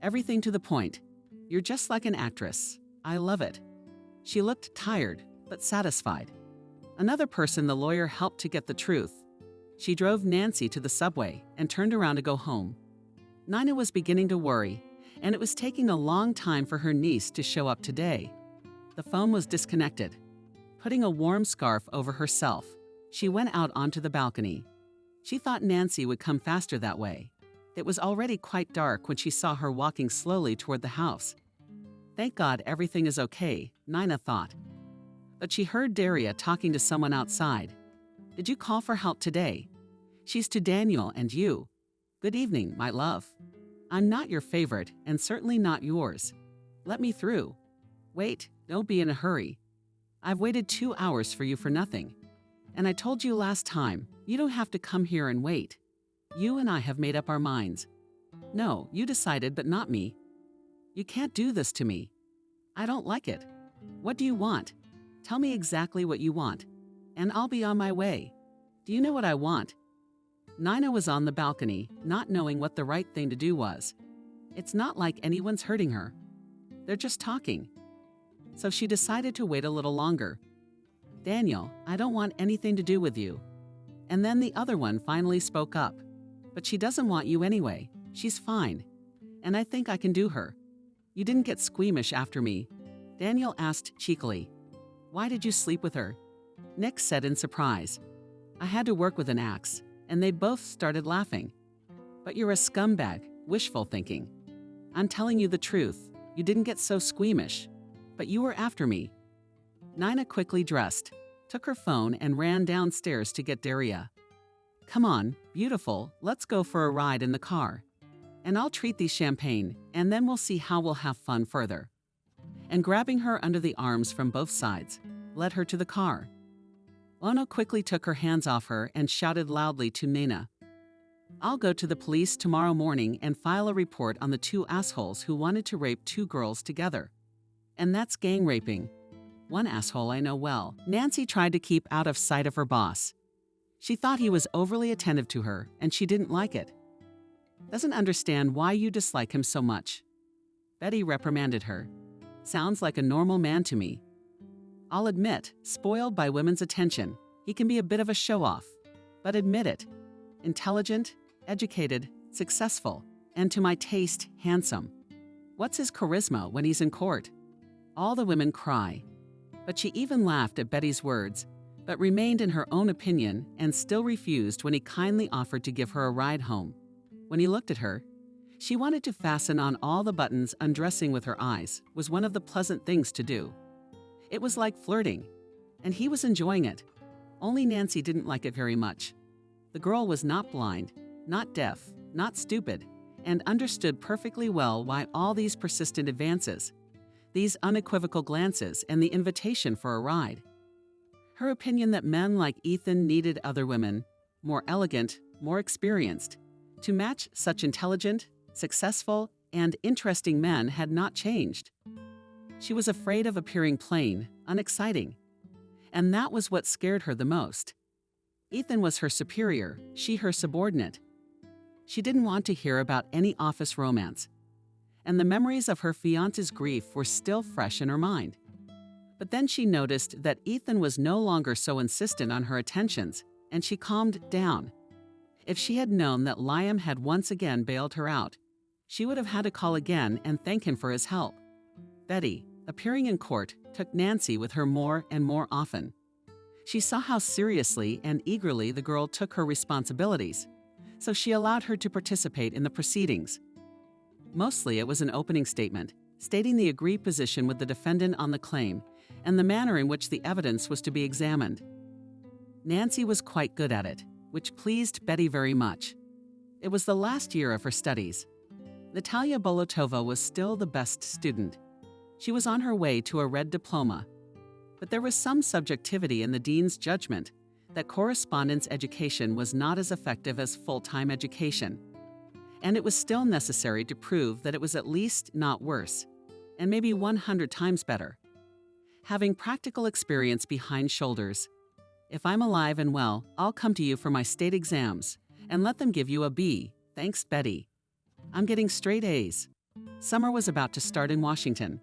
Everything to the point. You're just like an actress. I love it. She looked tired, but satisfied. Another person the lawyer helped to get the truth. She drove Nancy to the subway and turned around to go home. Nina was beginning to worry, and it was taking a long time for her niece to show up today. The phone was disconnected. Putting a warm scarf over herself, she went out onto the balcony. She thought Nancy would come faster that way. It was already quite dark when she saw her walking slowly toward the house. Thank God everything is okay, Nina thought. But she heard Daria talking to someone outside. Did you call for help today? She's to Daniel and you. Good evening, my love. I'm not your favorite and certainly not yours. Let me through. Wait, don't be in a hurry. I've waited 2 hours for you for nothing. And I told you last time, you don't have to come here and wait. You and I have made up our minds. No, you decided, but not me. You can't do this to me. I don't like it. What do you want? Tell me exactly what you want, and I'll be on my way. Do you know what I want? Nina was on the balcony, not knowing what the right thing to do was. It's not like anyone's hurting her. They're just talking. So she decided to wait a little longer. Daniel, I don't want anything to do with you. And then the other one finally spoke up. But she doesn't want you anyway. She's fine. And I think I can do her. You didn't get squeamish after me. Daniel asked cheekily. Why did you sleep with her? Nick said in surprise. I had to work with an axe, and they both started laughing. But you're a scumbag, wishful thinking. I'm telling you the truth. You didn't get so squeamish. But you were after me. Nina quickly dressed, took her phone, and ran downstairs to get Daria. Come on, beautiful, let's go for a ride in the car. and I'll treat these champagne, and then we'll see how we'll have fun further." And grabbing her under the arms from both sides, led her to the car. Ono quickly took her hands off her and shouted loudly to Nina, "I'll go to the police tomorrow morning and file a report on the two assholes who wanted to rape two girls together. And that's gang raping. One asshole I know well." Nancy tried to keep out of sight of her boss. She thought he was overly attentive to her, and she didn't like it. "Doesn't understand why you dislike him so much." Betty reprimanded her. "Sounds like a normal man to me." "I'll admit, spoiled by women's attention, he can be a bit of a show-off. But admit it. Intelligent, educated, successful, and to my taste, handsome. What's his charisma when he's in court?" All the women cry. But she even laughed at Betty's words, but remained in her own opinion and still refused when he kindly offered to give her a ride home. When he looked at her, she wanted to fasten on all the buttons. Undressing with her eyes was one of the pleasant things to do. It was like flirting, and he was enjoying it. Only Nancy didn't like it very much. The girl was not blind, not deaf, not stupid, and understood perfectly well why all these persistent advances, these unequivocal glances, and the invitation for a ride. Her opinion that men like Ethan needed other women, more elegant, more experienced, to match such intelligent, successful, and interesting men had not changed. She was afraid of appearing plain, unexciting. And that was what scared her the most. Ethan was her superior, she her subordinate. She didn't want to hear about any office romance. And the memories of her fiancé's grief were still fresh in her mind. But then she noticed that Ethan was no longer so insistent on her attentions, and she calmed down. If she had known that Liam had once again bailed her out, she would have had to call again and thank him for his help. Betty, appearing in court, took Nancy with her more and more often. She saw how seriously and eagerly the girl took her responsibilities, so she allowed her to participate in the proceedings. Mostly it was an opening statement, stating the agreed position with the defendant on the claim and the manner in which the evidence was to be examined. Nancy was quite good at it, which pleased Betty very much. It was the last year of her studies. Natalia Bolotova was still the best student. She was on her way to a red diploma, but there was some subjectivity in the dean's judgment that correspondence education was not as effective as full-time education. And it was still necessary to prove that it was at least not worse, and maybe 100 times better. Having practical experience behind shoulders, if I'm alive and well, I'll come to you for my state exams and let them give you a B. Thanks, Betty. I'm getting straight A's. Summer was about to start in Washington,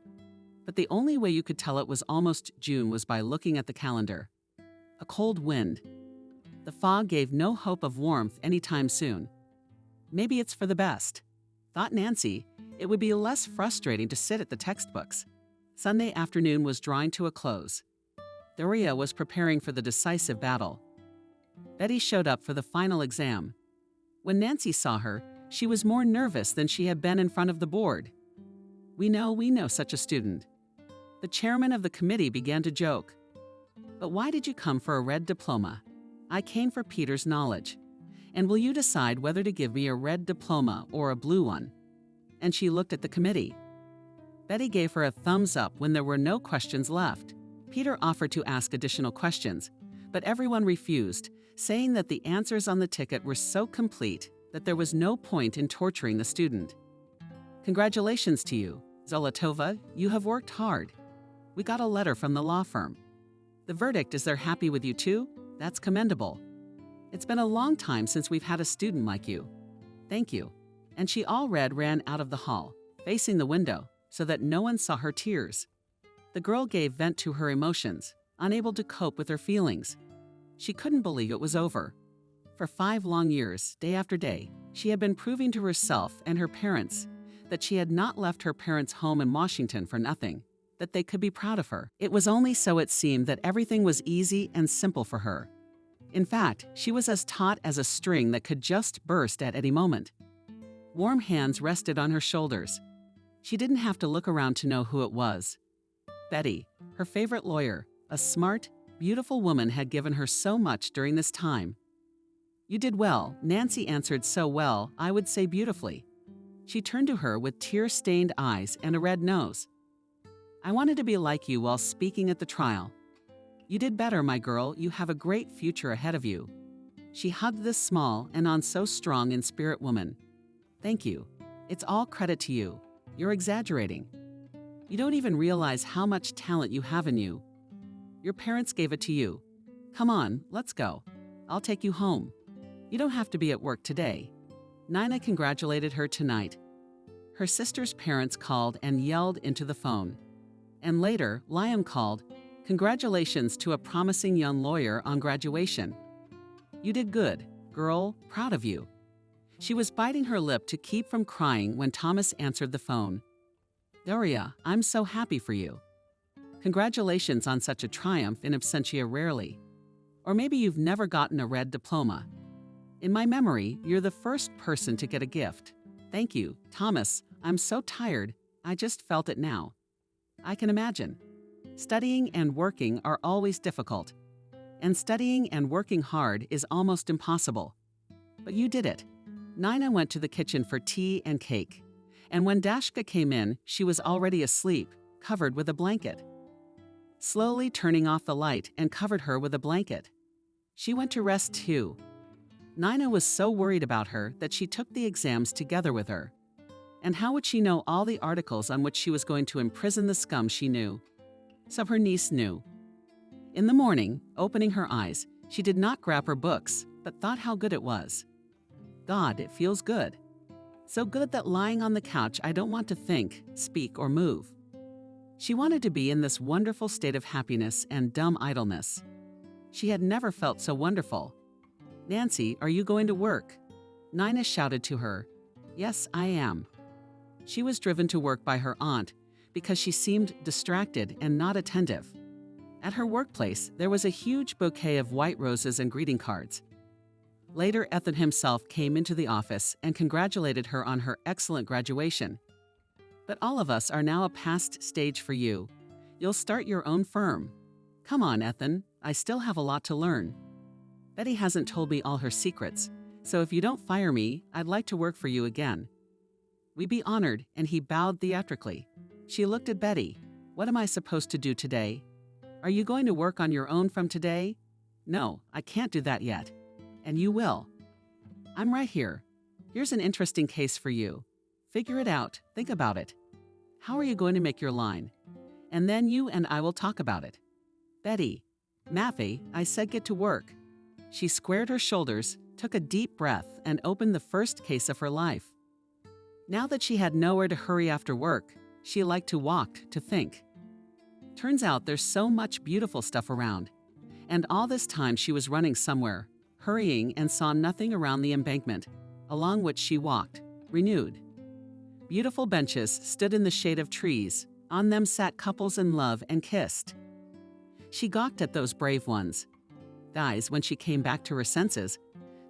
but the only way you could tell it was almost June was by looking at the calendar. A cold wind. The fog gave no hope of warmth anytime soon. Maybe it's for the best. Thought Nancy, it would be less frustrating to sit at the textbooks. Sunday afternoon was drawing to a close. Doria was preparing for the decisive battle. Betty showed up for the final exam. When Nancy saw her, she was more nervous than she had been in front of the board. We know such a student. The chairman of the committee began to joke. But why did you come for a red diploma? I came for Peter's knowledge. And will you decide whether to give me a red diploma or a blue one? And she looked at the committee. Betty gave her a thumbs up when there were no questions left. Peter offered to ask additional questions, but everyone refused, saying that the answers on the ticket were so complete that there was no point in torturing the student. Congratulations to you, Zolotova, you have worked hard. We got a letter from the law firm. The verdict is they're happy with you too? That's commendable. It's been a long time since we've had a student like you. Thank you. And she all ran out of the hall, facing the window, so that no one saw her tears. The girl gave vent to her emotions, unable to cope with her feelings. She couldn't believe it was over. For 5 long years, day after day, she had been proving to herself and her parents that she had not left her parents' home in Washington for nothing, that they could be proud of her. It was only so it seemed that everything was easy and simple for her. In fact, she was as taut as a string that could just burst at any moment. Warm hands rested on her shoulders. She didn't have to look around to know who it was. Betty, her favorite lawyer, a smart, beautiful woman, had given her so much during this time. You did well, Nancy answered so well, I would say beautifully. She turned to her with tear-stained eyes and a red nose. "I wanted to be like you while speaking at the trial. You did better, my girl. You have a great future ahead of you." She hugged this small and so strong in spirit woman. "Thank you. It's all credit to you. You're exaggerating. You don't even realize how much talent you have in you. Your parents gave it to you. Come on, let's go. I'll take you home. You don't have to be at work today." Nina congratulated her tonight. Her sister's parents called and yelled into the phone. And later, Liam called, "Congratulations to a promising young lawyer on graduation. You did good, girl, proud of you." She was biting her lip to keep from crying when Thomas answered the phone. "Daria, I'm so happy for you. Congratulations on such a triumph in absentia rarely. Or maybe you've never gotten a red diploma. In my memory, you're the first person to get a gift. Thank you, Thomas. I'm so tired, I just felt it now. I can imagine. Studying and working are always difficult. And studying and working hard is almost impossible. But you did it." Nina went to the kitchen for tea and cake. And when Dashka came in, she was already asleep, covered with a blanket. Slowly turning off the light and covered her with a blanket. She went to rest too. Nina was so worried about her that she took the exams together with her. And how would she know all the articles on which she was going to imprison the scum she knew? So her niece knew. In the morning, opening her eyes, she did not grab her books, but thought how good it was. God, it feels good. So good that lying on the couch I don't want to think, speak, or move. She wanted to be in this wonderful state of happiness and dumb idleness. She had never felt so wonderful. "Nancy, are you going to work?" Nina shouted to her. "Yes, I am." She was driven to work by her aunt because she seemed distracted and not attentive. At her workplace, there was a huge bouquet of white roses and greeting cards. Later, Ethan himself came into the office and congratulated her on her excellent graduation. "But all of us are now a past stage for you. You'll start your own firm. Come on, Ethan, I still have a lot to learn. Betty hasn't told me all her secrets, so if you don't fire me, I'd like to work for you again." "We'd be honored," and he bowed theatrically. She looked at Betty. "What am I supposed to do today? Are you going to work on your own from today?" "No, I can't do that yet." "And you will." "I'm right here. Here's an interesting case for you. Figure it out, think about it. How are you going to make your line? And then you and I will talk about it." "Betty." "Maffei, I said get to work." She squared her shoulders, took a deep breath, and opened the first case of her life. Now that she had nowhere to hurry after work, she liked to walk, to think. Turns out there's so much beautiful stuff around. And all this time she was running somewhere, hurrying, and saw nothing around the embankment, along which she walked, renewed. Beautiful benches stood in the shade of trees. On them sat couples in love and kissed. She gawked at those brave ones. Guys, when she came back to her senses,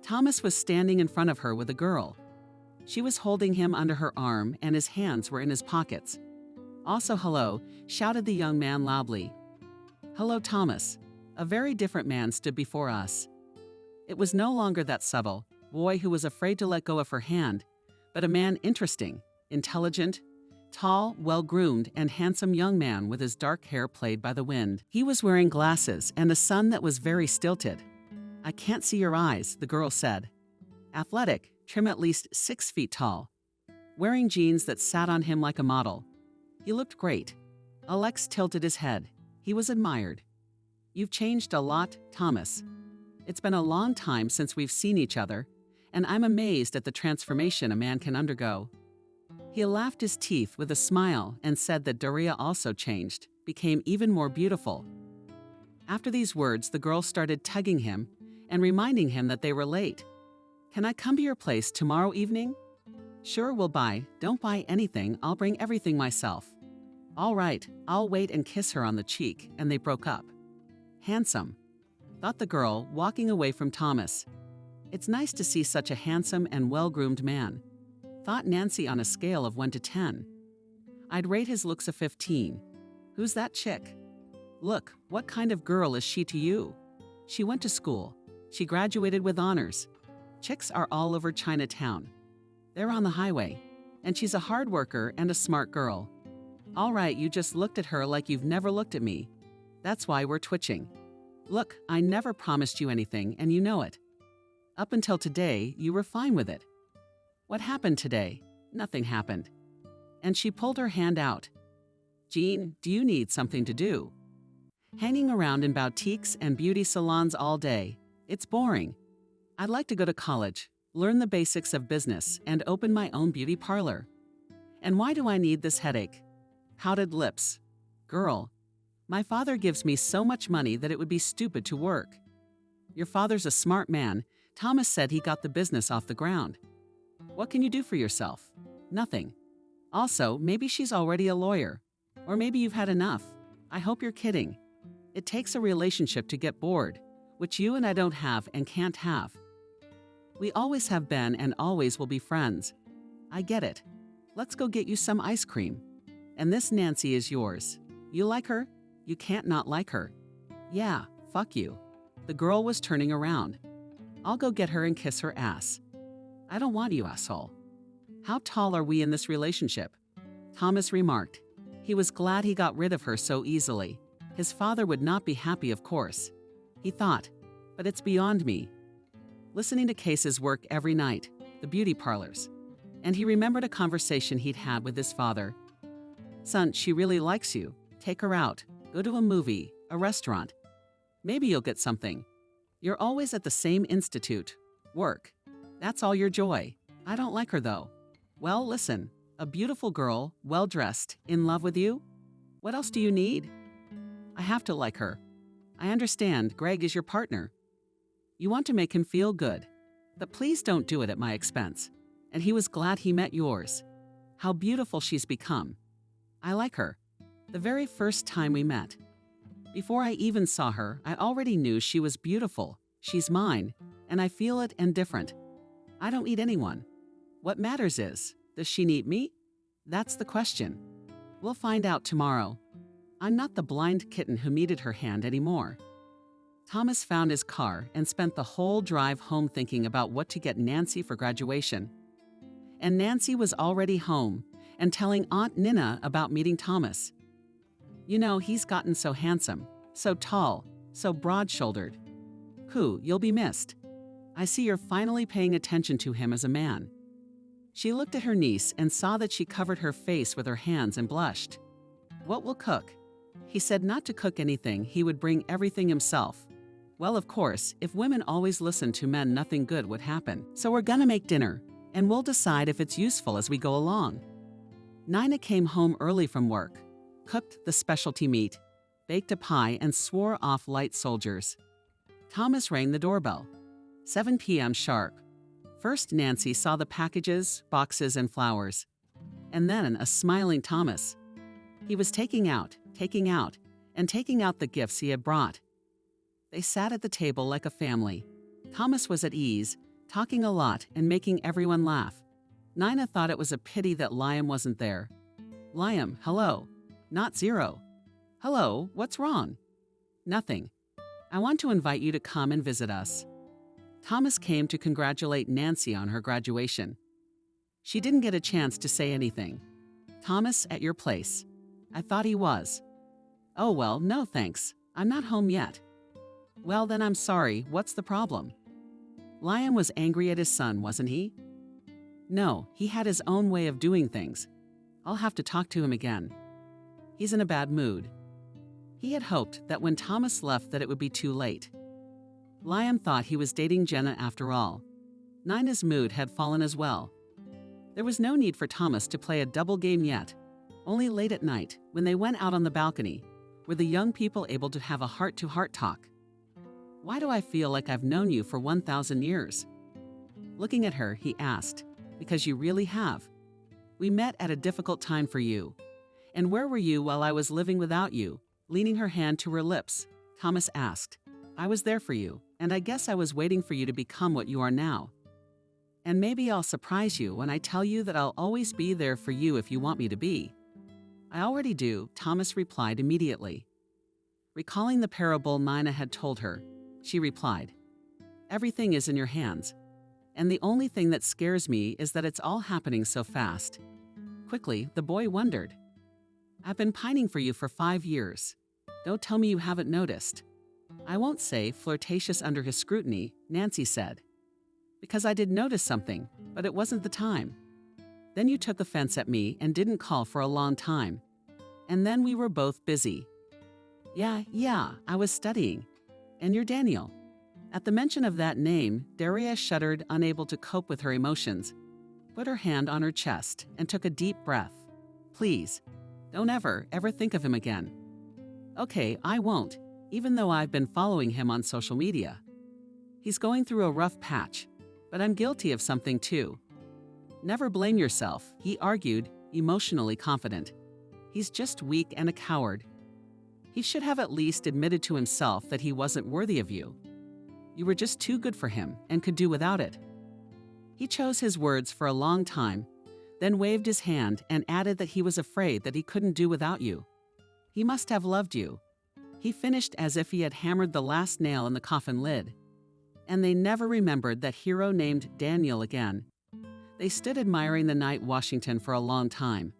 Thomas was standing in front of her with a girl. She was holding him under her arm and his hands were in his pockets. "Also hello," shouted the young man loudly. "Hello, Thomas." A very different man stood before us. It was no longer that subtle boy who was afraid to let go of her hand, but a man interesting, intelligent, tall, well-groomed, and handsome young man with his dark hair played by the wind. He was wearing glasses and a sun that was very stilted. "I can't see your eyes," the girl said. Athletic, trim, at least 6 feet tall. Wearing jeans that sat on him like a model. He looked great. Alex tilted his head. He was admired. "You've changed a lot, Thomas. It's been a long time since we've seen each other, and I'm amazed at the transformation a man can undergo." He laughed his teeth with a smile and said that Daria also changed, became even more beautiful. After these words, the girl started tugging him and reminding him that they were late. "Can I come to your place tomorrow evening?" "Sure, we'll buy. Don't buy anything. I'll bring everything myself." "All right, I'll wait," and kiss her on the cheek, and they broke up. Handsome, thought the girl, walking away from Thomas. It's nice to see such a handsome and well-groomed man, thought Nancy on a scale of 1 to 10. I'd rate his looks a 15. Who's that chick? Look, what kind of girl is she to you? She went to school. She graduated with honors. Chicks are all over Chinatown. They're on the highway. And she's a hard worker and a smart girl. All right, you just looked at her like you've never looked at me. That's why we're twitching. Look, I never promised you anything, and you know it. Up until today, you were fine with it. What happened today? Nothing happened. And she pulled her hand out. Jean, do you need something to do? Hanging around in boutiques and beauty salons all day. It's boring. I'd like to go to college, learn the basics of business, and open my own beauty parlor. And why do I need this headache? Pouted lips. Girl, my father gives me so much money that it would be stupid to work. Your father's a smart man. Thomas said he got the business off the ground. What can you do for yourself? Nothing. Also, maybe she's already a lawyer. Or maybe you've had enough. I hope you're kidding. It takes a relationship to get bored, which you and I don't have and can't have. We always have been and always will be friends. I get it. Let's go get you some ice cream. And this Nancy is yours. You like her? You can't not like her. Yeah, fuck you. The girl was turning around. I'll go get her and kiss her ass. I don't want you, asshole. How tall are we in this relationship? Thomas remarked. He was glad he got rid of her so easily. His father would not be happy, of course. He thought, but it's beyond me. Listening to cases work every night, the beauty parlors. And he remembered a conversation he'd had with his father. Son, she really likes you. Take her out. Go to a movie, a restaurant. Maybe you'll get something. You're always at the same institute. Work. That's all your joy. I don't like her, though. Well, listen. A beautiful girl, well-dressed, in love with you? What else do you need? I have to like her. I understand Greg is your partner. You want to make him feel good. But please don't do it at my expense. And he was glad he met yours. How beautiful she's become. I like her. The very first time we met. Before I even saw her, I already knew she was beautiful. She's mine, and I feel it and different. I don't need anyone. What matters is, does she need me? That's the question. We'll find out tomorrow. I'm not the blind kitten who needed her hand anymore. Thomas found his car and spent the whole drive home thinking about what to get Nancy for graduation. And Nancy was already home and telling Aunt Nina about meeting Thomas. You know, he's gotten so handsome, so tall, so broad-shouldered. You'll be missed. I see you're finally paying attention to him as a man. She looked at her niece and saw that she covered her face with her hands and blushed. What will cook? He said not to cook anything, he would bring everything himself. Well, of course, if women always listened to men, nothing good would happen. So we're gonna make dinner, and we'll decide if it's useful as we go along. Nina came home early from work, cooked the specialty meat, baked a pie, and swore off light soldiers. Thomas rang the doorbell. 7 p.m. sharp. First, Nancy saw the packages, boxes, and flowers. And then a smiling Thomas. He was taking out the gifts he had brought. They sat at the table like a family. Thomas was at ease, talking a lot and making everyone laugh. Nina thought it was a pity that Liam wasn't there. Liam, hello. Not Zero. Hello, what's wrong? Nothing. I want to invite you to come and visit us. Thomas came to congratulate Nancy on her graduation. She didn't get a chance to say anything. Thomas, at your place. I thought he was. Oh, well, no thanks. I'm not home yet. Well, then I'm sorry. What's the problem? Liam was angry at his son, wasn't he? No, he had his own way of doing things. I'll have to talk to him again. He's in a bad mood. He had hoped that when Thomas left that it would be too late. Liam thought he was dating Jenna after all. Nina's mood had fallen as well. There was no need for Thomas to play a double game yet. Only late at night, when they went out on the balcony, were the young people able to have a heart-to-heart talk. Why do I feel like I've known you for 1,000 years? Looking at her, he asked, because you really have. We met at a difficult time for you. And where were you while I was living without you? Leaning her hand to her lips, Thomas asked. I was there for you, and I guess I was waiting for you to become what you are now. And maybe I'll surprise you when I tell you that I'll always be there for you if you want me to be. I already do, Thomas replied immediately. Recalling the parable Nina had told her, she replied, Everything is in your hands. And the only thing that scares me is that it's all happening so fast. Quickly, the boy wondered. I've been pining for you for 5 years. Don't tell me you haven't noticed. I won't say flirtatious under his scrutiny, Nancy said. Because I did notice something, but it wasn't the time. Then you took offense at me and didn't call for a long time. And then we were both busy. Yeah, I was studying. And you're Daniel. At the mention of that name, Daria shuddered, unable to cope with her emotions, put her hand on her chest, and took a deep breath. Please, don't ever think of him again. Okay, I won't, even though I've been following him on social media. He's going through a rough patch, but I'm guilty of something too. Never blame yourself, he argued, emotionally confident. He's just weak and a coward. He should have at least admitted to himself that he wasn't worthy of you. You were just too good for him and could do without it. He chose his words for a long time, then waved his hand and added that he was afraid that he couldn't do without you. He must have loved you. He finished as if he had hammered the last nail in the coffin lid. And they never remembered that hero named Daniel again. They stood admiring the night Washington for a long time,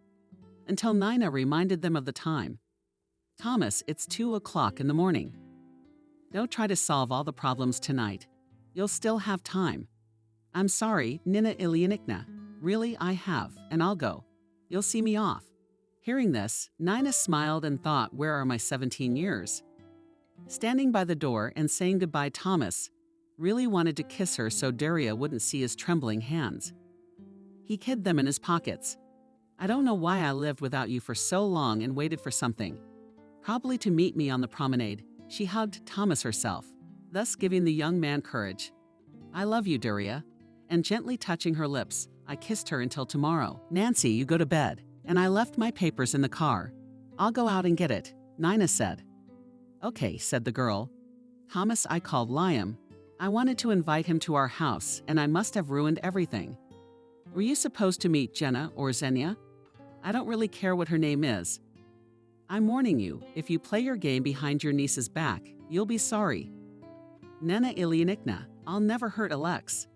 until Nina reminded them of the time. Thomas, it's 2 o'clock in the morning. Don't try to solve all the problems tonight. You'll still have time. I'm sorry, Nina Ilyanikna. Really, I have, and I'll go. You'll see me off. Hearing this, Nina smiled and thought, where are my 17 years? Standing by the door and saying goodbye, Thomas really wanted to kiss her so Daria wouldn't see his trembling hands. He hid them in his pockets. I don't know why I lived without you for so long and waited for something. Probably to meet me on the promenade. She hugged Thomas herself, thus giving the young man courage. I love you, Daria. And gently touching her lips, I kissed her until tomorrow. Nancy, you go to bed. And I left my papers in the car. I'll go out and get it, Nina said. Okay, said the girl. Thomas, I called Liam. I wanted to invite him to our house, and I must have ruined everything. Were you supposed to meet Jenna or Xenia? I don't really care what her name is. I'm warning you, if you play your game behind your niece's back, you'll be sorry. Nina Ilyanikna, I'll never hurt Alex.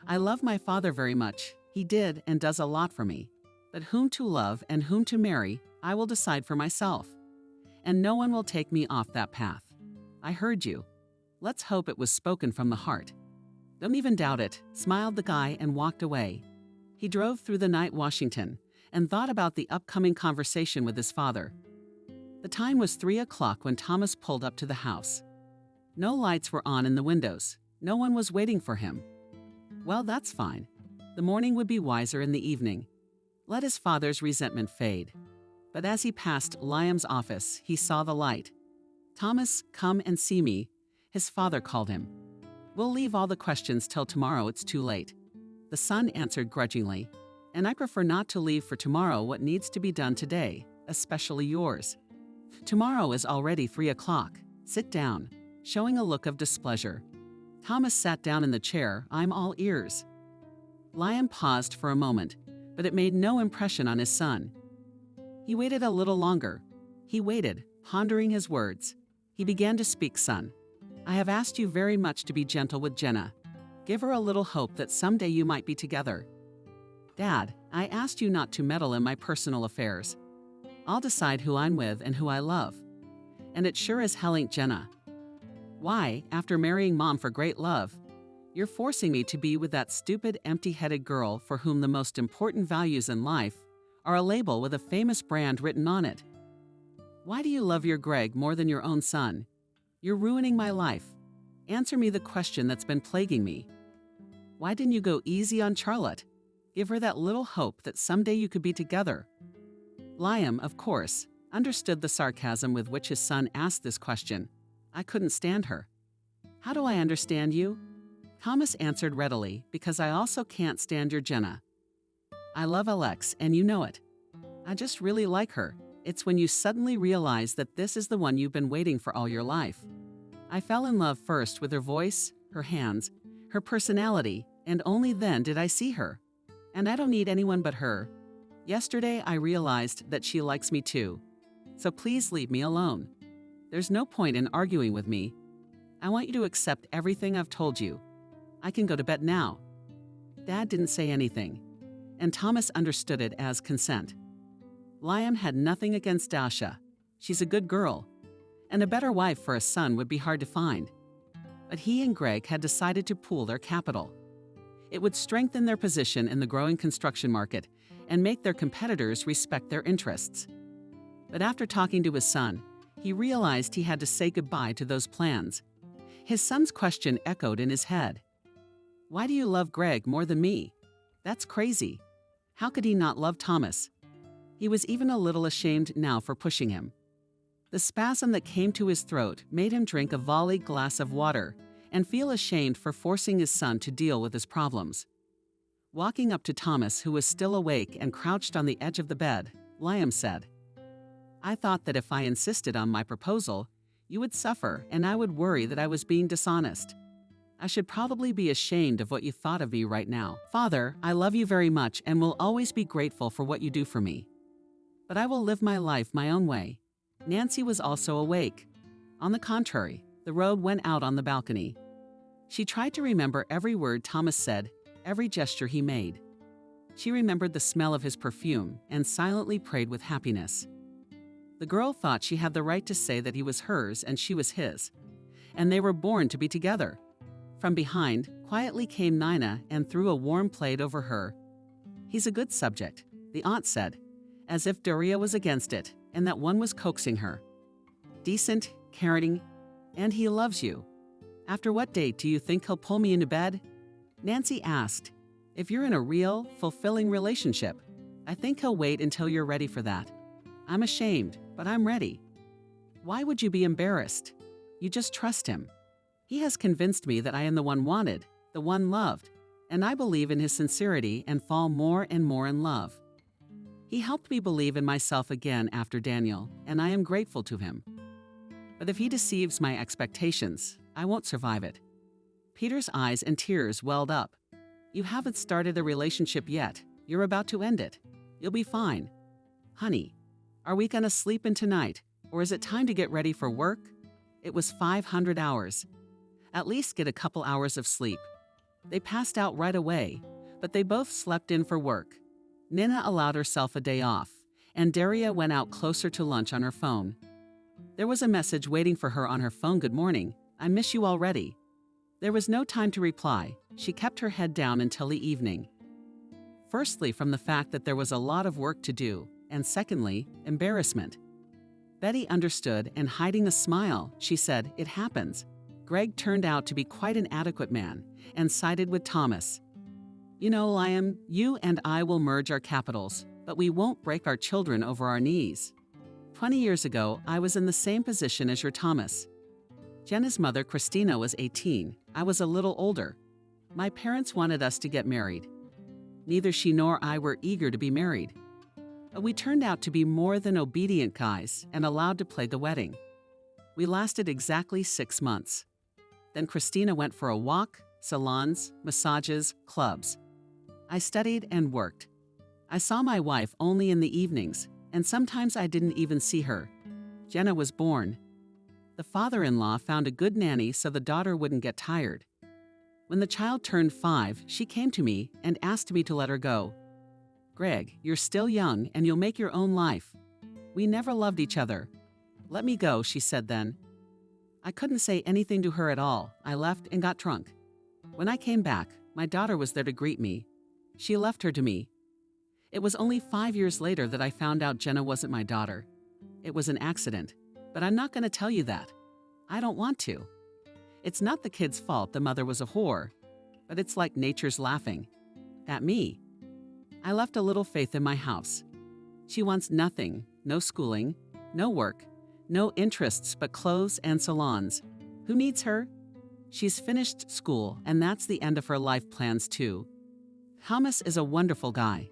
I love my father very much. He did and does a lot for me. But whom to love and whom to marry, I will decide for myself. And no one will take me off that path. I heard you. Let's hope it was spoken from the heart. Don't even doubt it, smiled the guy and walked away. He drove through the night Washington and thought about the upcoming conversation with his father. The time was 3 o'clock when Thomas pulled up to the house. No lights were on in the windows. No one was waiting for him. Well, that's fine. The morning would be wiser in the evening. Let his father's resentment fade. But as he passed Liam's office, he saw the light. Thomas, come and see me, his father called him. We'll leave all the questions till tomorrow, it's too late. The son answered grudgingly, and I prefer not to leave for tomorrow what needs to be done today, especially yours. Tomorrow is already 3 o'clock. Sit down, showing a look of displeasure. Thomas sat down in the chair, I'm all ears. Liam paused for a moment, but it made no impression on his son. He waited a little longer. He waited, pondering his words. He began to speak, son. I have asked you very much to be gentle with Jenna. Give her a little hope that someday you might be together. Dad, I asked you not to meddle in my personal affairs. I'll decide who I'm with and who I love. And it sure as hell ain't Jenna. Why, after marrying Mom for great love, you're forcing me to be with that stupid, empty-headed girl for whom the most important values in life are a label with a famous brand written on it. Why do you love your Greg more than your own son? You're ruining my life. Answer me the question that's been plaguing me. Why didn't you go easy on Charlotte? Give her that little hope that someday you could be together. Liam, of course, understood the sarcasm with which his son asked this question. I couldn't stand her. How do I understand you? Thomas answered readily, because I also can't stand your Jenna. I love Alex, and you know it. I just really like her. It's when you suddenly realize that this is the one you've been waiting for all your life. I fell in love first with her voice, her hands, her personality, and only then did I see her. And I don't need anyone but her. Yesterday, I realized that she likes me too. So please leave me alone. There's no point in arguing with me. I want you to accept everything I've told you. I can go to bed now. Dad didn't say anything, and Thomas understood it as consent. Liam had nothing against Dasha. She's a good girl, and a better wife for a son would be hard to find. But he and Greg had decided to pool their capital. It would strengthen their position in the growing construction market and make their competitors respect their interests. But after talking to his son, he realized he had to say goodbye to those plans. His son's question echoed in his head. Why do you love Greg more than me? That's crazy. How could he not love Thomas? He was even a little ashamed now for pushing him. The spasm that came to his throat made him drink a volleyed glass of water and feel ashamed for forcing his son to deal with his problems. Walking up to Thomas, who was still awake and crouched on the edge of the bed, Liam said, I thought that if I insisted on my proposal, you would suffer and I would worry that I was being dishonest. I should probably be ashamed of what you thought of me right now. Father, I love you very much and will always be grateful for what you do for me. But I will live my life my own way. Nancy was also awake. On the contrary, the road went out on the balcony. She tried to remember every word Thomas said, every gesture he made. She remembered the smell of his perfume and silently prayed with happiness. The girl thought she had the right to say that he was hers and she was his, and they were born to be together. From behind, quietly came Nina and threw a warm plaid over her. He's a good subject, the aunt said, as if Doria was against it and that one was coaxing her. Decent, caring, and he loves you. After what date do you think he'll pull me into bed? Nancy asked. If you're in a real, fulfilling relationship, I think he'll wait until you're ready for that. I'm ashamed, but I'm ready. Why would you be embarrassed? You just trust him. He has convinced me that I am the one wanted, the one loved, and I believe in his sincerity and fall more and more in love. He helped me believe in myself again after Daniel, and I am grateful to him. But if he deceives my expectations, I won't survive it. Peter's eyes and tears welled up. You haven't started a relationship yet. You're about to end it. You'll be fine. Honey, are we gonna sleep in tonight, or is it time to get ready for work? It was 500 hours. At least get a couple hours of sleep. They passed out right away, but they both slept in for work. Nina allowed herself a day off, and Daria went out closer to lunch on her phone. There was a message waiting for her on her phone. Good morning. I miss you already. There was no time to reply. She kept her head down until the evening. Firstly, from the fact that there was a lot of work to do, and secondly, embarrassment. Betty understood, and hiding a smile, she said, It happens. Greg turned out to be quite an adequate man, and sided with Thomas. You know, Liam, you and I will merge our capitals, but we won't break our children over our knees. 20 years ago, I was in the same position as your Thomas. Jenna's mother, Christina, was 18. I was a little older. My parents wanted us to get married. Neither she nor I were eager to be married. But we turned out to be more than obedient guys and allowed to play the wedding. We lasted exactly 6 months. Then Christina went for a walk, salons, massages, clubs. I studied and worked. I saw my wife only in the evenings, and sometimes I didn't even see her. Jenna was born. The father-in-law found a good nanny so the daughter wouldn't get tired. When the child turned 5, she came to me and asked me to let her go. Greg, you're still young and you'll make your own life. We never loved each other. Let me go, she said then. I couldn't say anything to her at all. I left and got drunk. When I came back, my daughter was there to greet me. She left her to me. It was only 5 years later that I found out Jenna wasn't my daughter. It was an accident, but I'm not going to tell you that. I don't want to. It's not the kid's fault the mother was a whore, but it's like nature's laughing at me. I left a little faith in my house. She wants nothing, no schooling, no work, no interests but clothes and salons. Who needs her? She's finished school, and that's the end of her life plans too. Thomas is a wonderful guy.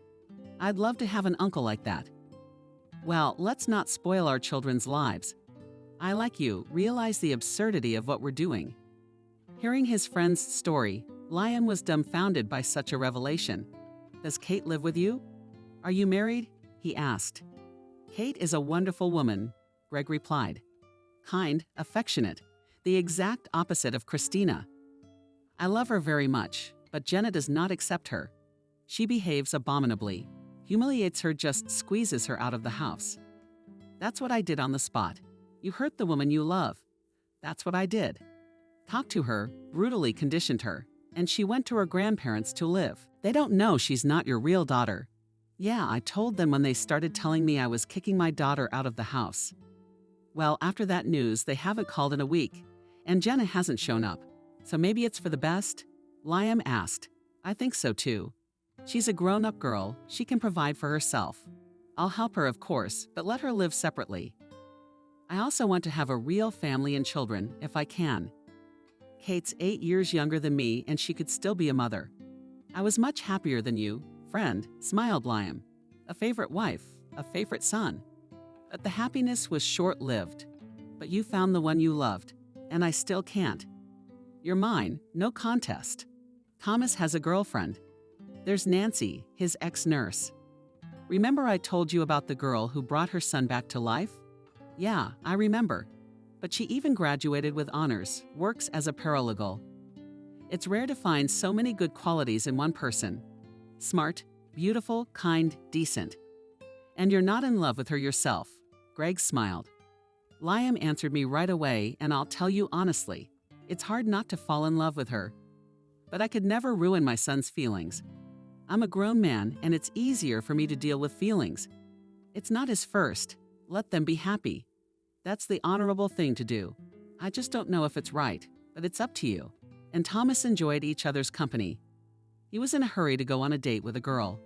I'd love to have an uncle like that. Well, let's not spoil our children's lives. I, like you, realize the absurdity of what we're doing. Hearing his friend's story, Liam was dumbfounded by such a revelation. Does Kate live with you? Are you married? He asked. Kate is a wonderful woman, Greg replied. Kind, affectionate, the exact opposite of Christina. I love her very much, but Jenna does not accept her. She behaves abominably, humiliates her, just squeezes her out of the house. That's what I did on the spot. You hurt the woman you love. That's what I did. Talked to her, brutally conditioned her, and she went to her grandparents to live. They don't know she's not your real daughter. Yeah, I told them when they started telling me I was kicking my daughter out of the house. Well, after that news, they haven't called in a week, and Jenna hasn't shown up. So maybe it's for the best? Liam asked. I think so too. She's a grown-up girl. She can provide for herself. I'll help her, of course, but let her live separately. I also want to have a real family and children, if I can. Kate's 8 years younger than me, and she could still be a mother. I was much happier than you, friend, smiled Liam. A favorite wife, a favorite son. But the happiness was short-lived. But you found the one you loved, and I still can't. You're mine, no contest. Thomas has a girlfriend. There's Nancy, his ex-nurse. Remember I told you about the girl who brought her son back to life? Yeah, I remember. But she even graduated with honors, works as a paralegal. It's rare to find so many good qualities in one person. Smart, beautiful, kind, decent. And you're not in love with her yourself. Greg smiled. Liam answered me right away, and I'll tell you honestly, it's hard not to fall in love with her. But I could never ruin my son's feelings. I'm a grown man, and it's easier for me to deal with feelings. It's not his first. Let them be happy. That's the honorable thing to do. I just don't know if it's right, but it's up to you. And Thomas enjoyed each other's company. He was in a hurry to go on a date with a girl.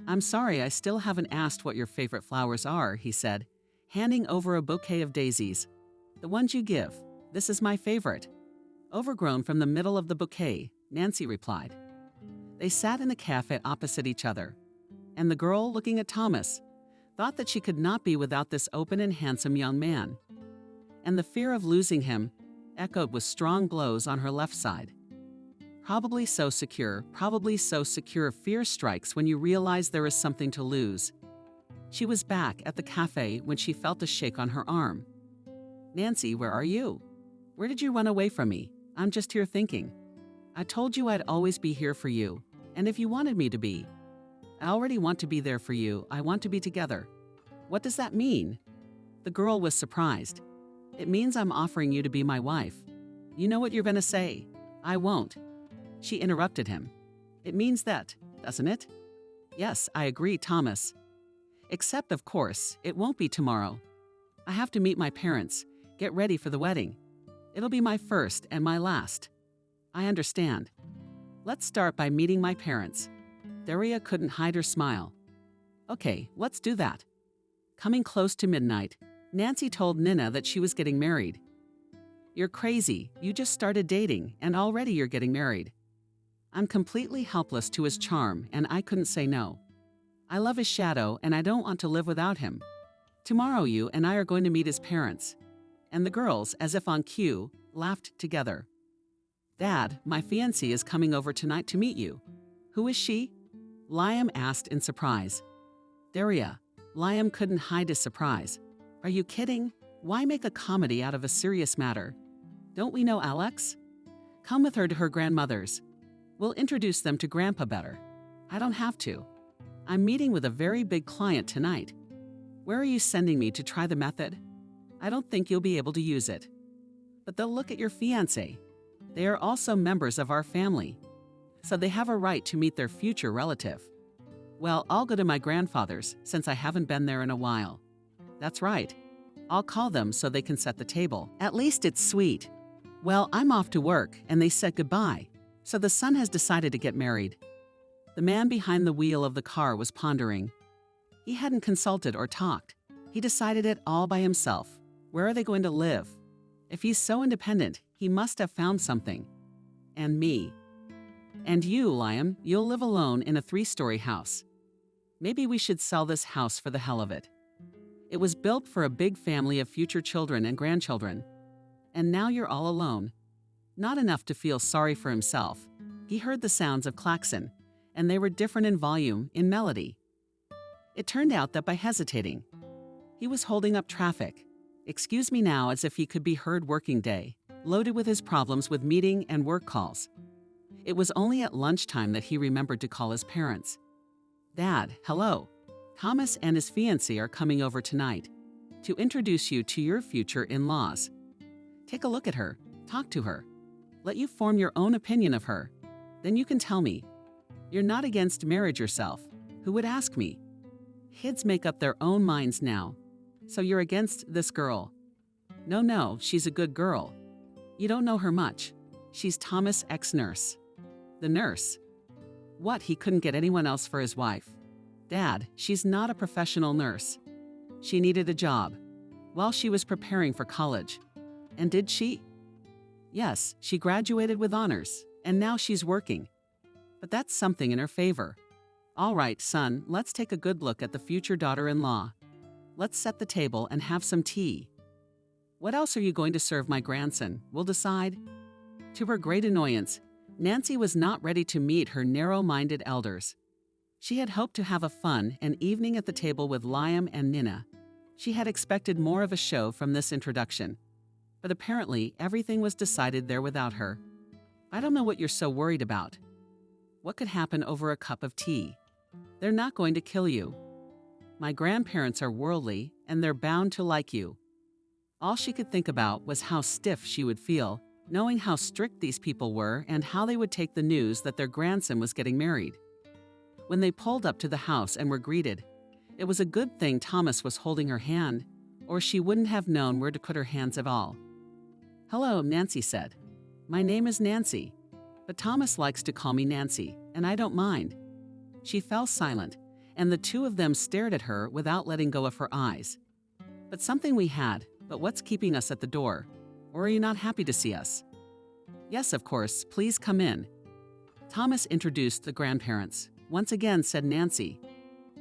I'm sorry, I still haven't asked what your favorite flowers are, he said, handing over a bouquet of daisies. The ones you give. This is my favorite. Overgrown from the middle of the bouquet, Nancy replied. They sat in a cafe opposite each other, and the girl, looking at Thomas, thought that she could not be without this open and handsome young man. And the fear of losing him echoed with strong blows on her left side. Probably so secure, fear strikes when you realize there is something to lose. She was back at the cafe when she felt a shake on her arm. Nancy, where are you? Where did you run away from me? I'm just here thinking. I told you I'd always be here for you, and if you wanted me to be. I already want to be there for you. I want to be together. What does that mean? The girl was surprised. It means I'm offering you to be my wife. You know what you're going to say. I won't. She interrupted him. It means that, doesn't it? Yes, I agree, Thomas. Except, of course, it won't be tomorrow. I have to meet my parents, get ready for the wedding. It'll be my first and my last. I understand. Let's start by meeting my parents. Daria couldn't hide her smile. Okay, let's do that. Coming close to midnight, Nancy told Nina that she was getting married. You're crazy. You just started dating, and already you're getting married. I'm completely helpless to his charm, and I couldn't say no. I love his shadow, and I don't want to live without him. Tomorrow you and I are going to meet his parents. And the girls, as if on cue, laughed together. Dad, my fiancée is coming over tonight to meet you. Who is she? Liam asked in surprise. Daria. Liam couldn't hide his surprise. Are you kidding? Why make a comedy out of a serious matter? Don't we know Alex? Come with her to her grandmother's. We'll introduce them to Grandpa better. I don't have to. I'm meeting with a very big client tonight. Where are you sending me to try the method? I don't think you'll be able to use it. But they'll look at your fiancé. They are also members of our family, so they have a right to meet their future relative. Well, I'll go to my grandfather's since I haven't been there in a while. That's right. I'll call them so they can set the table. At least it's sweet. Well, I'm off to work, and they said goodbye, so the son has decided to get married. The man behind the wheel of the car was pondering. He hadn't consulted or talked. He decided it all by himself. Where are they going to live? If he's so independent, he must have found something. And me. And you, Liam, you'll live alone in a 3-story house. Maybe we should sell this house for the hell of it. It was built for a big family of future children and grandchildren. And now you're all alone. Not enough to feel sorry for himself. He heard the sounds of klaxon, and they were different in volume, in melody. It turned out that by hesitating, he was holding up traffic. Excuse me now, as if he could be heard working day, loaded with his problems with meeting and work calls. It was only at lunchtime that he remembered to call his parents. "Dad, hello. Thomas and his fiancée are coming over tonight to introduce you to your future in-laws. Take a look at her, talk to her, let you form your own opinion of her. Then you can tell me. You're not against marriage yourself. Who would ask me? Kids make up their own minds now. So you're against this girl." No, she's a good girl. You don't know her much. She's Thomas' ex-nurse." "The nurse? What, he couldn't get anyone else for his wife?" "Dad, she's not a professional nurse. She needed a job while she was preparing for college." "And did she?" "Yes, she graduated with honors, and now she's working. But that's something in her favor. All right, son, let's take a good look at the future daughter-in-law. Let's set the table and have some tea. What else are you going to serve my grandson? We'll decide." To her great annoyance, Nancy was not ready to meet her narrow-minded elders. She had hoped to have a fun and evening at the table with Liam and Nina. She had expected more of a show from this introduction. But apparently, everything was decided there without her. "I don't know what you're so worried about. What could happen over a cup of tea? They're not going to kill you. My grandparents are worldly, and they're bound to like you." All she could think about was how stiff she would feel, knowing how strict these people were and how they would take the news that their grandson was getting married. When they pulled up to the house and were greeted, it was a good thing Thomas was holding her hand, or she wouldn't have known where to put her hands at all. "Hello," Nancy said. "My name is Nancy, but Thomas likes to call me Nancy, and I don't mind." She fell silent, and the two of them stared at her without letting go of her eyes. "But something we had, but what's keeping us at the door? Or are you not happy to see us?" "Yes, of course, please come in." Thomas introduced the grandparents. Once again, said Nancy.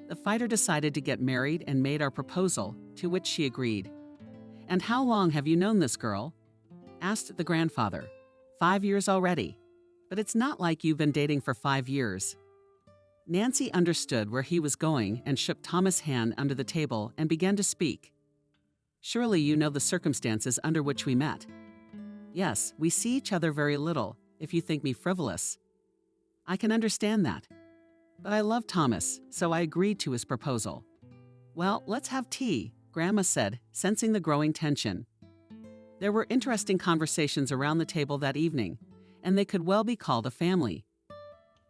"The fighter decided to get married and made our proposal, to which she agreed." "And how long have you known this girl?" asked the grandfather. 5 years already. But it's not like you've been dating for 5 years. Nancy understood where he was going and shook Thomas' hand under the table and began to speak. "Surely you know the circumstances under which we met." "Yes, we see each other very little, if you think me frivolous." "I can understand that. But I love Thomas, so I agreed to his proposal." "Well, let's have tea," Grandma said, sensing the growing tension. There were interesting conversations around the table that evening, and they could well be called a family.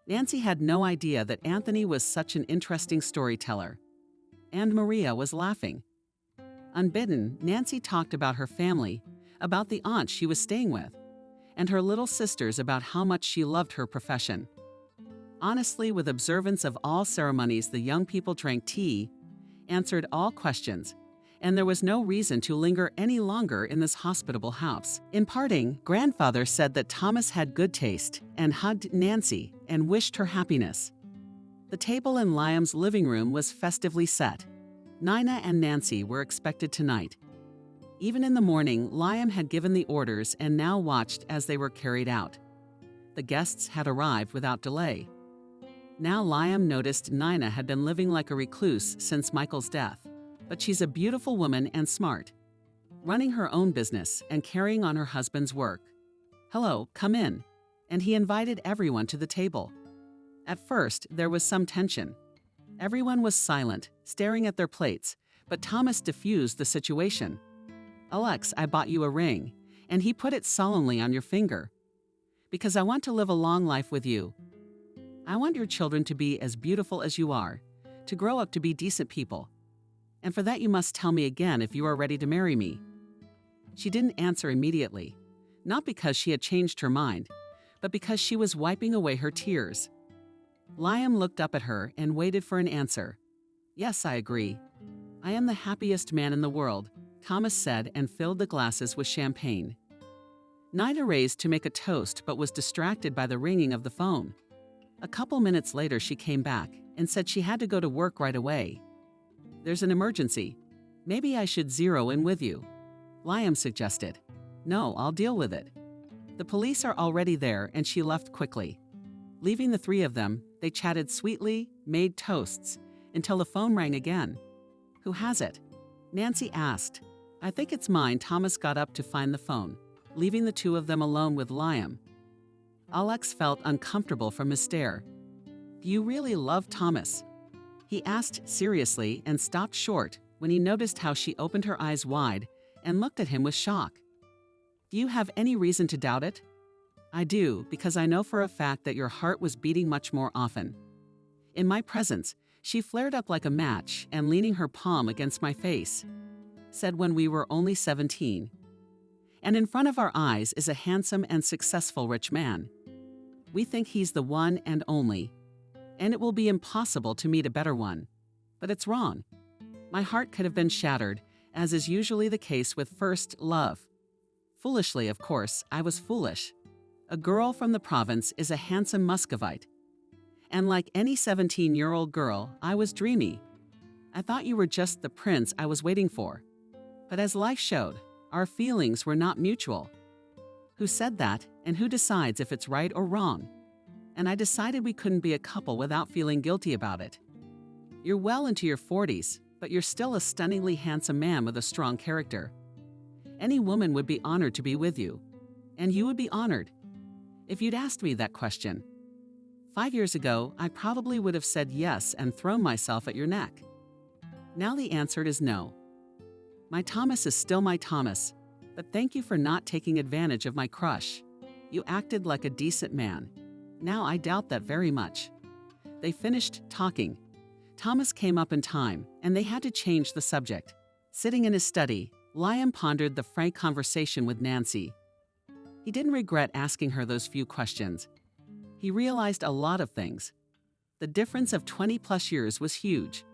Nancy had no idea that Anthony was such an interesting storyteller. And Maria was laughing. Unbidden, Nancy talked about her family, about the aunt she was staying with, and her little sisters about how much she loved her profession. Honestly, with observance of all ceremonies, the young people drank tea, answered all questions, and there was no reason to linger any longer in this hospitable house. In parting, Grandfather said that Thomas had good taste and hugged Nancy and wished her happiness. The table in Liam's living room was festively set. Nina and Nancy were expected tonight. Even in the morning, Liam had given the orders and now watched as they were carried out. The guests had arrived without delay. Now Liam noticed Nina had been living like a recluse since Michael's death. But she's a beautiful woman and smart, running her own business and carrying on her husband's work. "Hello, come in." And he invited everyone to the table. At first, there was some tension. Everyone was silent, staring at their plates, but Thomas diffused the situation. "Alex, I bought you a ring," and he put it solemnly on your finger. "Because I want to live a long life with you. I want your children to be as beautiful as you are, to grow up to be decent people. And for that you must tell me again if you are ready to marry me." She didn't answer immediately, not because she had changed her mind, but because she was wiping away her tears. Liam looked up at her and waited for an answer. "Yes, I agree. I am the happiest man in the world," Thomas said and filled the glasses with champagne. Nina raised to make a toast but was distracted by the ringing of the phone. A couple minutes later she came back and said she had to go to work right away. "There's an emergency. Maybe I should zero in with you," Liam suggested. "No, I'll deal with it." The police are already there and she left quickly. Leaving the three of them, they chatted sweetly, made toasts, until the phone rang again. "Who has it?" Nancy asked. "I think it's mine." Thomas got up to find the phone, leaving the two of them alone with Liam. Alex felt uncomfortable from his stare. "Do you really love Thomas?" he asked seriously and stopped short when he noticed how she opened her eyes wide and looked at him with shock. "Do you have any reason to doubt it?" "I do, because I know for a fact that your heart was beating much more often." In my presence, she flared up like a match and leaning her palm against my face, said when we were only 17. "And in front of our eyes is a handsome and successful rich man. We think he's the one and only, and it will be impossible to meet a better one. But it's wrong. My heart could have been shattered, as is usually the case with first love. Foolishly, of course, I was foolish. A girl from the province is a handsome Muscovite. And like any 17-year-old girl, I was dreamy. I thought you were just the prince I was waiting for. But as life showed, our feelings were not mutual. Who said that, and who decides if it's right or wrong? And I decided we couldn't be a couple without feeling guilty about it. You're well into your 40s, but you're still a stunningly handsome man with a strong character. Any woman would be honored to be with you, and you would be honored. If you'd asked me that question 5 years ago, I probably would have said yes and thrown myself at your neck. Now the answer is no. My Thomas is still my Thomas, but thank you for not taking advantage of my crush. You acted like a decent man. Now I doubt that very much." They finished talking. Thomas came up in time, and they had to change the subject. Sitting in his study, Liam pondered the frank conversation with Nancy. He didn't regret asking her those few questions. He realized a lot of things. The difference of 20-plus years was huge.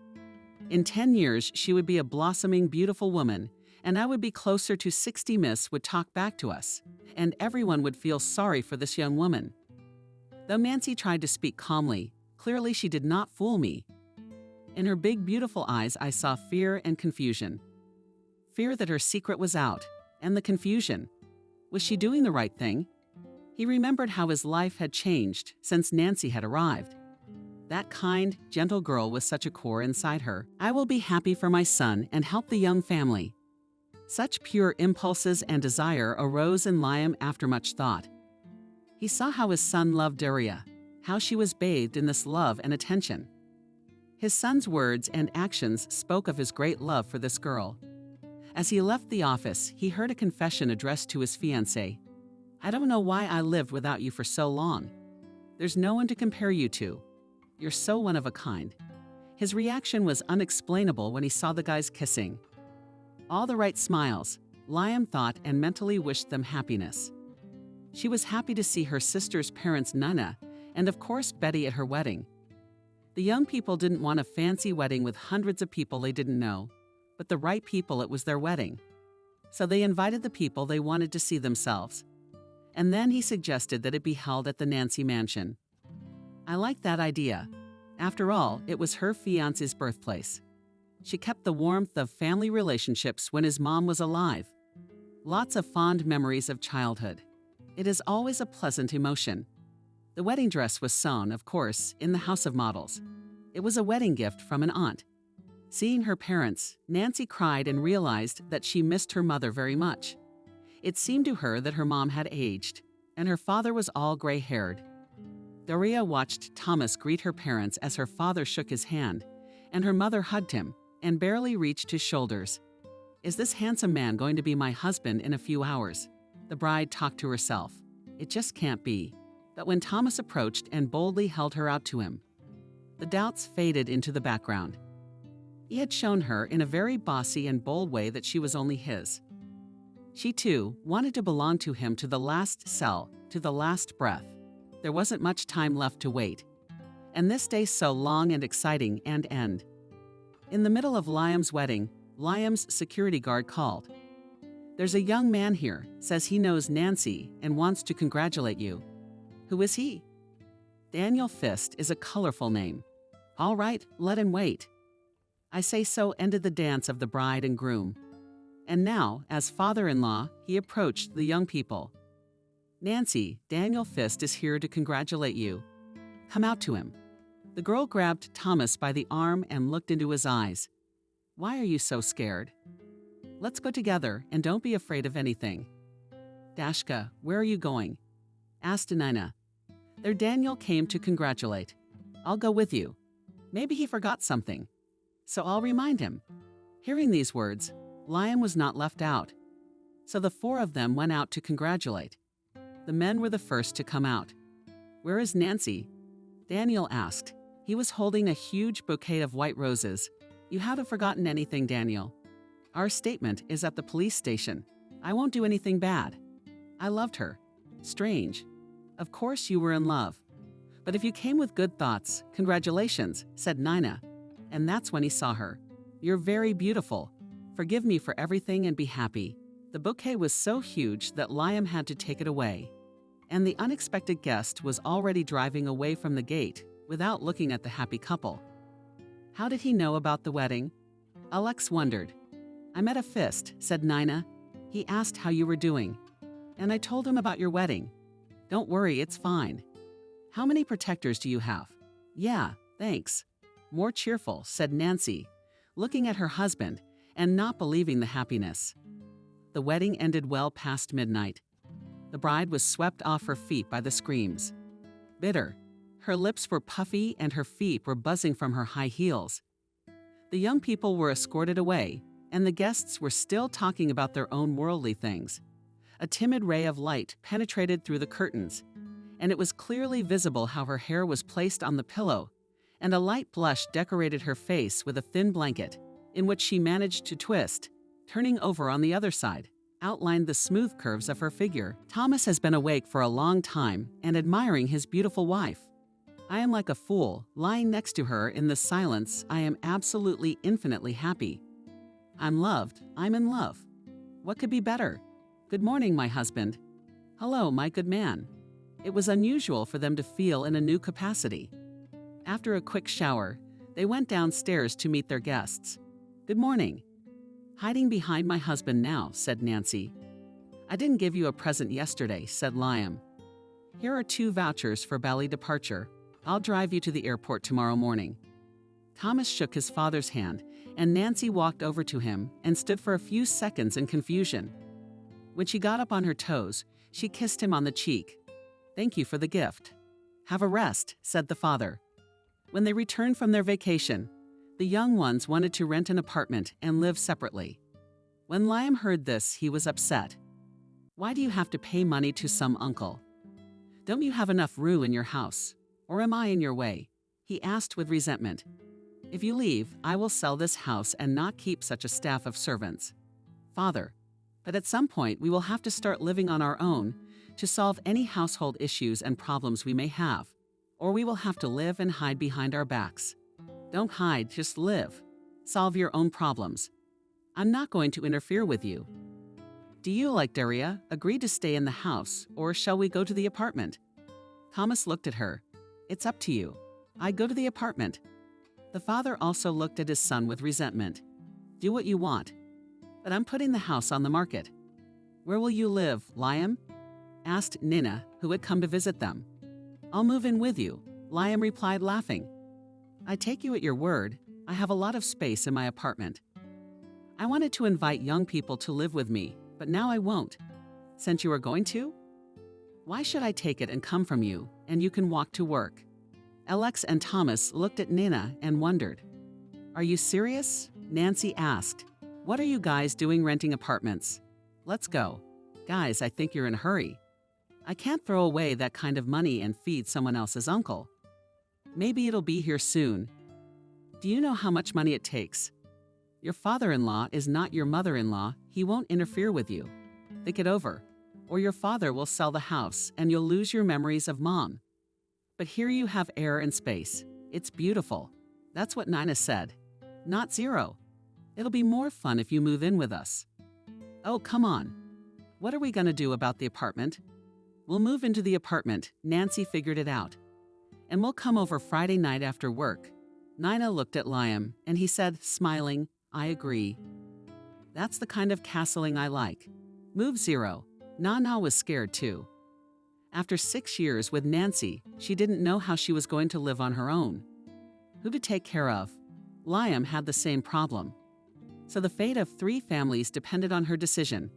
In 10 years, she would be a blossoming, beautiful woman, and I would be closer to 60. Miss would talk back to us, and everyone would feel sorry for this young woman. Though Nancy tried to speak calmly, clearly she did not fool me. In her big, beautiful eyes, I saw fear and confusion. Fear that her secret was out, and the confusion. Was she doing the right thing? He remembered how his life had changed since Nancy had arrived. That kind, gentle girl with such a core inside her. I will be happy for my son and help the young family. Such pure impulses and desire arose in Liam after much thought. He saw how his son loved Daria, how she was bathed in this love and attention. His son's words and actions spoke of his great love for this girl. As he left the office, he heard a confession addressed to his fiancée. "I don't know why I lived without you for so long. There's no one to compare you to. You're so one of a kind." His reaction was unexplainable when he saw the guys kissing. All the right smiles, Liam thought, and mentally wished them happiness. She was happy to see her sister's parents, Nana, and of course Betty, at her wedding. The young people didn't want a fancy wedding with hundreds of people they didn't know, but the right people. It was their wedding. So they invited the people they wanted to see themselves. And then he suggested that it be held at the Nancy mansion. I liked that idea. After all, it was her fiancé's birthplace. She kept the warmth of family relationships when his mom was alive. Lots of fond memories of childhood. It is always a pleasant emotion. The wedding dress was sewn, of course, in the House of Models. It was a wedding gift from an aunt. Seeing her parents, Nancy cried and realized that she missed her mother very much. It seemed to her that her mom had aged, and her father was all gray-haired. Daria watched Thomas greet her parents as her father shook his hand, and her mother hugged him and barely reached his shoulders. Is this handsome man going to be my husband in a few hours? The bride talked to herself. It just can't be. But when Thomas approached and boldly held her out to him, the doubts faded into the background. He had shown her in a very bossy and bold way that she was only his. She, too, wanted to belong to him to the last cell, to the last breath. There wasn't much time left to wait. And this day so long and exciting and end. In the middle of Liam's wedding, Liam's security guard called. There's a young man here, says he knows Nancy and wants to congratulate you. Who is he? Daniel Fist is a colorful name. All right, let him wait. I say so ended the dance of the bride and groom. And now, as father-in-law, he approached the young people. Nancy, Daniel Fist is here to congratulate you. Come out to him. The girl grabbed Thomas by the arm and looked into his eyes. Why are you so scared? Let's go together and don't be afraid of anything. Dashka, where are you going? Asked Nina. There Daniel came to congratulate. I'll go with you. Maybe he forgot something, so I'll remind him. Hearing these words, Liam was not left out. So the four of them went out to congratulate. The men were the first to come out. Where is Nancy? Daniel asked. He was holding a huge bouquet of white roses. You haven't forgotten anything, Daniel. Our statement is at the police station. I won't do anything bad. I loved her. Strange. Of course you were in love. But if you came with good thoughts, congratulations, said Nina. And that's when he saw her. You're very beautiful. Forgive me for everything and be happy. The bouquet was so huge that Liam had to take it away. And the unexpected guest was already driving away from the gate without looking at the happy couple. How did he know about the wedding? Alex wondered. I met a fist, said Nina. He asked how you were doing. And I told him about your wedding. Don't worry, it's fine. How many protectors do you have? Yeah, thanks. More cheerful, said Nancy, looking at her husband and not believing the happiness. The wedding ended well past midnight. The bride was swept off her feet by the screams. Bitter. Her lips were puffy and her feet were buzzing from her high heels. The young people were escorted away, and the guests were still talking about their own worldly things. A timid ray of light penetrated through the curtains, and it was clearly visible how her hair was placed on the pillow, and a light blush decorated her face with a thin blanket, in which she managed to twist, turning over on the other side, outlined the smooth curves of her figure. Thomas has been awake for a long time and admiring his beautiful wife. I am like a fool, lying next to her in the silence. I am absolutely infinitely happy. I'm loved, I'm in love. What could be better? Good morning, my husband. Hello, my good man. It was unusual for them to feel in a new capacity. After a quick shower, they went downstairs to meet their guests. Good morning. Hiding behind my husband now, said Nancy. I didn't give you a present yesterday, said Liam. Here are 2 vouchers for Bali departure. I'll drive you to the airport tomorrow morning. Thomas shook his father's hand, and Nancy walked over to him and stood for a few seconds in confusion. When she got up on her toes, she kissed him on the cheek. Thank you for the gift. Have a rest, said the father. When they returned from their vacation, the young ones wanted to rent an apartment and live separately. When Liam heard this, he was upset. Why do you have to pay money to some uncle? Don't you have enough room in your house? Or am I in your way? He asked with resentment. If you leave, I will sell this house and not keep such a staff of servants. Father, but at some point we will have to start living on our own to solve any household issues and problems we may have, or we will have to live and hide behind our backs. Don't hide, just live. Solve your own problems. I'm not going to interfere with you. Do you, like Daria, agree to stay in the house, or shall we go to the apartment? Thomas looked at her. It's up to you. I go to the apartment. The father also looked at his son with resentment. Do what you want. But I'm putting the house on the market. Where will you live, Liam? Asked Nina, who had come to visit them. I'll move in with you, Liam replied, laughing. I take you at your word. I have a lot of space in my apartment. I wanted to invite young people to live with me, but now I won't. Since you are going to? Why should I take it and come from you, and you can walk to work? Alex and Thomas looked at Nina and wondered. Are you serious? Nancy asked. What are you guys doing renting apartments? Let's go. Guys, I think you're in a hurry. I can't throw away that kind of money and feed someone else's uncle. Maybe it'll be here soon. Do you know how much money it takes? Your father-in-law is not your mother-in-law. He won't interfere with you. Think it over, or your father will sell the house and you'll lose your memories of Mom. But here you have air and space. It's beautiful. That's what Nina said. Not zero. It'll be more fun if you move in with us. Oh, come on. What are we going to do about the apartment? We'll move into the apartment. Nancy figured it out. And we'll come over Friday night after work. Nina looked at Liam, and he said, smiling, I agree. That's the kind of castling I like. Move zero. Nana was scared too. After 6 years with Nancy, she didn't know how she was going to live on her own. Who to take care of? Liam had the same problem. So the fate of 3 families depended on her decision.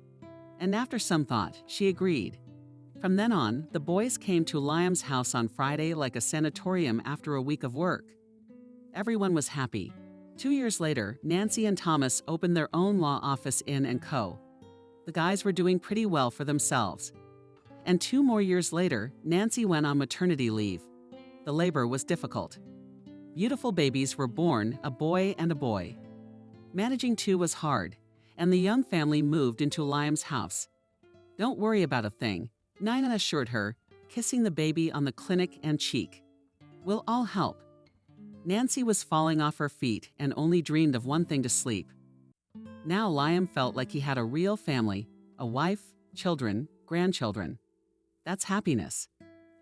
And after some thought, she agreed. From then on, the boys came to Liam's house on Friday like a sanatorium after a week of work. Everyone was happy. 2 years later, Nancy and Thomas opened their own law office in & Co. The guys were doing pretty well for themselves. And 2 more years later, Nancy went on maternity leave. The labor was difficult. Beautiful babies were born, a boy and a boy. Managing 2 was hard, and the young family moved into Liam's house. "Don't worry about a thing," Nina assured her, kissing the baby on the clinic and cheek. "We'll all help." Nancy was falling off her feet and only dreamed of one thing to sleep. Now Liam felt like he had a real family, a wife, children, grandchildren. That's happiness.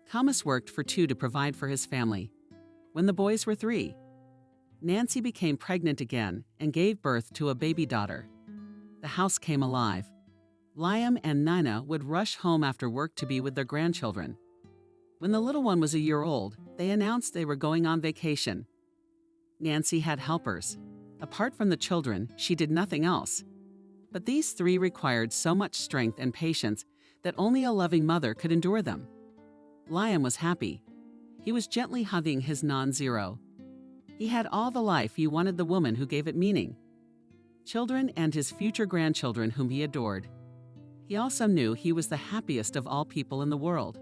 Thomas worked for 2 to provide for his family. When the boys were 3, Nancy became pregnant again and gave birth to a baby daughter. The house came alive. Liam and Nina would rush home after work to be with their grandchildren. When the little one was a year old, they announced they were going on vacation. Nancy had helpers. Apart from the children, she did nothing else. But these 3 required so much strength and patience that only a loving mother could endure them. Liam was happy. He was gently hugging his non-zero. He had all the life he wanted, the woman who gave it meaning. Children and his future grandchildren whom he adored. He also knew he was the happiest of all people in the world.